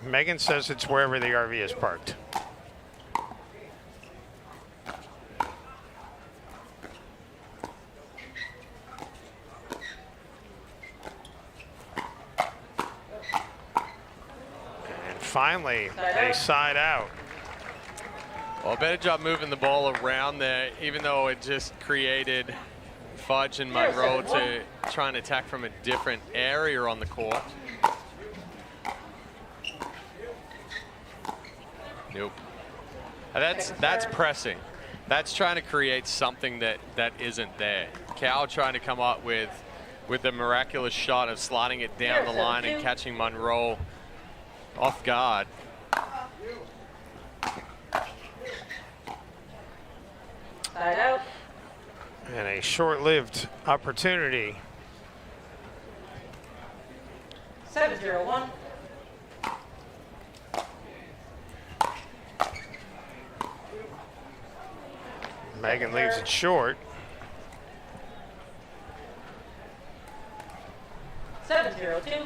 S2: Megan says it's wherever the RV is parked. Finally, a side out.
S3: Well, better job moving the ball around there, even though it just created Fudge and Monroe to try and attack from a different area on the court. Nope. That's pressing. That's trying to create something that isn't there. Cal trying to come up with the miraculous shot of sliding it down the line and catching Monroe off guard.
S9: Side out.
S2: And a short-lived opportunity.
S9: 7-0-1.
S2: Megan leaves it short.
S9: 7-0-2.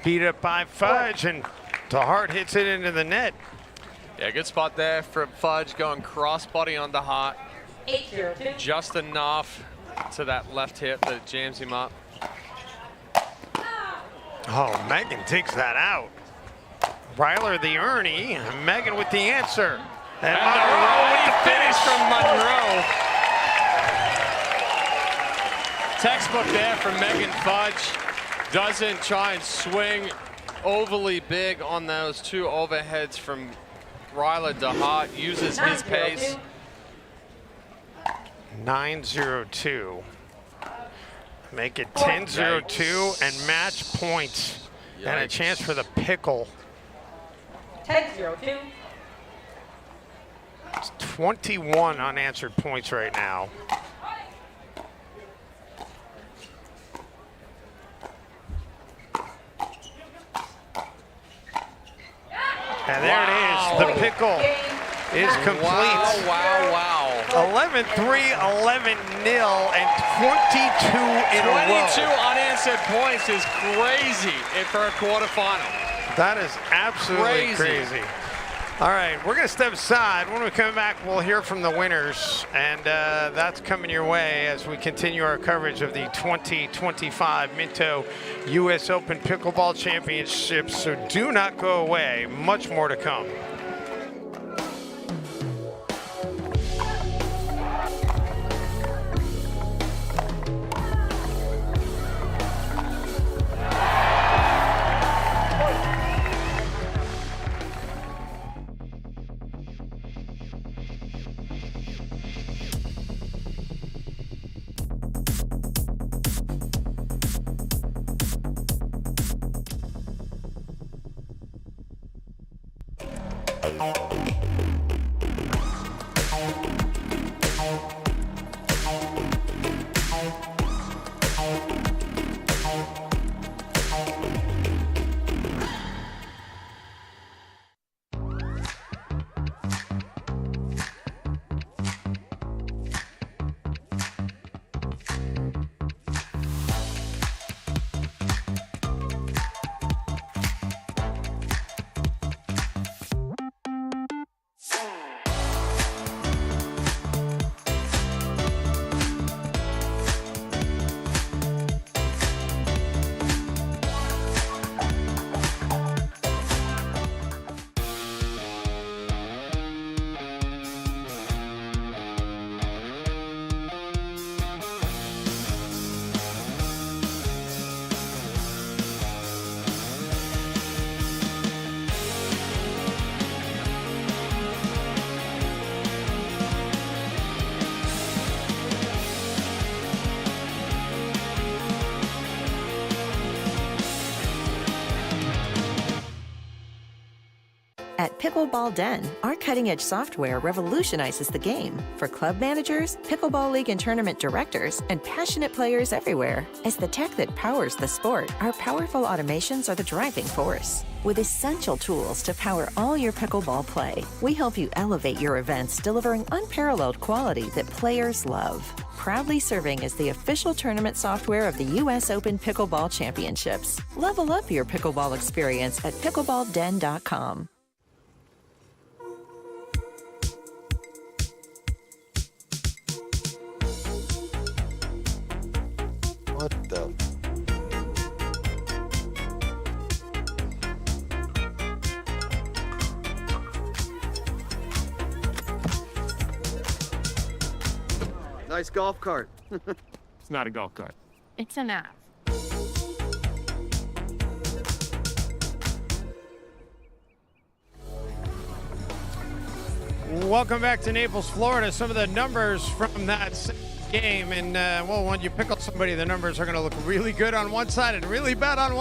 S2: Beat up by Fudge, and DeHart hits it into the net.
S3: Yeah, good spot there for Fudge, going crossbody on DeHart.
S9: 8-0-2.
S3: Just enough to that left hip that jams him up.
S2: Oh, Megan takes that out. Ryler the Ernie, Megan with the answer. And Monroe with the finish from Monroe.
S3: Textbook there from Megan Fudge. Doesn't try and swing overly big on those two overheads from Ryler DeHart. Uses his pace.
S2: 9-0-2. Make it 10-0-2 and match points. Yikes. And a chance for the pickle.
S9: 10-0-2.
S2: It's 21 unanswered points right now. And there it is. The pickle is complete.
S3: Wow.
S2: 11-3, 11-0, and 22 in a row.
S3: 22 unanswered points is crazy for a quarterfinal.
S2: That is absolutely crazy. All right, we're going to step aside. When we come back, we'll hear from the winners, and that's coming your way as we continue our coverage of the 2025 Minto U.S. Open Pickleball Championships. So do not go away. Much more to come.
S18: Pickleball Den, our cutting-edge software revolutionizes the game for club managers, pickleball league and tournament directors, and passionate players everywhere. As the tech that powers the sport, our powerful automations are the driving force. With essential tools to power all your pickleball play, we help you elevate your events, delivering unparalleled quality that players love. Proudly serving as the official tournament software of the U.S. Open Pickleball Championships. Level up your pickleball experience at pickleballden.com.
S10: What the?
S19: Nice golf cart.
S20: It's not a golf cart.
S8: It's an app.
S2: Welcome back to Naples, Florida. Some of the numbers from that game, and well, when you pickle somebody, the numbers are going to look really good on one side and really bad on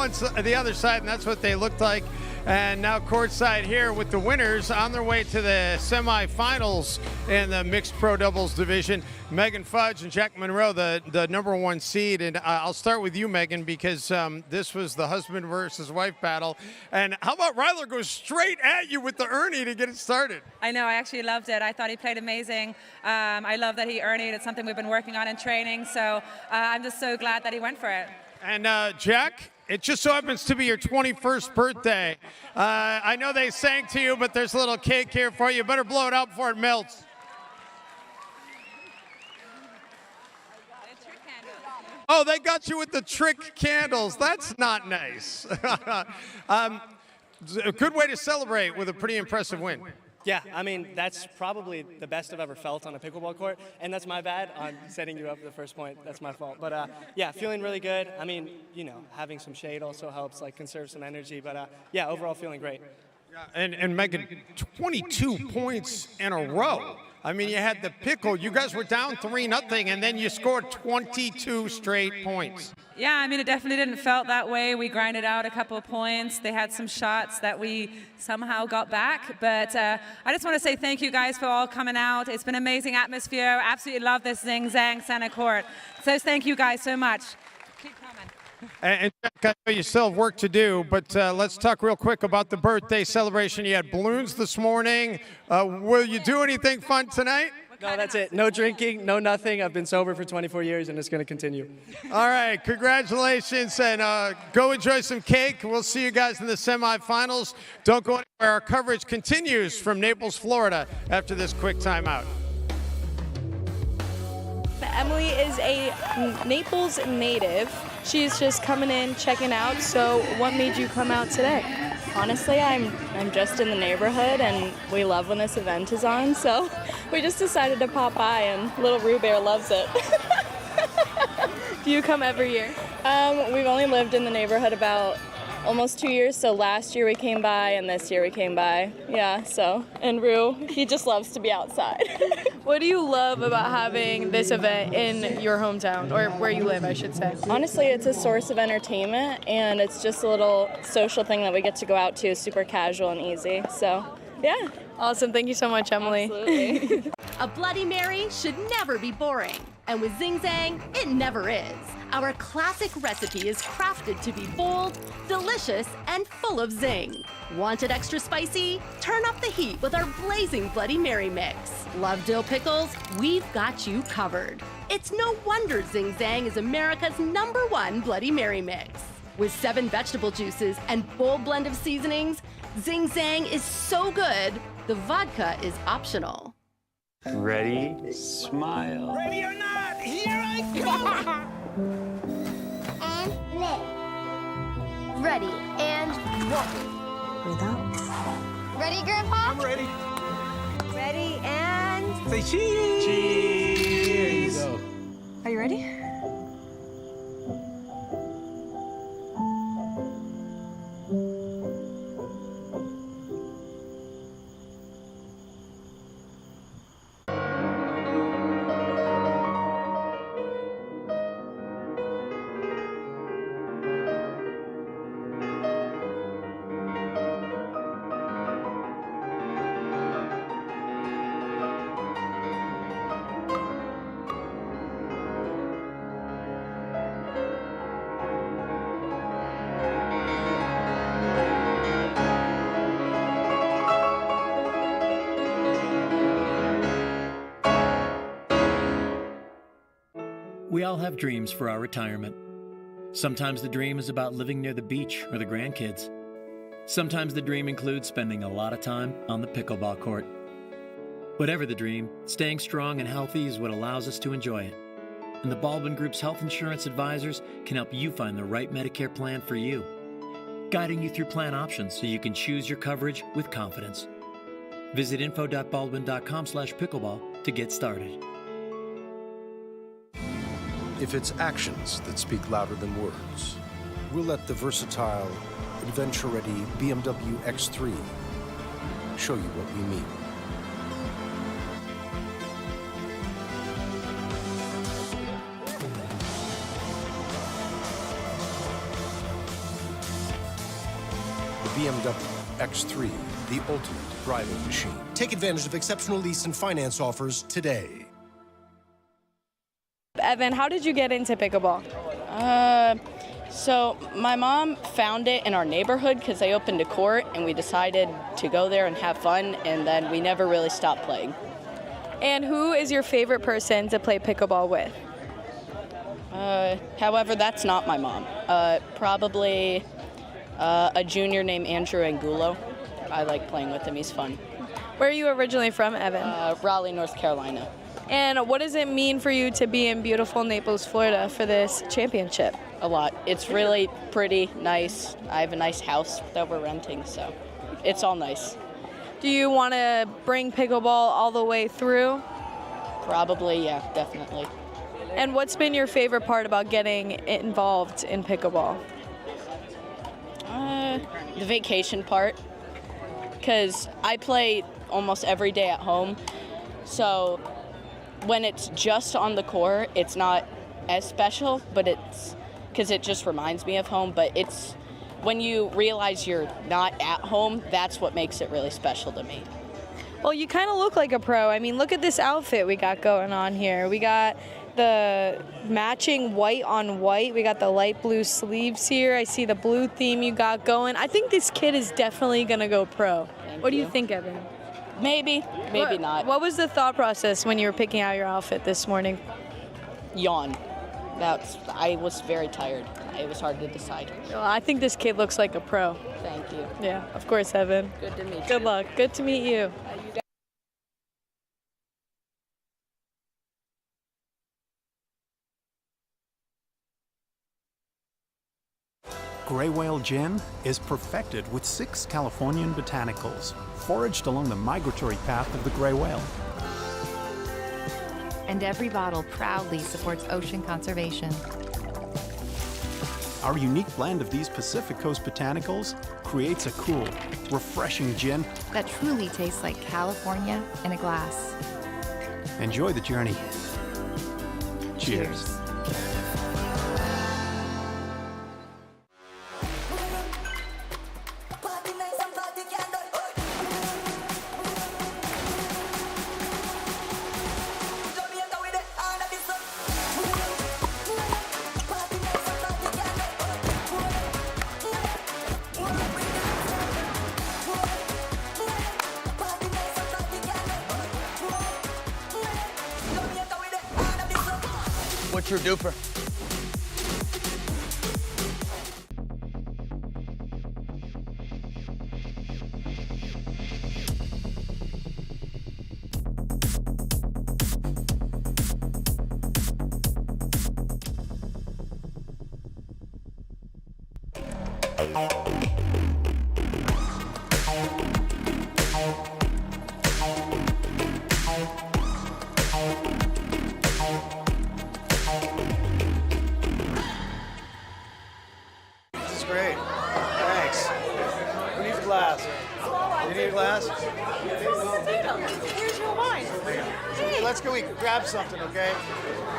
S2: the other side, and that's what they looked like. And now courtside here with the winners on their way to the semifinals in the mixed pro doubles division. Megan Fudge and Jack Monroe, the #1 seed. And I'll start with you, Megan, because this was the husband versus wife battle. And how about Ryler goes straight at you with the Ernie to get it started?
S13: I know, I actually loved it. I thought he played amazing. I love that he Ernied. It's something we've been working on in training. So I'm just so glad that he went for it.
S2: And Jack? It just so happens to be your 21st birthday. I know they sang to you, but there's a little cake here for you. Better blow it out before it melts. Oh, they got you with the trick candles. That's not nice. A good way to celebrate with a pretty impressive win.
S15: Yeah, I mean, that's probably the best I've ever felt on a pickleball court, and that's my bad on setting you up for the first point. That's my fault. But yeah, feeling really good. I mean, you know, having some shade also helps, like, conserve some energy. But yeah, overall feeling great.
S2: And Megan, 22 points in a row. I mean, you had the pickle. You guys were down 3-0, and then you scored 22 straight points.
S13: Yeah, I mean, it definitely didn't felt that way. We grinded out a couple of points. They had some shots that we somehow got back. But I just want to say thank you guys for all coming out. It's been an amazing atmosphere. Absolutely love this Zing Zang center court. So thank you guys so much. Keep coming.
S2: And Jack, I know you still have work to do, but let's talk real quick about the birthday celebration. You had balloons this morning. Will you do anything fun tonight?
S15: No, that's it. No drinking, no nothing. I've been sober for 24 years, and it's going to continue.
S2: All right, congratulations, and go enjoy some cake. We'll see you guys in the semifinals. Don't go anywhere. Our coverage continues from Naples, Florida, after this quick timeout.
S17: Emily is a Naples native. She's just coming in, checking out. So what made you come out today?
S5: Honestly, I'm just in the neighborhood, and we love when this event is on, so we just decided to pop by, and little Roo Bear loves it.
S17: Do you come every year?
S5: We've only lived in the neighborhood about almost 2 years, so last year we came by, and this year we came by. Yeah, so, and Roo, he just loves to be outside.
S17: What do you love about having this event in your hometown, or where you live, I should say?
S5: Honestly, it's a source of entertainment, and it's just a little social thing that we get to go out to, super casual and easy. So, yeah.
S17: Awesome. Thank you so much, Emily.
S5: Absolutely.
S16: A Bloody Mary should never be boring, and with Zing Zang, it never is. Our classic recipe is crafted to be bold, delicious, and full of zing. Want it extra spicy? Turn up the heat with our blazing Bloody Mary mix. Love dill pickles? We've got you covered. It's no wonder Zing Zang is America's #1 Bloody Mary mix. With 7 vegetable juices and bold blend of seasonings, Zing Zang is so good, the vodka is optional.
S20: Ready? Smile.
S16: Ready or not, here I go!
S24: And live. Ready and roll. Breathe out. Ready, Grandpa?
S20: I'm ready.
S24: Ready and...
S20: Say cheese. Cheese.
S24: Are you ready?
S4: We all have dreams for our retirement. Sometimes the dream is about living near the beach or the grandkids. Sometimes the dream includes spending a lot of time on the pickleball court. Whatever the dream, staying strong and healthy is what allows us to enjoy it. And the Baldwin Group's health insurance advisors can help you find the right Medicare plan for you, guiding you through plan options so you can choose your coverage with confidence. Visit info.baldwin.com/pickleball to get started.
S7: If it's actions that speak louder than words, we'll let the versatile, adventure-ready BMW X3 show you what we mean. The BMW X3, the ultimate driving machine. Take advantage of exceptional lease and finance offers today.
S17: Evan, how did you get into pickleball?
S11: So my mom found it in our neighborhood because they opened a court and we decided to go there and have fun, and then we never really stopped playing.
S17: And who is your favorite person to play pickleball with?
S11: However, that's not my mom. Probably a junior named Andrew Angulo. I like playing with him. He's fun.
S17: Where are you originally from, Evan?
S11: Raleigh, North Carolina.
S17: And what does it mean for you to be in beautiful Naples, Florida for this championship?
S11: A lot. It's really pretty nice. I have a nice house that we're renting, so it's all nice.
S17: Do you want to bring pickleball all the way through?
S11: Probably, yeah, definitely.
S17: And what's been your favorite part about getting involved in pickleball?
S11: The vacation part, because I play almost every day at home, so when it's just on the court, it's not as special, but it's because it just reminds me of home. But it's when you realize you're not at home, that's what makes it really special to me.
S17: Well, you kind of look like a pro. I mean, look at this outfit we got going on here. We got the matching white on white. We got the light blue sleeves here. I see the blue theme you got going. I think this kid is definitely going to go pro. What do you think, Evan?
S11: Maybe not.
S17: What was the thought process when you were picking out your outfit this morning?
S11: Yawn. I was very tired. It was hard to decide.
S17: Well, I think this kid looks like a pro.
S11: Thank you.
S17: Yeah, of course, Evan.
S11: Good to meet you.
S17: Good luck. Good to meet you.
S12: Gray Whale Gin is perfected with 6 Californian botanicals, foraged along the migratory path of the gray whale.
S8: And every bottle proudly supports ocean conservation.
S12: Our unique blend of these Pacific Coast botanicals creates a cool, refreshing gin.
S8: That truly tastes like California in a glass.
S12: Enjoy the journey. Cheers.
S21: What's your duper?
S10: Great. Thanks. Who needs a glass? You need a glass?
S24: Here's your wine.
S10: Hey, let's go grab something, okay?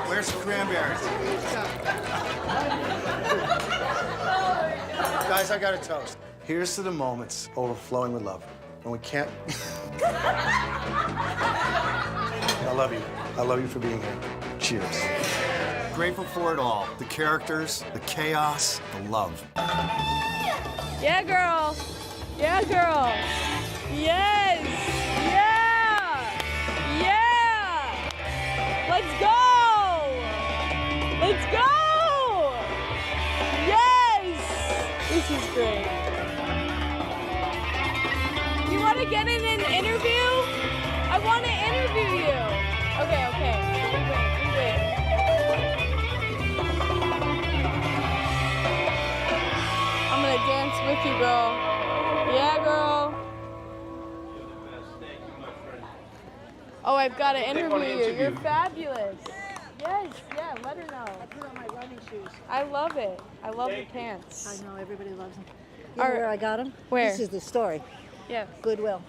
S10: Where's some cranberries? Guys, I got a toast. Here's to the moments overflowing with love. When we can't... I love you. I love you for being here. Cheers. Grateful for it all. The characters, the chaos, the love.
S17: Yeah, girl. Yeah, girl. Yes. Yeah. Yeah. Let's go. Let's go! Yes! This is great. You want to get in an interview? I want to interview you. Okay. We win. I'm going to dance with you, girl. Yeah, girl. Oh, I've got to interview you. You're fabulous. Yes, yeah, let her know.
S1: I put on my running shoes.
S17: I love it. I love the pants.
S1: I know, everybody loves them. You know where I got them?
S17: Where?
S1: This is the story.
S17: Yeah.
S1: Goodwill.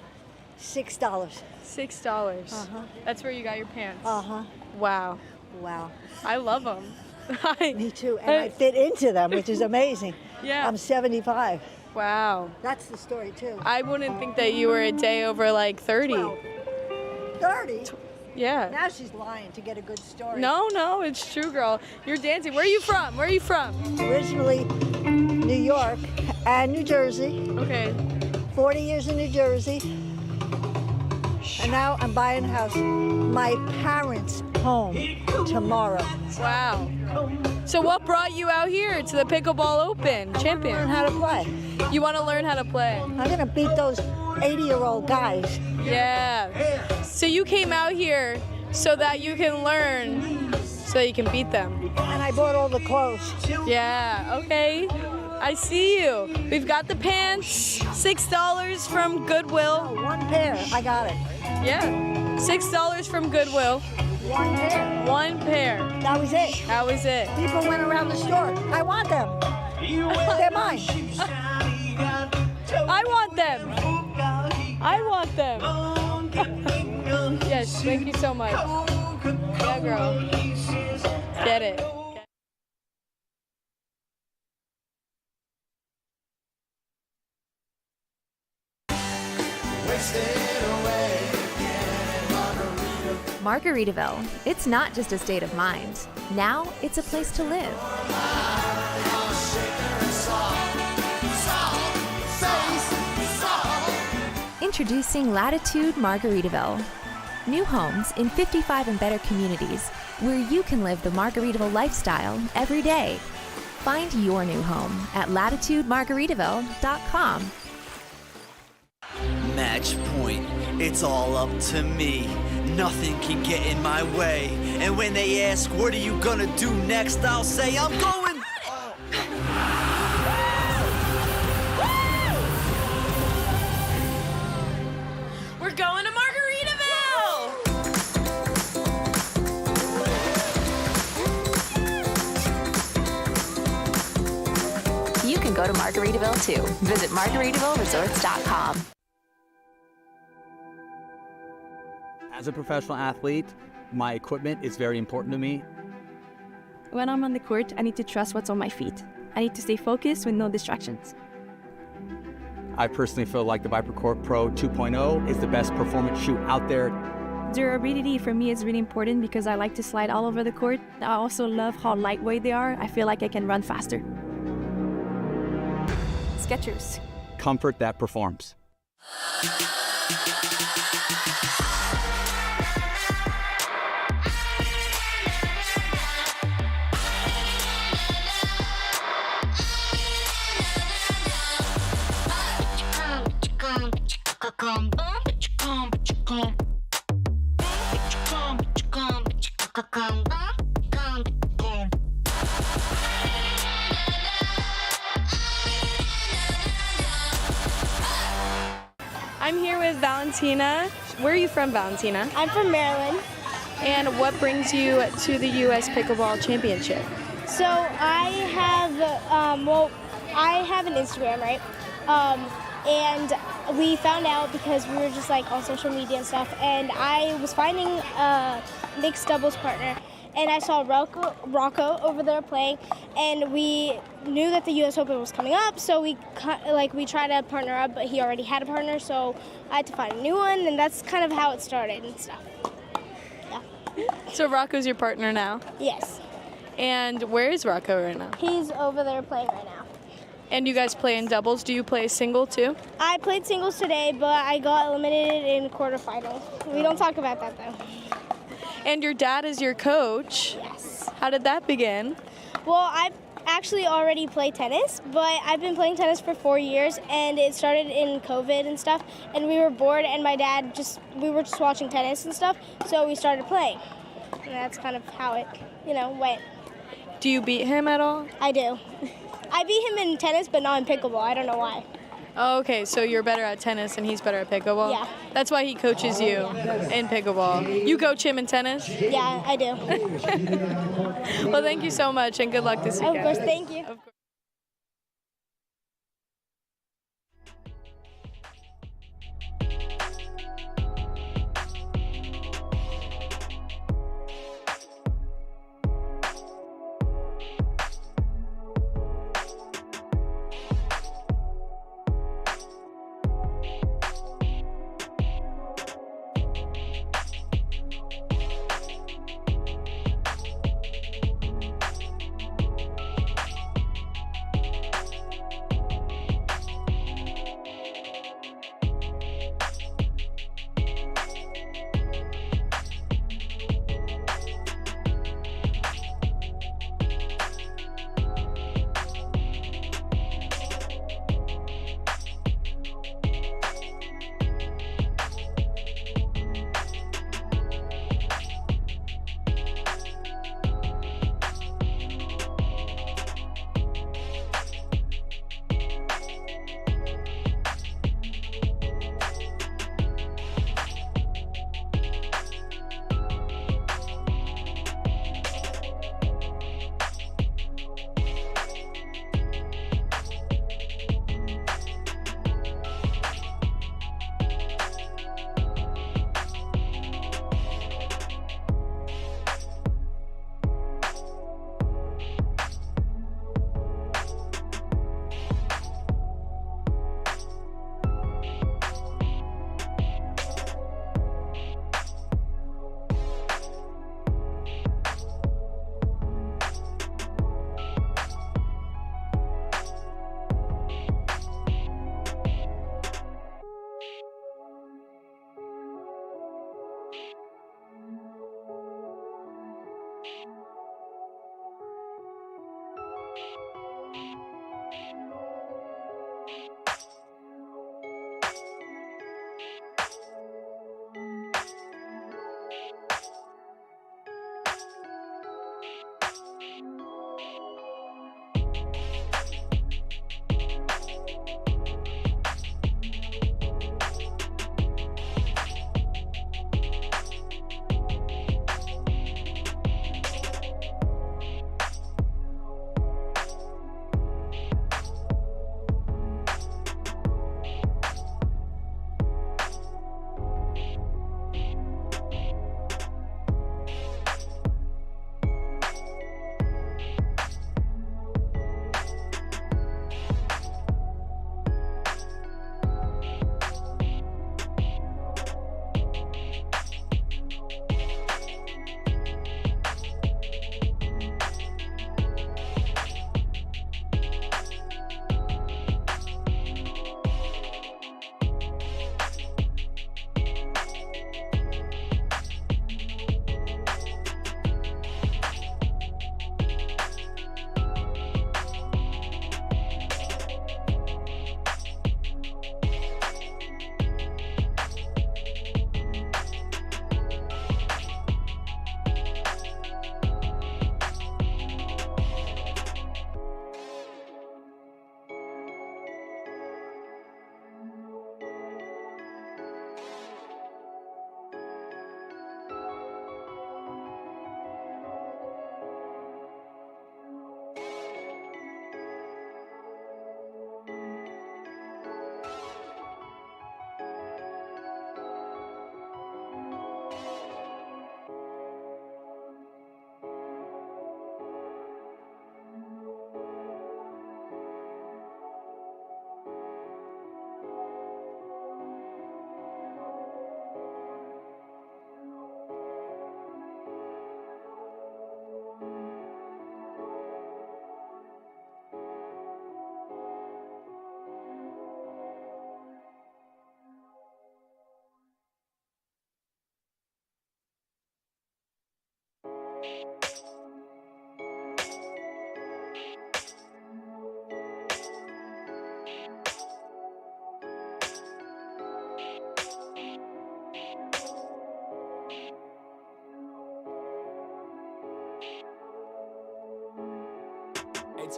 S1: $6.
S17: $6.
S1: Uh-huh.
S17: That's where you got your pants.
S1: Uh-huh.
S17: Wow.
S1: Wow.
S17: I love them.
S1: Me too, and I fit into them, which is amazing.
S17: Yeah.
S1: I'm 75.
S17: Wow.
S1: That's the story too.
S17: I wouldn't think that you were a day over like 30.
S1: 30?
S17: Yeah.
S1: Now she's lying to get a good story.
S17: No, it's true, girl. You're dancing. Where are you from?
S1: Originally New York and New Jersey.
S17: Okay.
S1: 40 years in New Jersey. And now I'm buying a house. My parents' home tomorrow.
S17: Wow. So what brought you out here to the Pickleball Open champion?
S1: Learn how to play.
S17: You want to learn how to play?
S1: I'm going to beat those 80-year-old guys.
S17: Yeah. So you came out here so that you can learn, so you can beat them.
S1: And I bought all the clothes.
S17: Yeah, okay. I see you. We've got the pants, $6 from Goodwill.
S1: Oh, one pair, I got it.
S17: Yeah, $6 from Goodwill.
S1: One pair.
S17: One pair.
S1: That was it.
S17: That was it.
S1: People went around the store. I want them. They're mine.
S17: I want them. I want them. Yes, thank you so much. Yeah, girl. Get it.
S8: Margaritaville. It's not just a state of mind. Now it's a place to live. Introducing Latitude Margaritaville. New homes in 55 and better communities where you can live the Margaritaville lifestyle every day. Find your new home at latitudemargaritaville.com.
S22: Match point, it's all up to me. Nothing can get in my way. And when they ask, what are you gonna do next? I'll say, I'm going.
S17: We're going to Margaritaville!
S8: You can go to Margaritaville too. Visit margaritavilleresorts.com.
S6: As a professional athlete, my equipment is very important to me.
S14: When I'm on the court, I need to trust what's on my feet. I need to stay focused with no distractions.
S6: I personally feel like the ViperCore Pro 2.0 is the best performance shoe out there.
S14: Durability for me is really important because I like to slide all over the court. I also love how lightweight they are. I feel like I can run faster. Skechers.
S6: Comfort that performs.
S17: I'm here with Valentina. Where are you from, Valentina?
S24: I'm from Maryland.
S17: And what brings you to the U.S. Pickleball Championship?
S24: So I have, I have an Instagram, right? And we found out because we were just like on social media and stuff, and I was finding a mixed doubles partner, and I saw Rocco over there playing, and we knew that the U.S. Open was coming up, so we tried to partner up, but he already had a partner, so I had to find a new one, and that's kind of how it started and stuff. Yeah.
S17: So Rocco's your partner now?
S24: Yes.
S17: And where is Rocco right now?
S24: He's over there playing right now.
S17: And you guys play in doubles. Do you play single too?
S24: I played singles today, but I got eliminated in quarterfinal. We don't talk about that though.
S17: And your dad is your coach.
S24: Yes.
S17: tennis. How did that begin?
S24: Well, I actually already play tennis, but I've been playing tennis for 4 years, and it started in COVID and stuff, and we were bored, and my dad we were just watching tennis and stuff, so we started playing. And that's kind of how it, went.
S17: Do you beat him at all?
S24: I do. I beat him in tennis, but not in pickleball. I don't know why.
S17: Oh, okay, so you're better at tennis and he's better at pickleball?
S24: Yeah.
S17: That's why he coaches you in pickleball. You coach him in tennis?
S24: Yeah, I do.
S17: Well, thank you so much and good luck this weekend.
S24: Of course, thank you.
S17: Of course.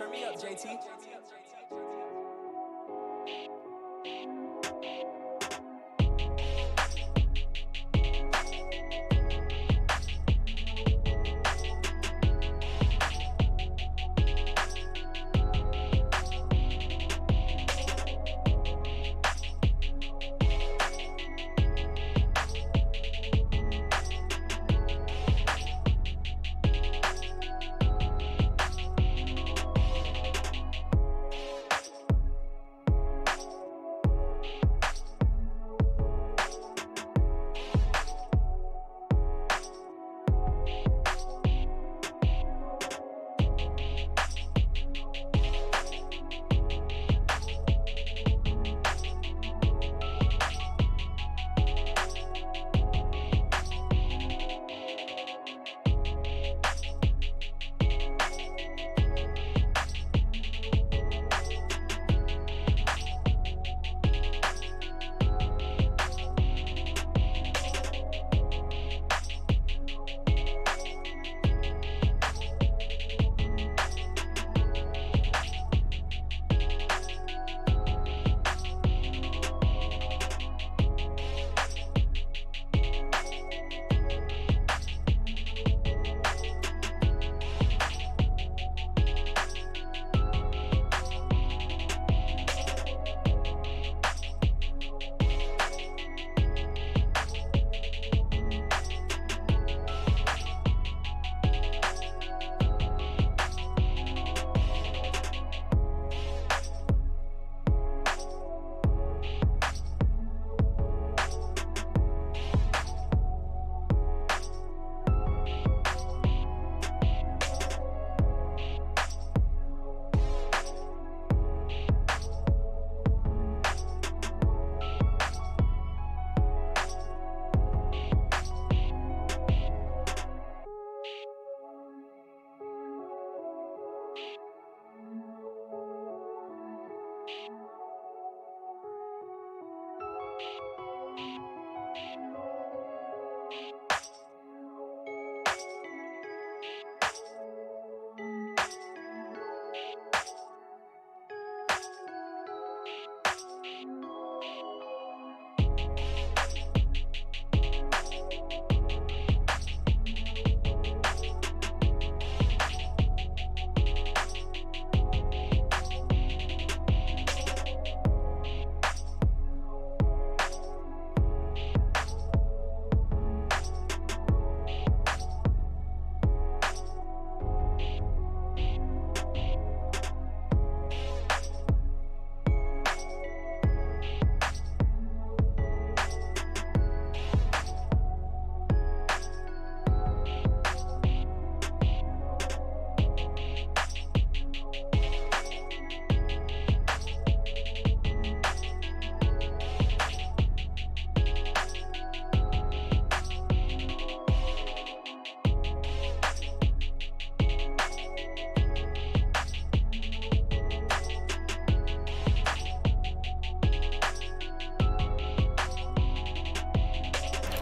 S3: Turn me up, JT.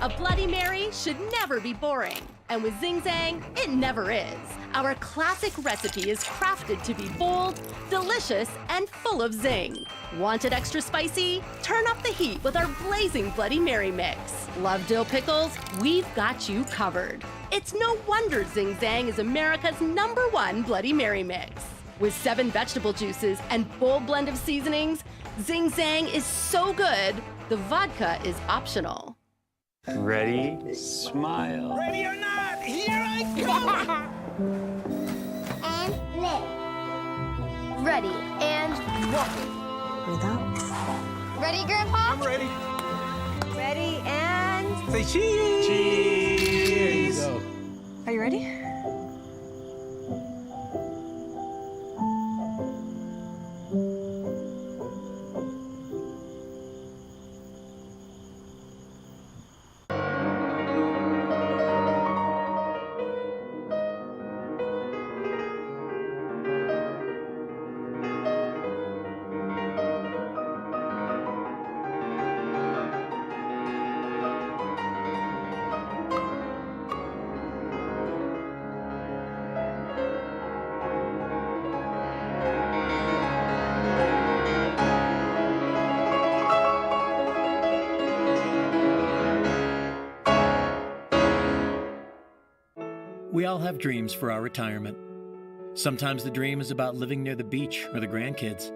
S16: A Bloody Mary should never be boring, and with Zing Zang, it never is. Our classic recipe is crafted to be bold, delicious, and full of zing. Want it extra spicy? Turn up the heat with our blazing Bloody Mary mix. Love dill pickles? We've got you covered. It's no wonder Zing Zang is America's #1 Bloody Mary mix. With 7 vegetable juices and bold blend of seasonings, Zing Zang is so good, the vodka is optional.
S20: Ready, smile.
S3: Ready or not, here I go!
S9: And live. Ready and walk. Breathe out. Ready, Grandpa?
S3: I'm ready.
S9: Ready and...
S3: Say cheese!
S20: Cheese!
S9: Are you ready?
S4: We all have dreams for our retirement. Sometimes the dream is about living near the beach or the grandkids.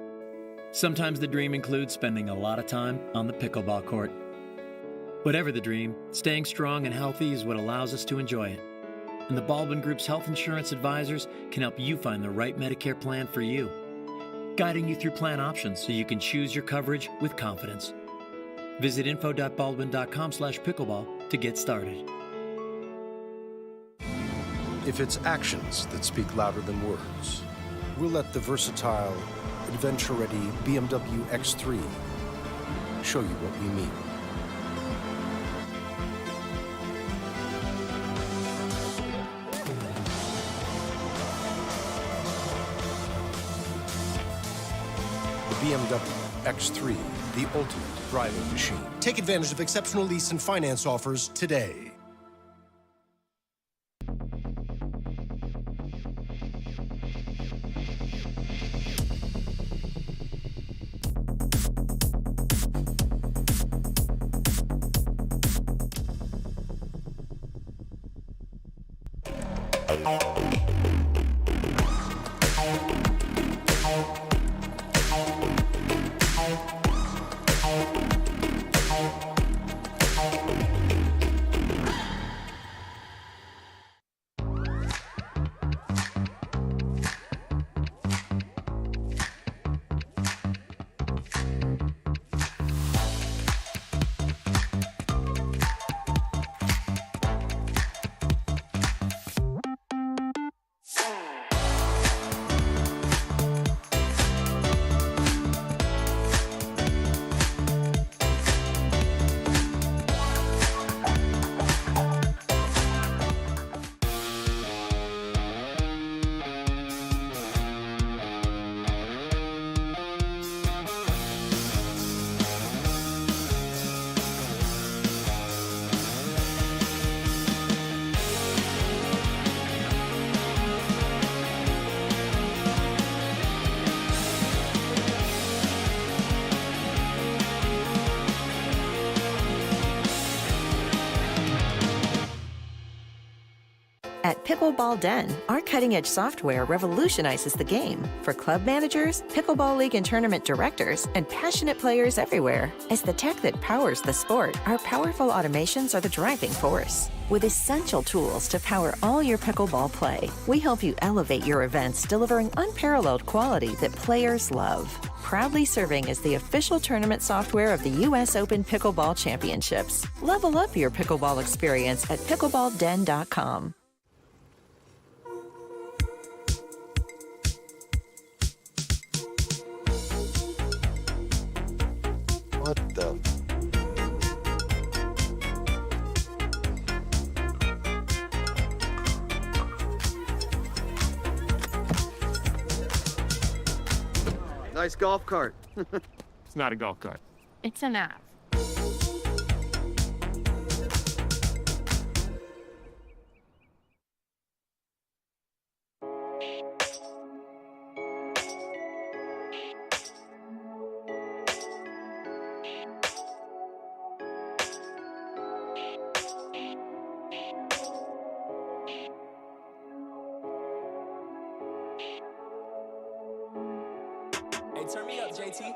S4: Sometimes the dream includes spending a lot of time on the pickleball court. Whatever the dream, staying strong and healthy is what allows us to enjoy it. And the Baldwin Group's health insurance advisors can help you find the right Medicare plan for you, guiding you through plan options so you can choose your coverage with confidence. Visit info.baldwin.com/pickleball to get started.
S7: If it's actions that speak louder than words, we'll let the versatile, adventure-ready BMW X3 show you what we mean. The BMW X3, the ultimate driving machine.
S3: Take advantage of exceptional lease and finance offers today.
S13: At Pickleball Den, our cutting-edge software revolutionizes the game for club managers, pickleball league and tournament directors, and passionate players everywhere. As the tech that powers the sport, our powerful automations are the driving force. With essential tools to power all your pickleball play, we help you elevate your events, delivering unparalleled quality that players love. Proudly serving as the official tournament software of the U.S. Open Pickleball Championships. Level up your pickleball experience at pickleballden.com.
S10: What the? Nice golf cart.
S18: It's not a golf cart.
S17: It's an app.
S3: Hey, turn me up, JT.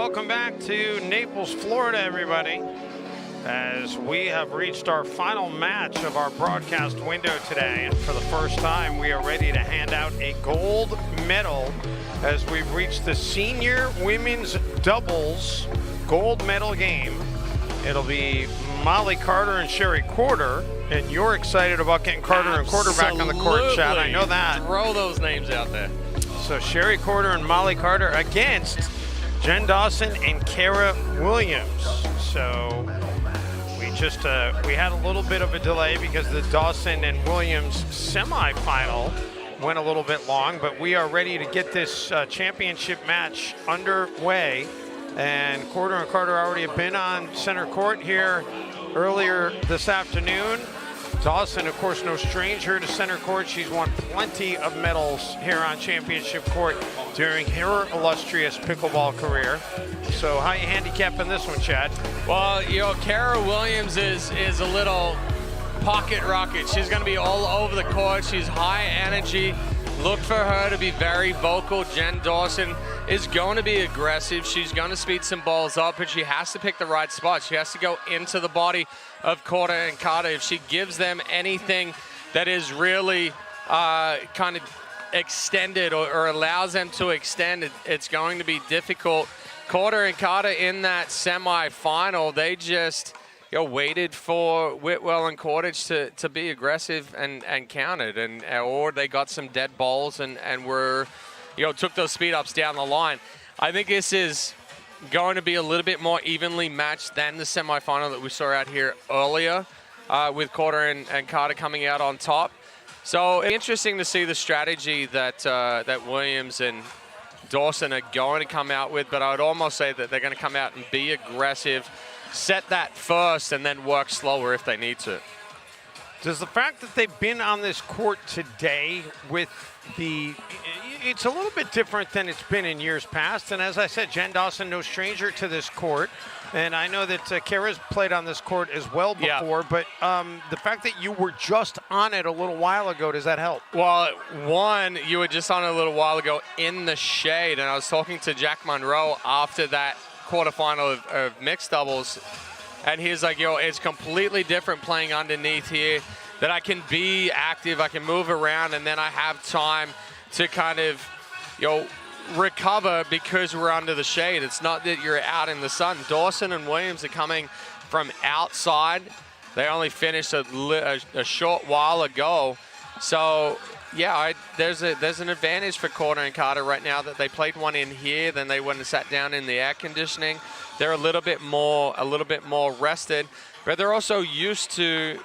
S2: welcome back to Naples, Florida, everybody. As we have reached our final match of our broadcast window today, and for the first time, we are ready to hand out a gold medal as we've reached the senior women's doubles gold medal game. It'll be Molly Carter and Sherry Quarter, and you're excited about getting Carter and Quarter back on the court, Chad. I know that.
S15: Throw those names out there.
S2: So Sherry Quarter and Molly Carter against Jen Dawson and Kara Williams. So we had a little bit of a delay because the Dawson and Williams semifinal went a little bit long, but we are ready to get this championship match underway. And Quarter and Carter already have been on center court here earlier this afternoon. Dawson, of course, no stranger to center court. She's won plenty of medals here on championship court during her illustrious pickleball career. So how are you handicapping this one, Chad?
S15: Well, Kara Williams is a little pocket rocket. She's going to be all over the court. She's high energy. Look for her to be very vocal. Jen Dawson is going to be aggressive. She's going to speed some balls up, but she has to pick the right spot. She has to go into the body of Quarter and Carter. If she gives them anything that is really kind of extended or allows them to extend, it's going to be difficult. Quarter and Carter in that semifinal, they just waited for Whitwell and Cordage to be aggressive and counted, or they got some dead balls and were, took those speed ups down the line. I think this is going to be a little bit more evenly matched than the semifinal that we saw out here earlier, with Quarter and Carter coming out on top. So it's interesting to see the strategy that Williams and Dawson are going to come out with, but I would almost say that they're going to come out and be aggressive, set that first, and then work slower if they need to.
S2: Does the fact that they've been on this court today with it's a little bit different than it's been in years past. And as I said, Jen Dawson, no stranger to this court. And I know that Kara's played on this court as well before, but the fact that you were just on it a little while ago, does that help?
S15: Well, one, you were just on it a little while ago in the shade, and I was talking to Jack Monroe after that quarterfinal of mixed doubles, and he's like, it's completely different playing underneath here, that I can be active, I can move around, and then I have time to kind of, recover because we're under the shade. It's not that you're out in the sun. Dawson and Williams are coming from outside. They only finished a short while ago. So, there's an advantage for Quarter and Carter right now that they played one in here, then they went and sat down in the air conditioning. They're a little bit more rested, but they're also used to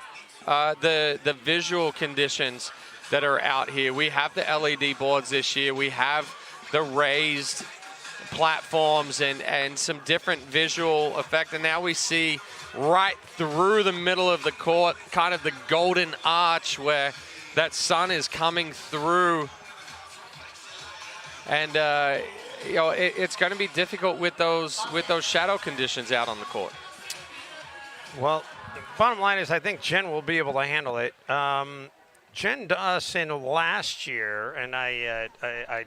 S15: the visual conditions that are out here. We have the LED boards this year. We have the raised platforms and some different visual effect. And now we see right through the middle of the court, kind of the golden arch where that sun is coming through. And it's going to be difficult with those shadow conditions out on the court.
S2: Well, the bottom line is I think Jen will be able to handle it. Jen Dawson last year, and I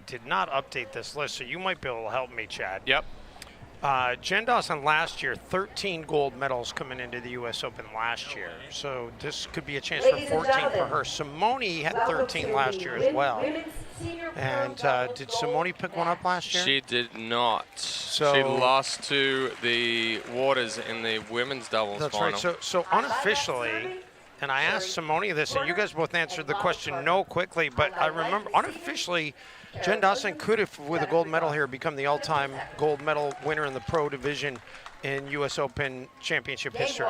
S2: did not update this list, so you might be able to help me, Chad.
S15: Yep.
S2: Jen Dawson last year, 13 gold medals coming into the U.S. Open last year. So this could be a chance for 14 for her. Simone had 13 last year as well. And did Simone pick one up last year?
S15: She did not.
S2: So
S15: she lost to the Waters in the women's doubles final.
S2: That's right. So unofficially, and I asked Simone this, and you guys both answered the question no quickly, but I remember unofficially, Jen Dawson could have, with a gold medal here, become the all-time gold medal winner in the pro division in U.S. Open championship history,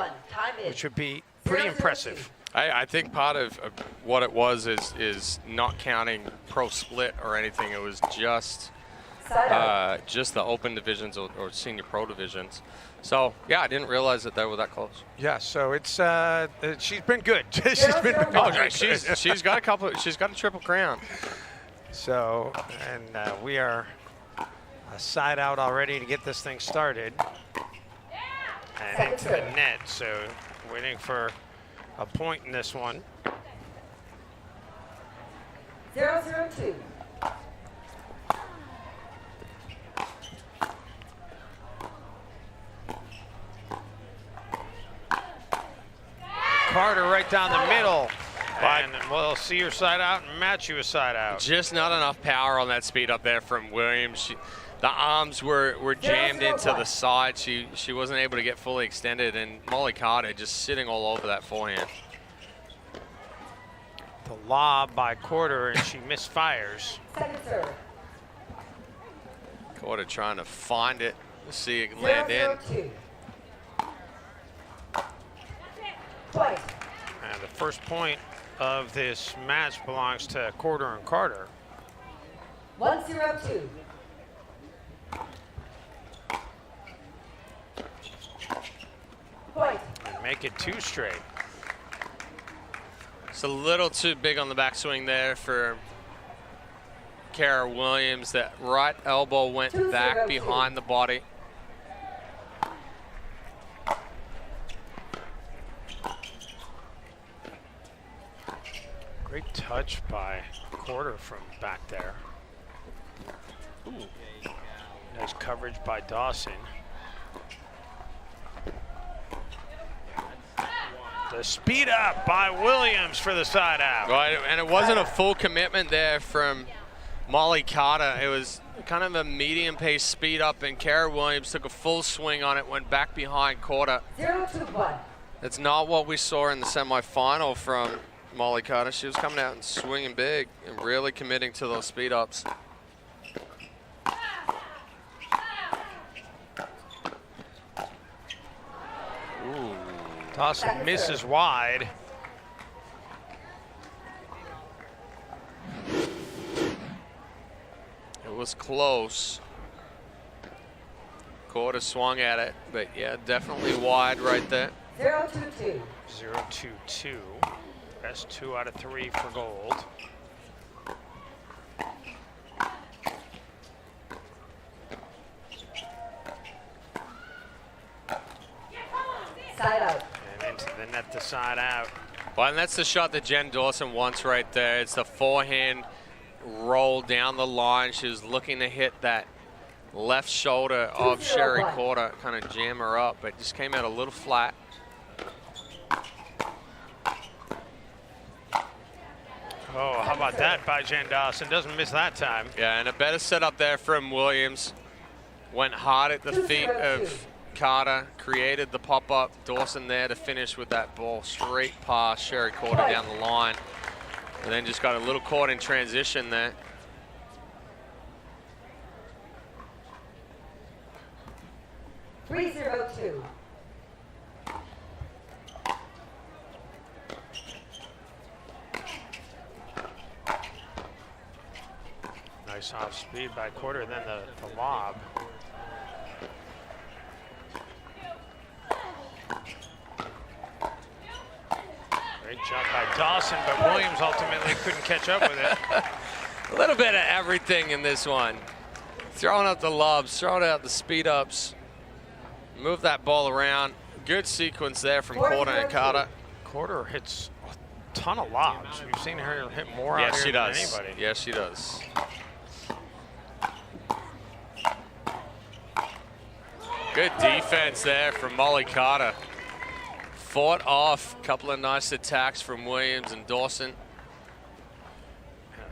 S2: which would be pretty impressive.
S15: I think part of what it was is not counting pro split or anything. It was just the open divisions or senior pro divisions. So yeah, I didn't realize that they were that close.
S2: Yeah, so it's she's been good. She's been good.
S15: Oh, she's got a couple. She's got a triple crown.
S2: So and we are side out already to get this thing started and into the net. So waiting for a point in this one.
S19: 0-0-2.
S2: Carter right down the middle. And we'll see your side out and match you a side out.
S15: Just not enough power on that speed up there from Williams. The arms were jammed into the side. She wasn't able to get fully extended, and Molly Carter just sitting all over that forehand.
S2: The lob by Quarter, and she misfires.
S5: Second serve.
S15: Quarter trying to find it, see it land in.
S5: 0-0-2. Twice.
S2: And the first point of this match belongs to Quarter and Carter.
S5: 1-0-2. Point.
S2: And make it 2 straight.
S15: It's a little too big on the backswing there for Kara Williams. That right elbow went back behind the body.
S2: Great touch by Quarter from back there. Ooh. Nice coverage by Dawson. The speed up by Williams for the side out.
S15: Right, and it wasn't a full commitment there from Molly Carter. It was kind of a medium pace speed up, and Kara Williams took a full swing on it, went back behind Carter.
S5: 0-2-1.
S15: That's not what we saw in the semifinal from Molly Carter. She was coming out and swinging big and really committing to those speed ups.
S2: Ooh. Dawson misses wide.
S15: It was close. Quarter swung at it, but yeah, definitely wide right there.
S5: 0-2-2.
S2: 0-2-2. Best 2 out of 3 for gold.
S5: Side out.
S2: And into the net, the side out.
S15: Well, and that's the shot that Jen Dawson wants right there. It's the forehand roll down the line. She was looking to hit that left shoulder of Sherry Quarter, kind of jam her up, but just came out a little flat.
S2: Oh, how about that by Jen Dawson? Doesn't miss that time.
S15: Yeah, and a better setup there from Williams. Went hard at the feet of Carter, created the pop-up. Dawson there to finish with that ball straight past Sherry Quarter down the line. And then just got a little caught in transition there.
S5: Three 0-2.
S2: Nice off speed by Quarter, then the lob. Great job by Dawson, but Williams ultimately couldn't catch up with it.
S15: A little bit of everything in this one. Throwing out the lobs, throwing out the speed ups. Move that ball around. Good sequence there from Quarter and Carter.
S2: Quarter hits a ton of lobs. We've seen her hit more out here than anybody.
S15: Yes, she does. Good defense there from Molly Carter. Fought off a couple of nice attacks from Williams and Dawson.
S2: And a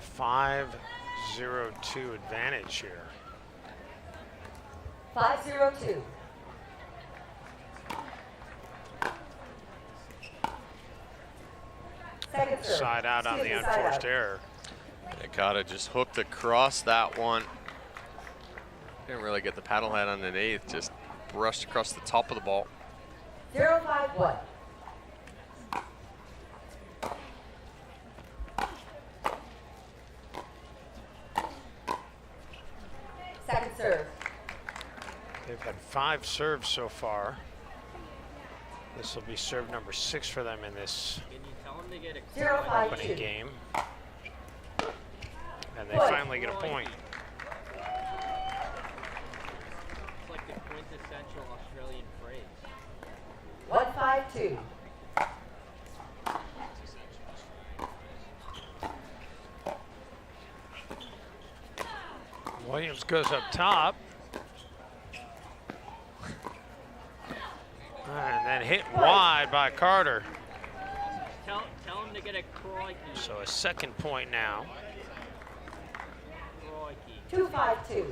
S2: 5-0-2 advantage here.
S5: 5-0-2. Second serve.
S2: Side out on the unforced error.
S15: And Carter just hooked across that one. Didn't really get the paddle head underneath, just brushed across the top of the ball.
S5: 0-5-1. Second serve.
S2: They've had 5 serves so far. This will be serve number 6 for them in this opening game. And they finally get a point.
S11: It's like the quintessential Australian phrase.
S5: 1-5-2.
S2: Williams goes up top. And then hit wide by Carter.
S11: gonna get a crikey.
S2: So a second point now.
S5: 2-5-2.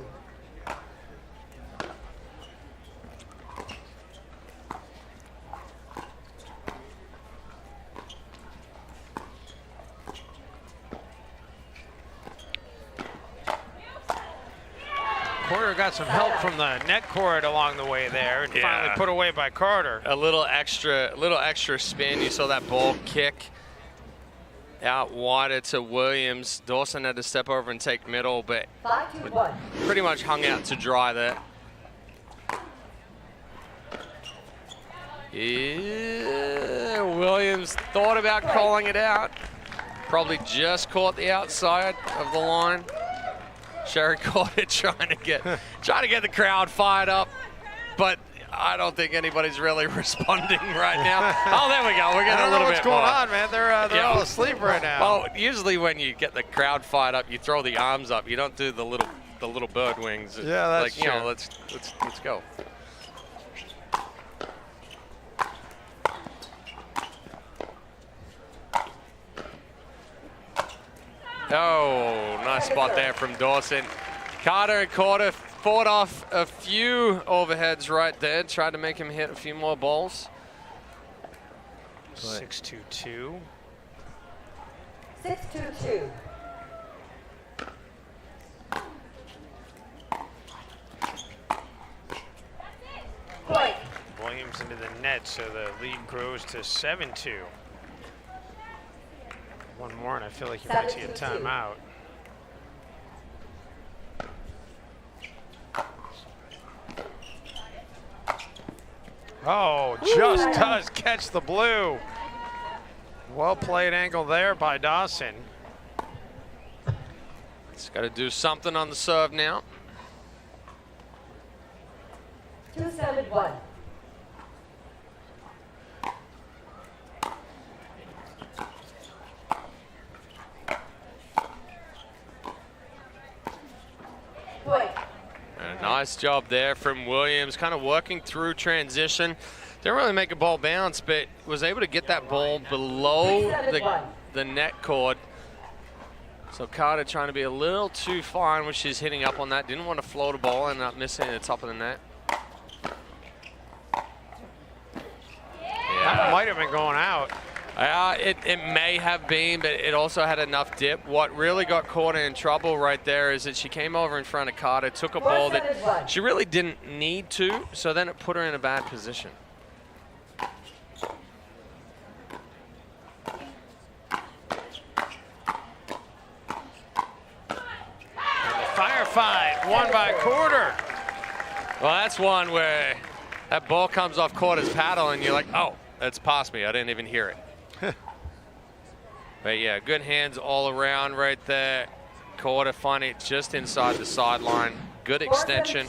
S2: Carter got some help from the net cord along the way there, and finally put away by Carter.
S15: A little extra spin. You saw that ball kick out wider to Williams. Dawson had to step over and take middle, but pretty much hung out to dry there. Yeah, Williams thought about calling it out. Probably just caught the outside of the line. Sherry caught it trying to get the crowd fired up, but I don't think anybody's really responding right now. Oh, there we go. We're getting a little bit
S2: what's going on, man. They're all asleep right now.
S15: Well, usually when you get the crowd fired up, you throw the arms up. You don't do the little bird wings.
S2: Yeah, that's
S15: like, you know, let's go. Oh, nice spot there from Dawson. Carter and Carter fought off a few overheads right there, tried to make him hit a few more balls.
S2: 6-2-2.
S5: 6-2-2.
S2: Williams into the net, so the lead grows to 7-2. One more, and I feel like you might see a timeout. Oh, just does catch the blue. Well played angle there by Dawson.
S15: It's got to do something on the serve now.
S5: 2-7-1.
S15: A nice job there from Williams, kind of working through transition. Didn't really make a ball bounce, but was able to get that ball below the net cord. So Carter trying to be a little too fine when she's hitting up on that. Didn't want to float a ball and not missing the top of the net.
S2: That might have been going out.
S15: It may have been, but it also had enough dip. What really got Carter in trouble right there is that she came over in front of Carter, took a ball that she really didn't need to, so then it put her in a bad position.
S2: Firefight, won by Carter.
S15: Well, that's one where that ball comes off Carter's paddle and you're like, oh, that's past me. I didn't even hear it. But yeah, good hands all around right there. Carter finding it just inside the sideline. Good extension.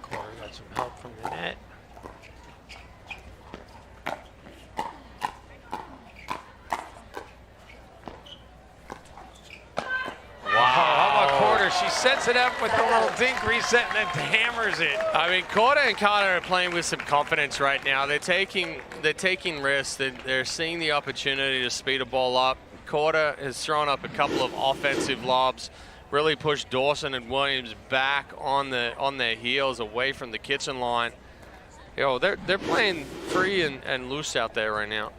S2: Carter got some help from the net. She sets it up with the little dink reset and then hammers it.
S15: I mean, Carter and Carter are playing with some confidence right now. They're taking risks. They're seeing the opportunity to speed a ball up. Carter has thrown up a couple of offensive lobs, really pushed Dawson and Williams back on their heels away from the kitchen line. Yo, they're playing free and loose out there right now.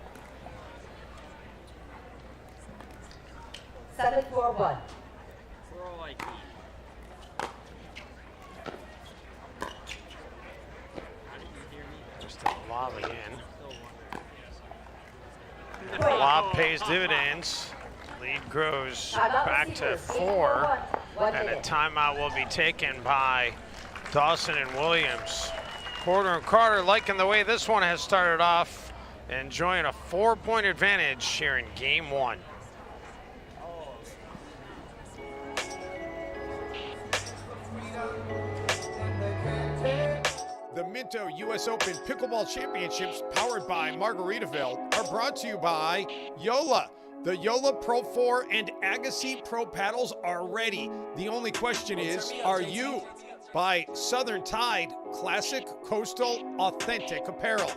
S5: 7-4-1.
S2: Just a lob again. And the lob pays dividends. Lead grows back to 4. And a timeout will be taken by Dawson and Williams. Carter and Carter liking the way this one has started off, enjoying a 4-point advantage here in game 1.
S12: The Minto U.S. Open Pickleball Championships, powered by Margaritaville, are brought to you by Yola. The Yola Pro 4 and Agassi Pro paddles are ready. The only question is, are you? By Southern Tide, classic, coastal, authentic apparel.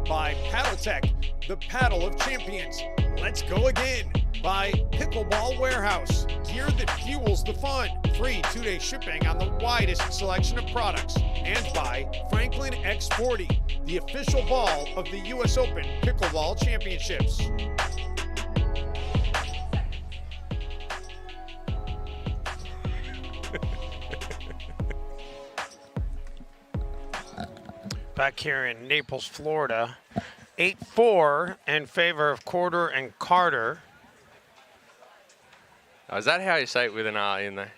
S12: By Paddle Tech, the paddle of champions. Let's go again. By Pickleball Warehouse, gear that fuels the fun. Free 2-day shipping on the widest selection of products. And by Franklin X Sporty, the official ball of the US Open Pickleball Championships.
S2: Back here in Naples, Florida, 8-4 in favor of Quarter and Carter.
S15: Oh, is that how you say it with an I in there?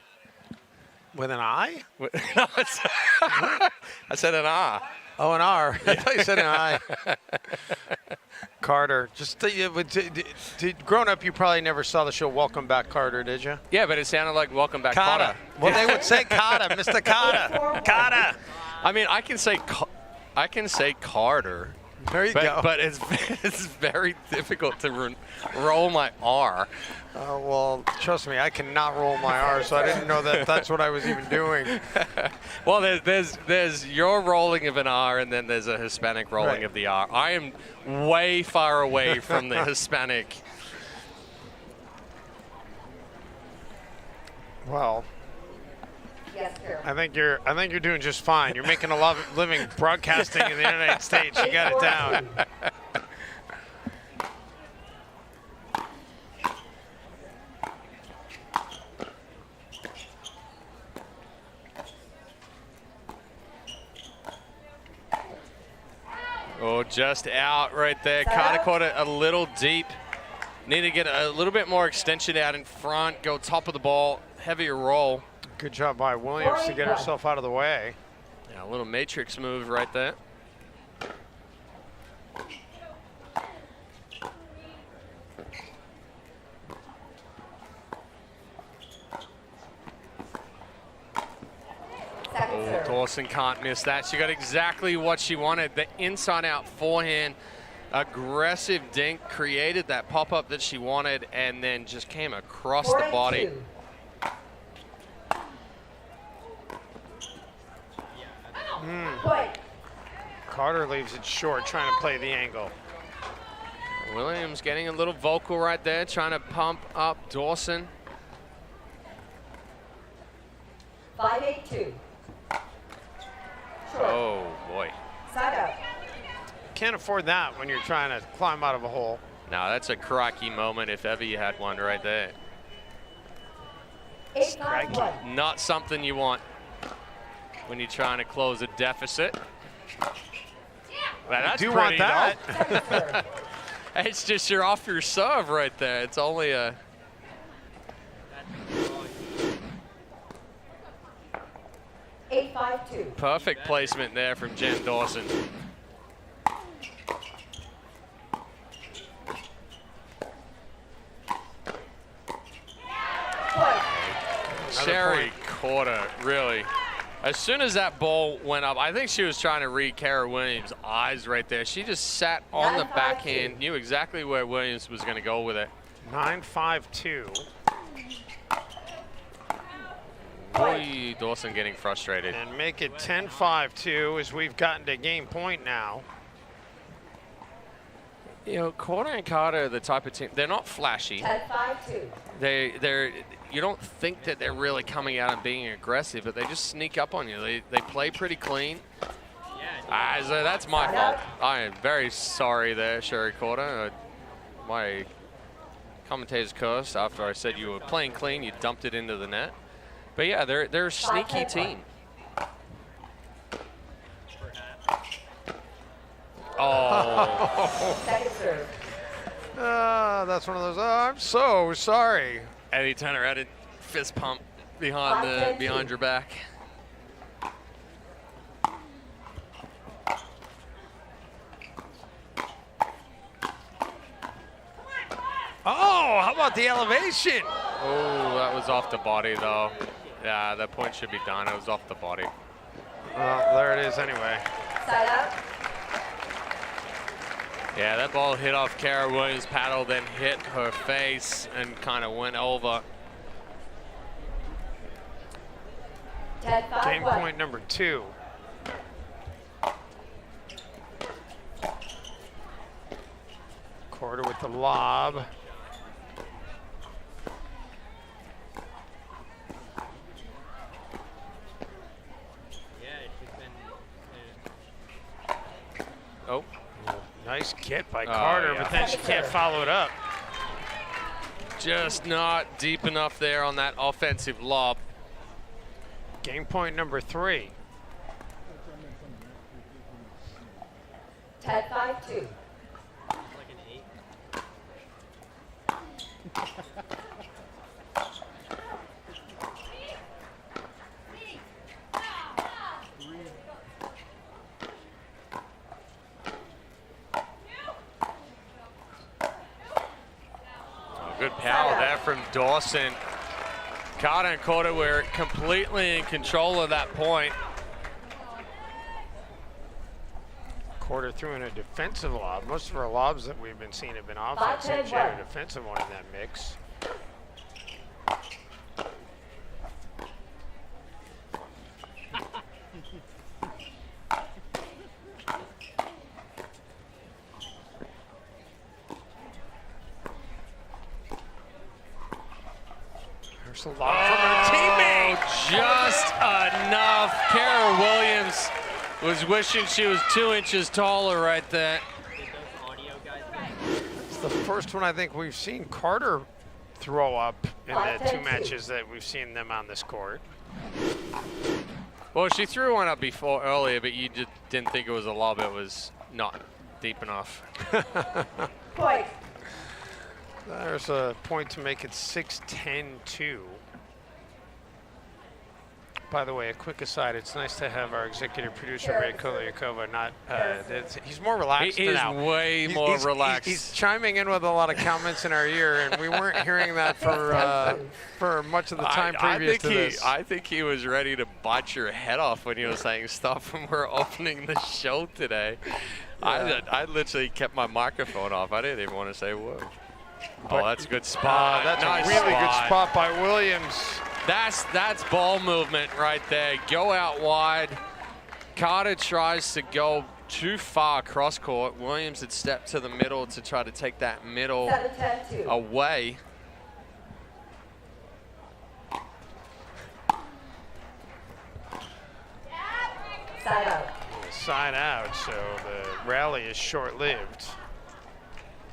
S2: With an I?
S15: No, I said an R.
S2: Oh, an R. I thought you said an I. Carter. Just growing up, you probably never saw the show Welcome Back, Carter, did you?
S15: Yeah, but it sounded like Welcome Back,
S2: Carter.
S15: Carter.
S2: Well, they would say Carter, Mr. Carter. Carter.
S15: I mean, I can say Carter.
S2: There you go.
S15: But it's very difficult to roll my R.
S2: Well, trust me, I cannot roll my R, so I didn't know that that's what I was even doing.
S15: Well, there's your rolling of an R, and then there's a Hispanic rolling of the R. I am way far away from the Hispanic.
S2: Well, I think you're doing just fine. You're making a living broadcasting in the United States. You got it down.
S15: Oh, just out right there. Carter caught it a little deep. Need to get a little bit more extension out in front. Go top of the ball. Heavier roll.
S2: Good job by Williams to get herself out of the way.
S15: Yeah, a little matrix move right there. Oh, Dawson can't miss that. She got exactly what she wanted. The inside-out forehand, aggressive dink, created that pop-up that she wanted, and then just came across the body.
S2: Carter leaves it short, trying to play the angle.
S15: Williams getting a little vocal right there, trying to pump up Dawson.
S5: 5-8-2.
S15: Oh, boy.
S5: Side out.
S2: Can't afford that when you're trying to climb out of a hole.
S15: No, that's a crikey moment if ever you had one right there.
S5: 8-5-1.
S15: Not something you want when you're trying to close a deficit. Well, that's
S2: do want that.
S15: It's just you're off your serve right there. It's only a... Perfect placement there from Jen Dawson. Sherry Quarter, really. As soon as that ball went up, I think she was trying to read Kara Williams' eyes right there. She just sat on the backhand, knew exactly where Williams was going to go with it.
S2: 9-5-2.
S15: Boy, Dawson getting frustrated.
S2: And make it 10-5-2 as we've gotten to game point now.
S15: You know, Quarter and Carter are the type of team, they're not flashy.
S5: 10-5-2.
S15: They're you don't think that they're really coming out and being aggressive, but they just sneak up on you. They play pretty clean. So that's my fault. I am very sorry there, Sherry Quarter. My commentator's cursed after I said you were playing clean, you dumped it into the net. But yeah, they're a sneaky team. Oh.
S2: That's one of those, I'm so sorry.
S15: Eddie Turner had a fist pump behind your back.
S2: Oh, how about the elevation?
S15: Oh, that was off the body though. Yeah, that point should be done. It was off the body.
S2: Well, there it is anyway.
S5: Side out.
S15: Yeah, that ball hit off Kara Williams' paddle, then hit her face and kind of went over.
S2: Game point number 2. Quarter with the lob. Oh, nice get by Carter,
S15: yeah.
S2: but then she can't follow it up.
S15: Just not deep enough there on that offensive lob.
S2: Game point number 3.
S5: 10-5-2.
S15: Good power there from Dawson. Carter and Carter were completely in control of that point.
S2: Quarter threw in a defensive lob. Most of our lobs that we've been seeing have been offensive. She had a defensive one in that mix. There's a lob from her teammate.
S15: Just enough. Kara Williams was wishing she was 2 inches taller right there.
S2: It's the first one I think we've seen Carter throw up in the 2 matches that we've seen them on this court.
S15: Well, she threw one up before earlier, but you just didn't think it was a lob. It was not deep enough.
S5: Point.
S2: There's a point to make it 6-10-2. By the way, a quick aside, it's nice to have our executive producer, Ray Kolyakova, not, he's more relaxed now.
S15: He's way more relaxed.
S2: He's chiming in with a lot of comments in our ear, and we weren't hearing that for much of the time previous to this.
S15: I think he was ready to bite your head off when he was saying stuff when we're opening the show today. Yeah. I literally kept my microphone off. I didn't even want to say a word. Oh, that's a good spot.
S2: That's
S15: nice
S2: a really good spot by Williams.
S15: That's ball movement right there. Go out wide. Carter tries to go too far cross court. Williams had stepped to the middle to try to take that middle away.
S5: Side out.
S2: Side out, so the rally is short-lived.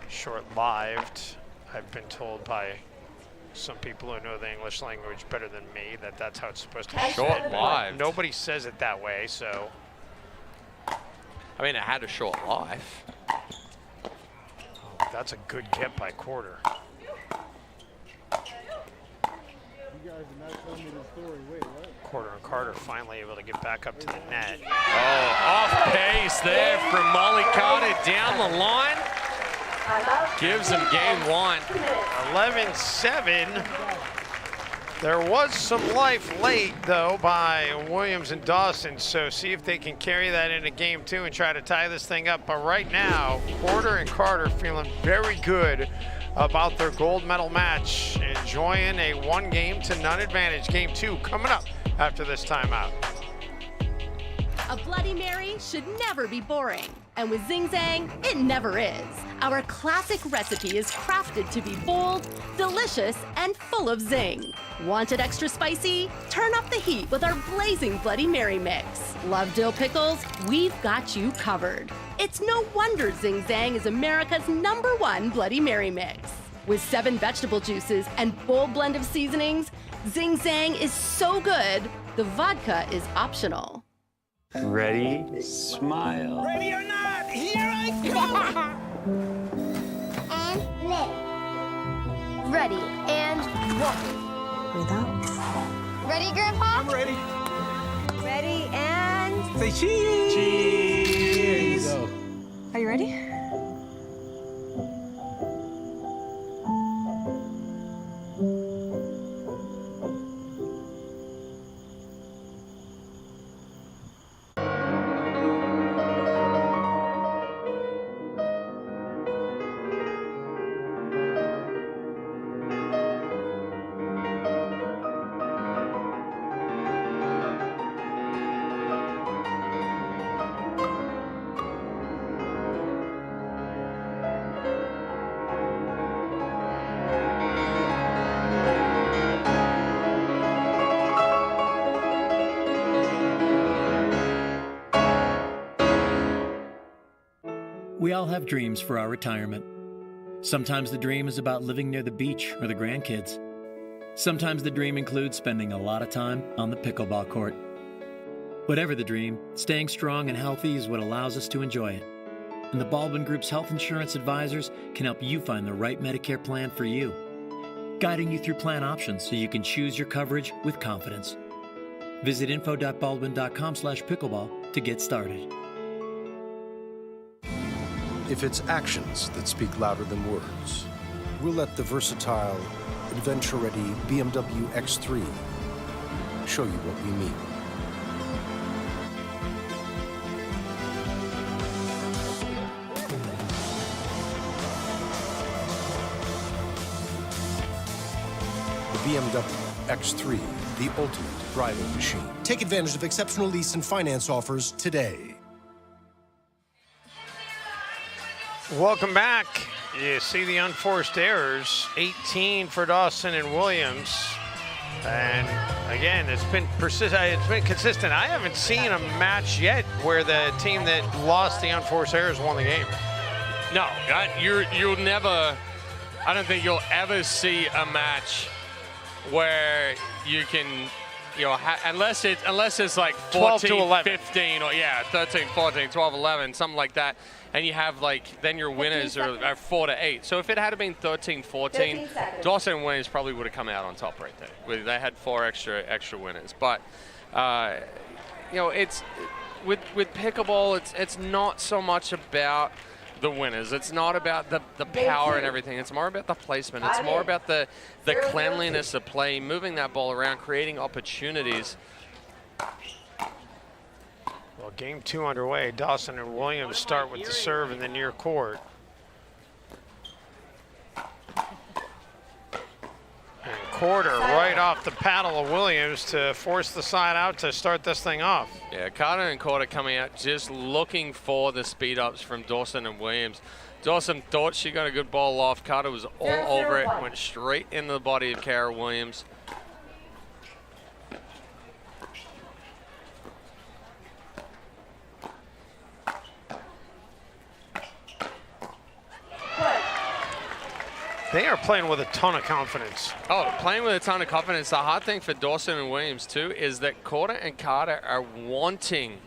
S2: Short-lived. I've been told by some people who know the English language better than me that that's how it's supposed to be.
S15: Short-lived.
S2: Nobody says it that way, so.
S15: I mean, it had a short life.
S2: Oh, that's a good get by Quarter. Quarter and Carter finally able to get back up to the net.
S15: Oh, off pace there from Molly Carter down the line. Gives them game 1.
S2: 11-7. There was some life late, though, by Williams and Dawson, so see if they can carry that into game 2 and try to tie this thing up. But right now, Quarter and Carter feeling very good about their gold medal match, enjoying a 1-game-to-none advantage. Game 2 coming up after this timeout.
S16: A Bloody Mary should never be boring. And with Zing Zang, it never is. Our classic recipe is crafted to be bold, delicious, and full of zing. Want it extra spicy? Turn up the heat with our blazing Bloody Mary mix. Love dill pickles? We've got you covered. It's no wonder Zing Zang is America's #1 Bloody Mary mix. With 7 vegetable juices and bold blend of seasonings, Zing Zang is so good, the vodka is optional.
S20: Ready, smile. Ready or not, here I come!
S9: And live. Ready, and walk. Breathe out. Ready, Grandpa?
S20: I'm ready.
S9: Ready, and...
S20: Say cheese! Cheese!
S9: There you go.
S14: Are you ready?
S4: We all have dreams for our retirement. Sometimes the dream is about living near the beach or the grandkids. Sometimes the dream includes spending a lot of time on the pickleball court. Whatever the dream, staying strong and healthy is what allows us to enjoy it. And the Baldwin Group's health insurance advisors can help you find the right Medicare plan for you, guiding you through plan options so you can choose your coverage with confidence. Visit info.baldwin.com/pickleball to get started.
S7: If it's actions that speak louder than words, we'll let the versatile, adventure-ready BMW X3 show you what we mean. The BMW X3, the ultimate driving machine.
S3: Take advantage of exceptional lease and finance offers today.
S2: Welcome back. You see the unforced errors, 18 for Dawson and Williams. And again, it's been consistent. I haven't seen a match yet where the team that lost the unforced errors won the game.
S15: No, you'll never, I don't think you'll ever see a match where you can, unless it's like
S2: 12 to
S15: 14,
S2: 11.
S15: 15, or 13, 14, 12, 11, something like that. And you have then your winners are 4 to 8. So if it had been 13, 14, Dawson and Williams probably would have come out on top right there. They had 4 extra winners. But it's with pickleball, it's not so much about the winners. It's not about the power and everything. It's more about the placement. It's more about the cleanliness of play, moving that ball around, creating opportunities.
S2: Well, game 2 underway. Dawson and Williams start with the serve in the near court. And Quarter right off the paddle of Williams to force the side out to start this thing off.
S15: Yeah, Carter and Quarter coming out just looking for the speed ups from Dawson and Williams. Dawson thought she got a good ball off. Carter was all over it, went straight into the body of Kara Williams.
S2: They are playing with a ton of confidence.
S15: Oh, playing with a ton of confidence. The hard thing for Dawson and Williams, too, is that Quarter and Carter are wanting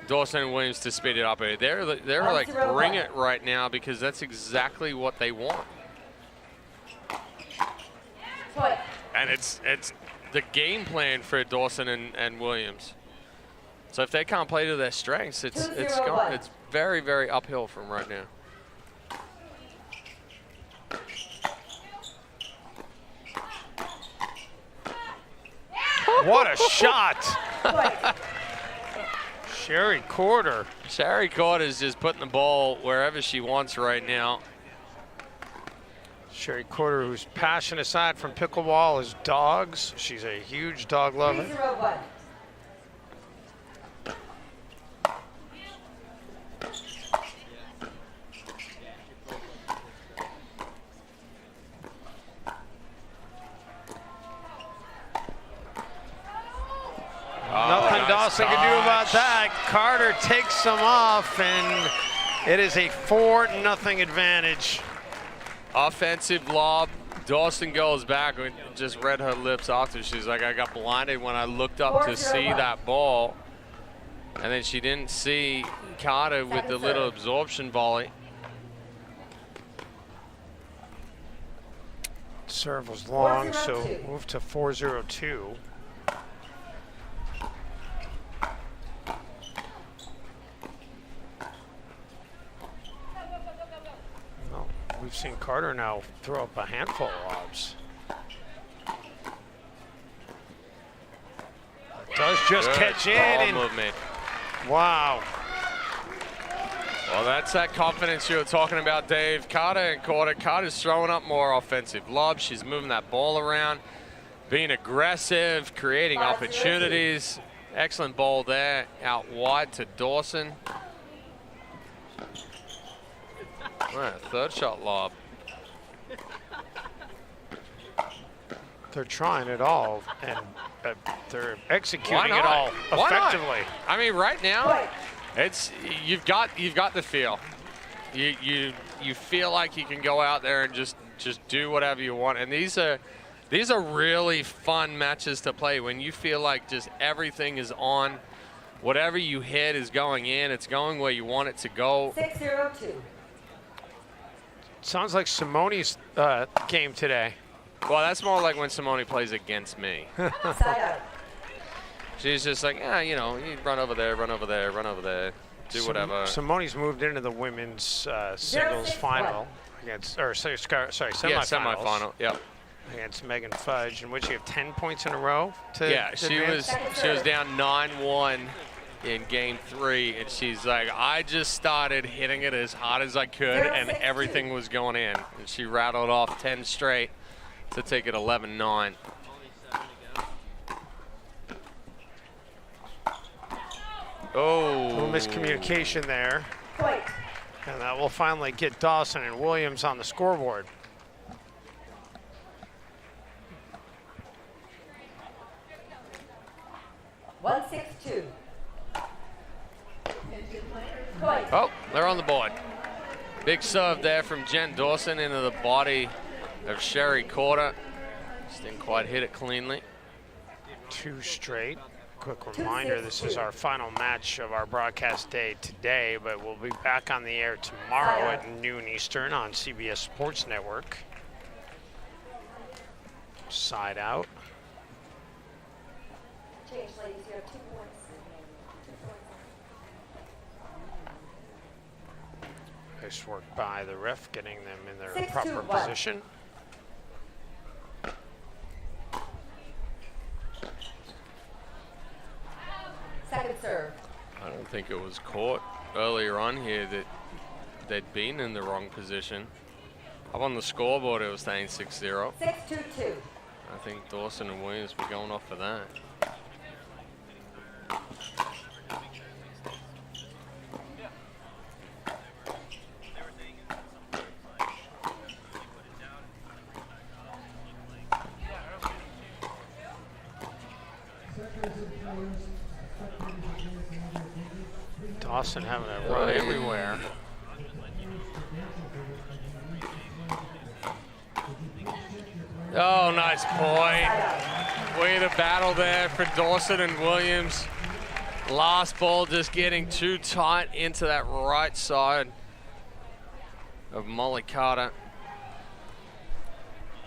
S15: Dawson and Williams to speed it up. They're like, bring it right now, because that's exactly what they want. And it's the game plan for Dawson and Williams. So if they can't play to their strengths, it's very, very uphill from right now.
S2: What a shot! Sherry Quarter.
S15: Sherry Quarter is just putting the ball wherever she wants right now.
S2: Sherry Quarter, whose passion aside from pickleball is dogs. She's a huge dog lover. Nothing Dawson can do about that. Carter takes them off, and it is a 4-0 advantage.
S15: Offensive lob. Dawson goes back and just read her lips after. She's like, I got blinded when I looked up to see that ball. And then she didn't see Carter with the little absorption volley.
S2: Serve was long, so move to 4-0-2. We've seen Carter now throw up a handful of lobs. Does just catch in. And
S15: movement.
S2: Wow.
S15: Well, that's that confidence you were talking about, Dave. Carter and Quarter. Carter's throwing up more offensive lobs. She's moving that ball around, being aggressive, creating opportunities. Excellent ball there, out wide to Dawson. Right, third shot lob.
S2: They're trying it all, and they're executing it all effectively.
S15: I mean, right now, you've got the feel. You feel like you can go out there and just do whatever you want. And these are really fun matches to play when you feel like just everything is on. Whatever you hit is going in. It's going where you want it to go.
S5: 6-0-2.
S2: Sounds like Simone's game today.
S15: Well, that's more like when Simone plays against me.
S5: Side out.
S15: She's just like, yeah, you know, you run over there, run over there, run over there, do whatever.
S2: Simone's moved into the women's singles final against, or sorry, semifinals.
S15: Yeah, semifinal. Yep.
S2: Against Megan Fudge, in which you have 10 points in a row.
S15: Yeah, she was down 9-1 in game 3, and she's like, I just started hitting it as hard as I could, and everything was going in. And she rattled off 10 straight to take it 11-9. Oh.
S2: A little miscommunication there. And that will finally get Dawson and Williams on the scoreboard.
S5: One 6-2.
S15: Oh, they're on the board. Big serve there from Jen Dawson into the body of Sherry Corder. Just didn't quite hit it cleanly.
S2: 2 straight. Quick reminder, this is our final match of our broadcast day today, but we'll be back on the air tomorrow at noon Eastern on CBS Sports Network. Side out.
S5: Change, ladies. You have 2 points.
S2: Nice work by the ref, getting them in their
S5: 6-2,
S2: proper
S5: 1.
S2: position.
S5: Second serve.
S15: I don't think it was caught earlier on here that they'd been in the wrong position. Up on the scoreboard, it was saying 6-0.
S5: 6-2-2.
S15: I think Dawson and Williams were going off for that.
S2: Dawson having a run everywhere.
S15: Oh, nice point. Way to battle there for Dawson and Williams. Last ball just getting too tight into that right side of Molly Carter.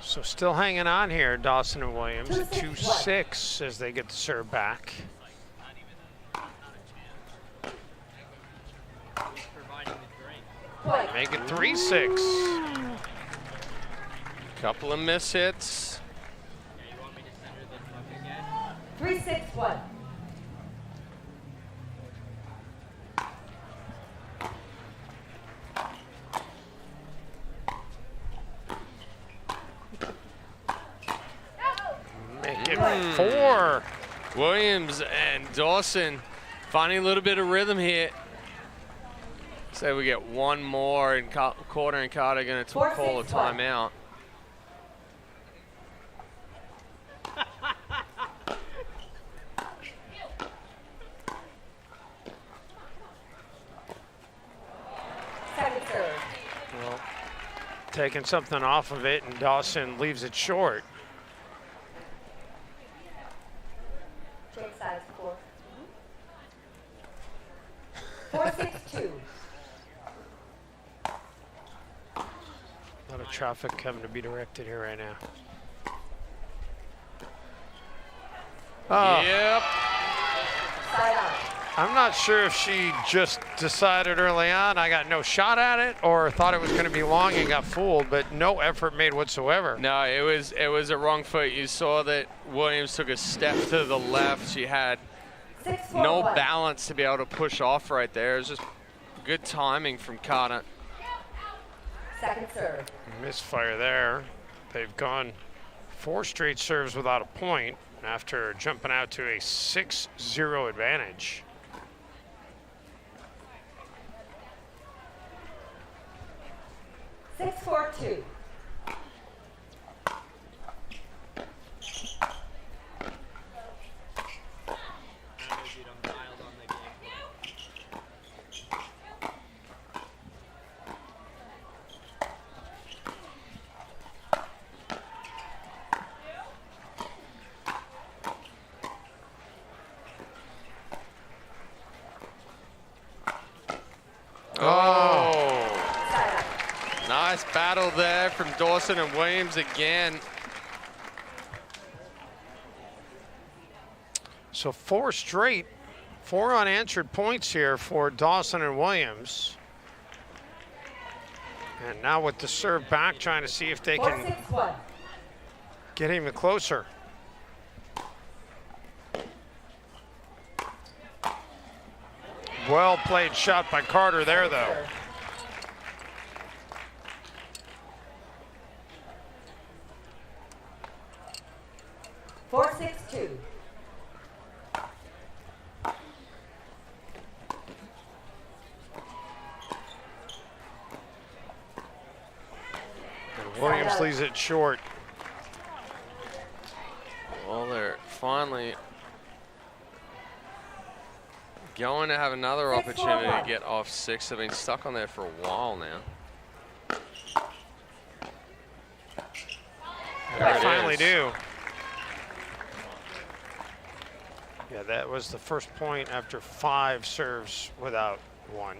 S2: So still hanging on here, Dawson and Williams at 2-6 as they get the serve back. Make it 3-6.
S15: Couple of miss hits.
S5: 3-6-1.
S2: Make it 4.
S15: Williams and Dawson finding a little bit of rhythm here. Say we get one more, and Corder and Carter going to call a timeout.
S5: Second serve.
S2: Well, taking something off of it, and Dawson leaves it short.
S5: Change sides 4. 4-6-2.
S2: A lot of traffic having to be directed here right now. Oh.
S15: Yep.
S5: Side on.
S2: I'm not sure if she just decided early on I got no shot at it or thought it was going to be long and got fooled, but no effort made whatsoever.
S15: No, it was a wrong foot. You saw that Williams took a step to the left. She had no balance to be able to push off right there. It was just good timing from Carter.
S5: Second serve.
S2: Misfire there. They've gone 4 straight serves without a point after jumping out to a 6-0 advantage.
S5: Six, 4-2.
S15: battle there from Dawson and Williams again.
S2: So 4 unanswered points here for Dawson and Williams. And now with the serve back, trying to see if they can get even closer. Well played shot by Carter there, though.
S5: Four, 6-2.
S2: Williams leaves it short.
S15: Well, they're finally going to have another opportunity to get off 6. They've been stuck on there for a while now.
S2: They finally do. Yeah, that was the first point after 5 serves without 1.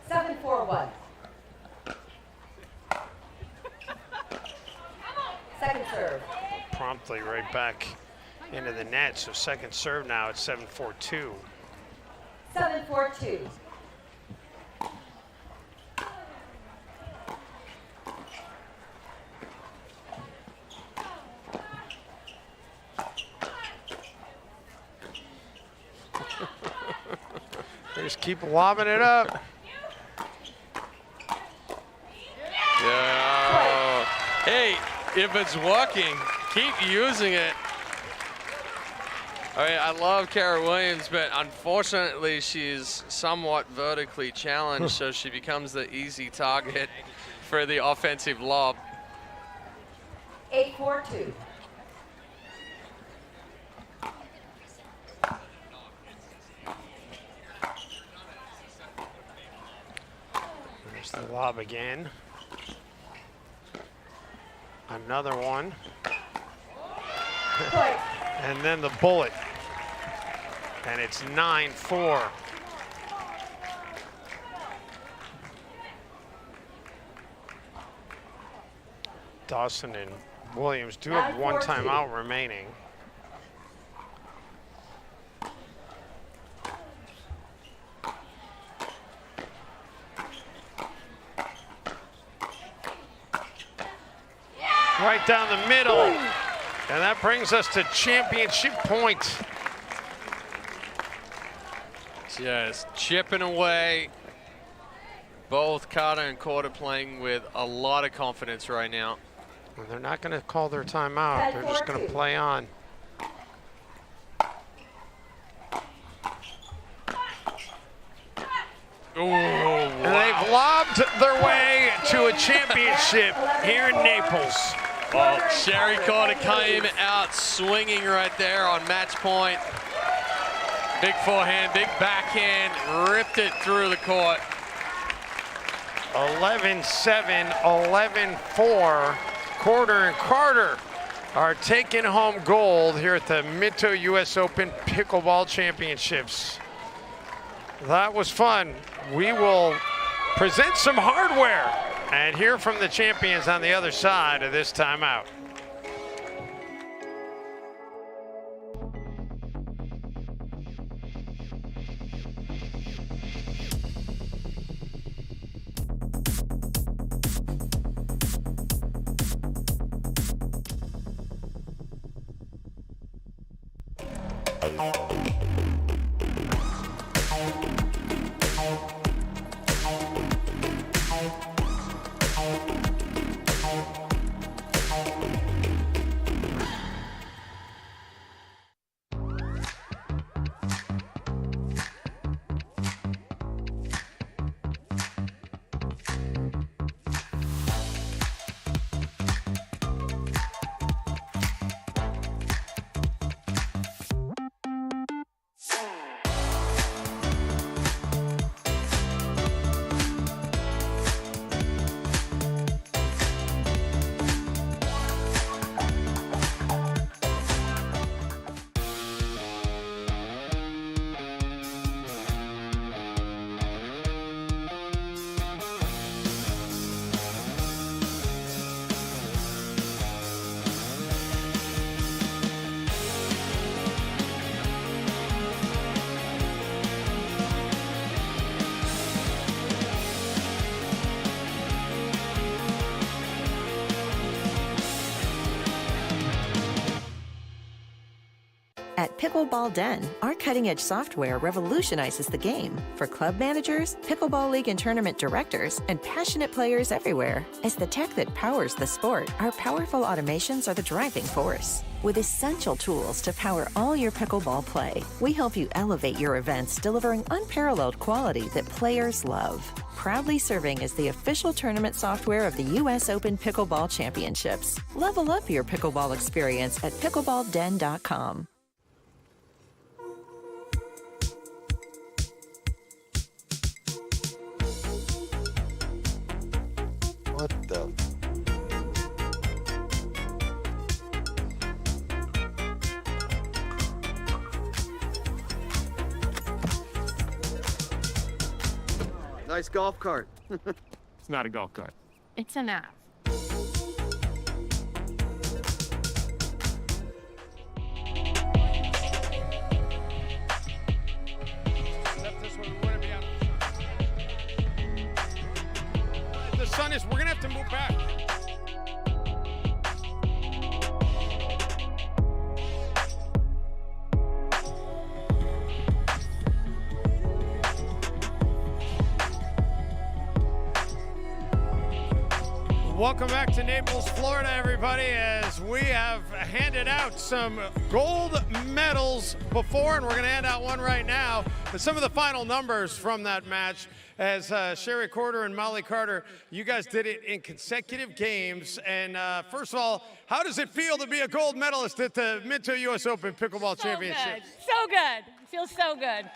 S5: 7-4-1. Second serve.
S2: Promptly right back into the net. So second serve now, it's 7-4-2.
S5: 7-4-2.
S2: They just keep lobbing it up.
S15: Yeah. Hey, if it's working, keep using it. I mean, I love Kara Williams, but unfortunately she's somewhat vertically challenged, so she becomes the easy target for the offensive lob.
S5: 8-4-2.
S2: There's the lob again. Another one. And then the bullet. And it's 9-4. Dawson and Williams do have 1 timeout remaining. Right down the middle. And that brings us to championship point.
S15: Just chipping away. Both Carter and Carter playing with a lot of confidence right now.
S2: Well, they're not going to call their timeout. They're just going to play on.
S15: Ooh,
S2: and they've lobbed their way to a championship here in Naples.
S15: Well, Sherry Carter came out swinging right there on match point. Big forehand, big backhand, ripped it through the court.
S2: 11-7, 11-4. Carter and Carter are taking home gold here at the Mito US Open Pickleball Championships. That was fun. We will present some hardware and hear from the champions on the other side of this timeout.
S13: Pickleball Den, our cutting-edge software revolutionizes the game for club managers, pickleball league and tournament directors, and passionate players everywhere. As the tech that powers the sport, our powerful automations are the driving force. With essential tools to power all your pickleball play, we help you elevate your events, delivering unparalleled quality that players love. Proudly serving as the official tournament software of the U.S. Open Pickleball Championships. Level up your pickleball experience at pickleballden.com.
S10: What the?
S20: Nice golf cart. It's not a golf cart.
S14: It's an app.
S2: The sun is, we're gonna have to move back. Welcome back to Naples, Florida, everybody, as we have handed out some gold medals before, and we're going to hand out one right now. But some of the final numbers from that match, as Sherry Corder and Molly Carter, you guys did it in consecutive games. And first of all, how does it feel to be a gold medalist at the Minto U.S. Open Pickleball Championship?
S14: So good. Feels so good.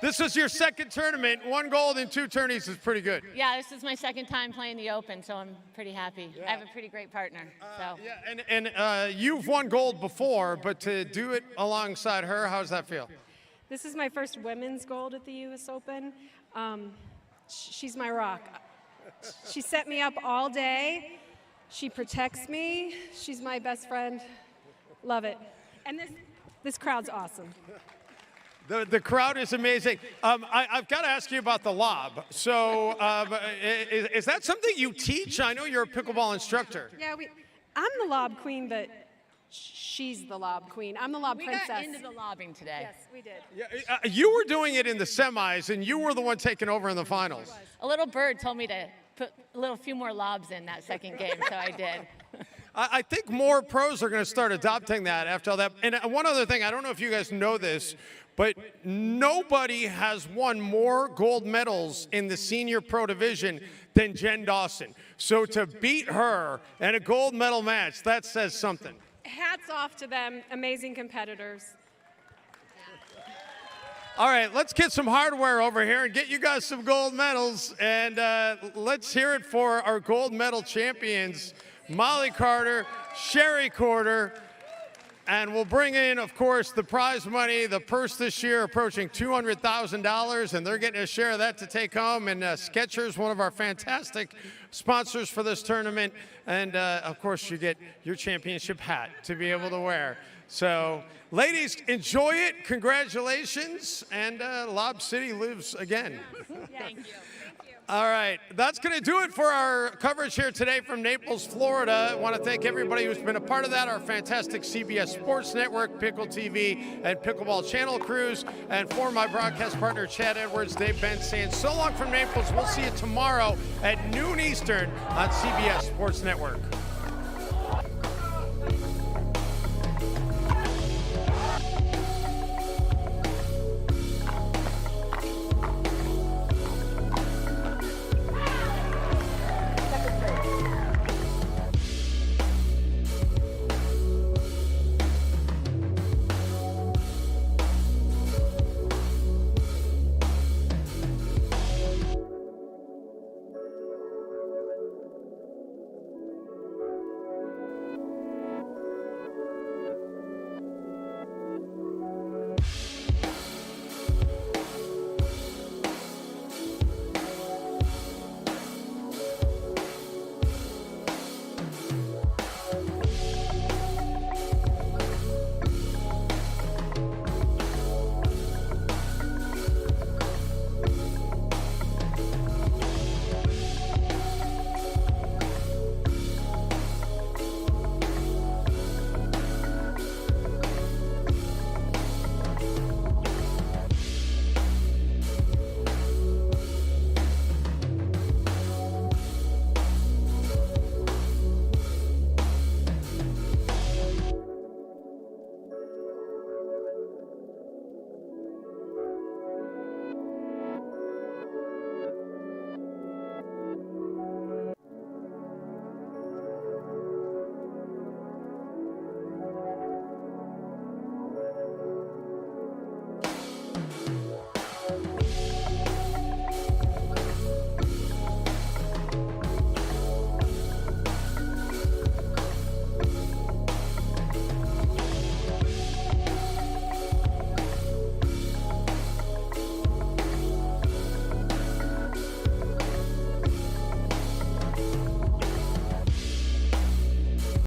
S2: This is your second tournament. 1 gold in 2 tourneys is pretty good.
S14: Yeah, this is my second time playing the Open, so I'm pretty happy. I have a pretty great partner.
S2: Yeah, and you've won gold before, but to do it alongside her, how does that feel?
S1: This is my first women's gold at the U.S. Open. She's my rock. She set me up all day. She protects me. She's my best friend. Love it. And this crowd's awesome.
S2: The crowd is amazing. I've got to ask you about the lob. So is that something you teach? I know you're a pickleball instructor.
S1: Yeah, I'm the lob queen, but she's the lob queen. I'm the lob princess.
S14: We got into the lobbing today.
S1: Yes, we did.
S2: Yeah, you were doing it in the semis, and you were the one taking over in the finals.
S14: A little bird told me to put a few more lobs in that second game, so I did.
S2: I think more pros are going to start adopting that after all that. And one other thing, I don't know if you guys know this, but nobody has won more gold medals in the senior pro division than Jen Dawson. So to beat her in a gold medal match, that says something.
S1: Hats off to them, amazing competitors.
S2: All right, let's get some hardware over here and get you guys some gold medals. And let's hear it for our gold medal champions, Molly Carter, Sherry Corder, and we'll bring in, of course, the prize money, the purse this year approaching $200,000, and they're getting a share of that to take home. And Skechers, one of our fantastic sponsors for this tournament. And, of course, you get your championship hat to be able to wear. So, ladies, enjoy it. Congratulations. And Lob City lives again.
S14: Thank you.
S2: All right, that's going to do it for our coverage here today from Naples, Florida. I want to thank everybody who's been a part of that, our fantastic CBS Sports Network, Pickle TV, and Pickleball Channel crews. And for my broadcast partner, Chad Edwards, Dave Benz saying so long from Naples. We'll see you tomorrow at noon Eastern on CBS Sports Network.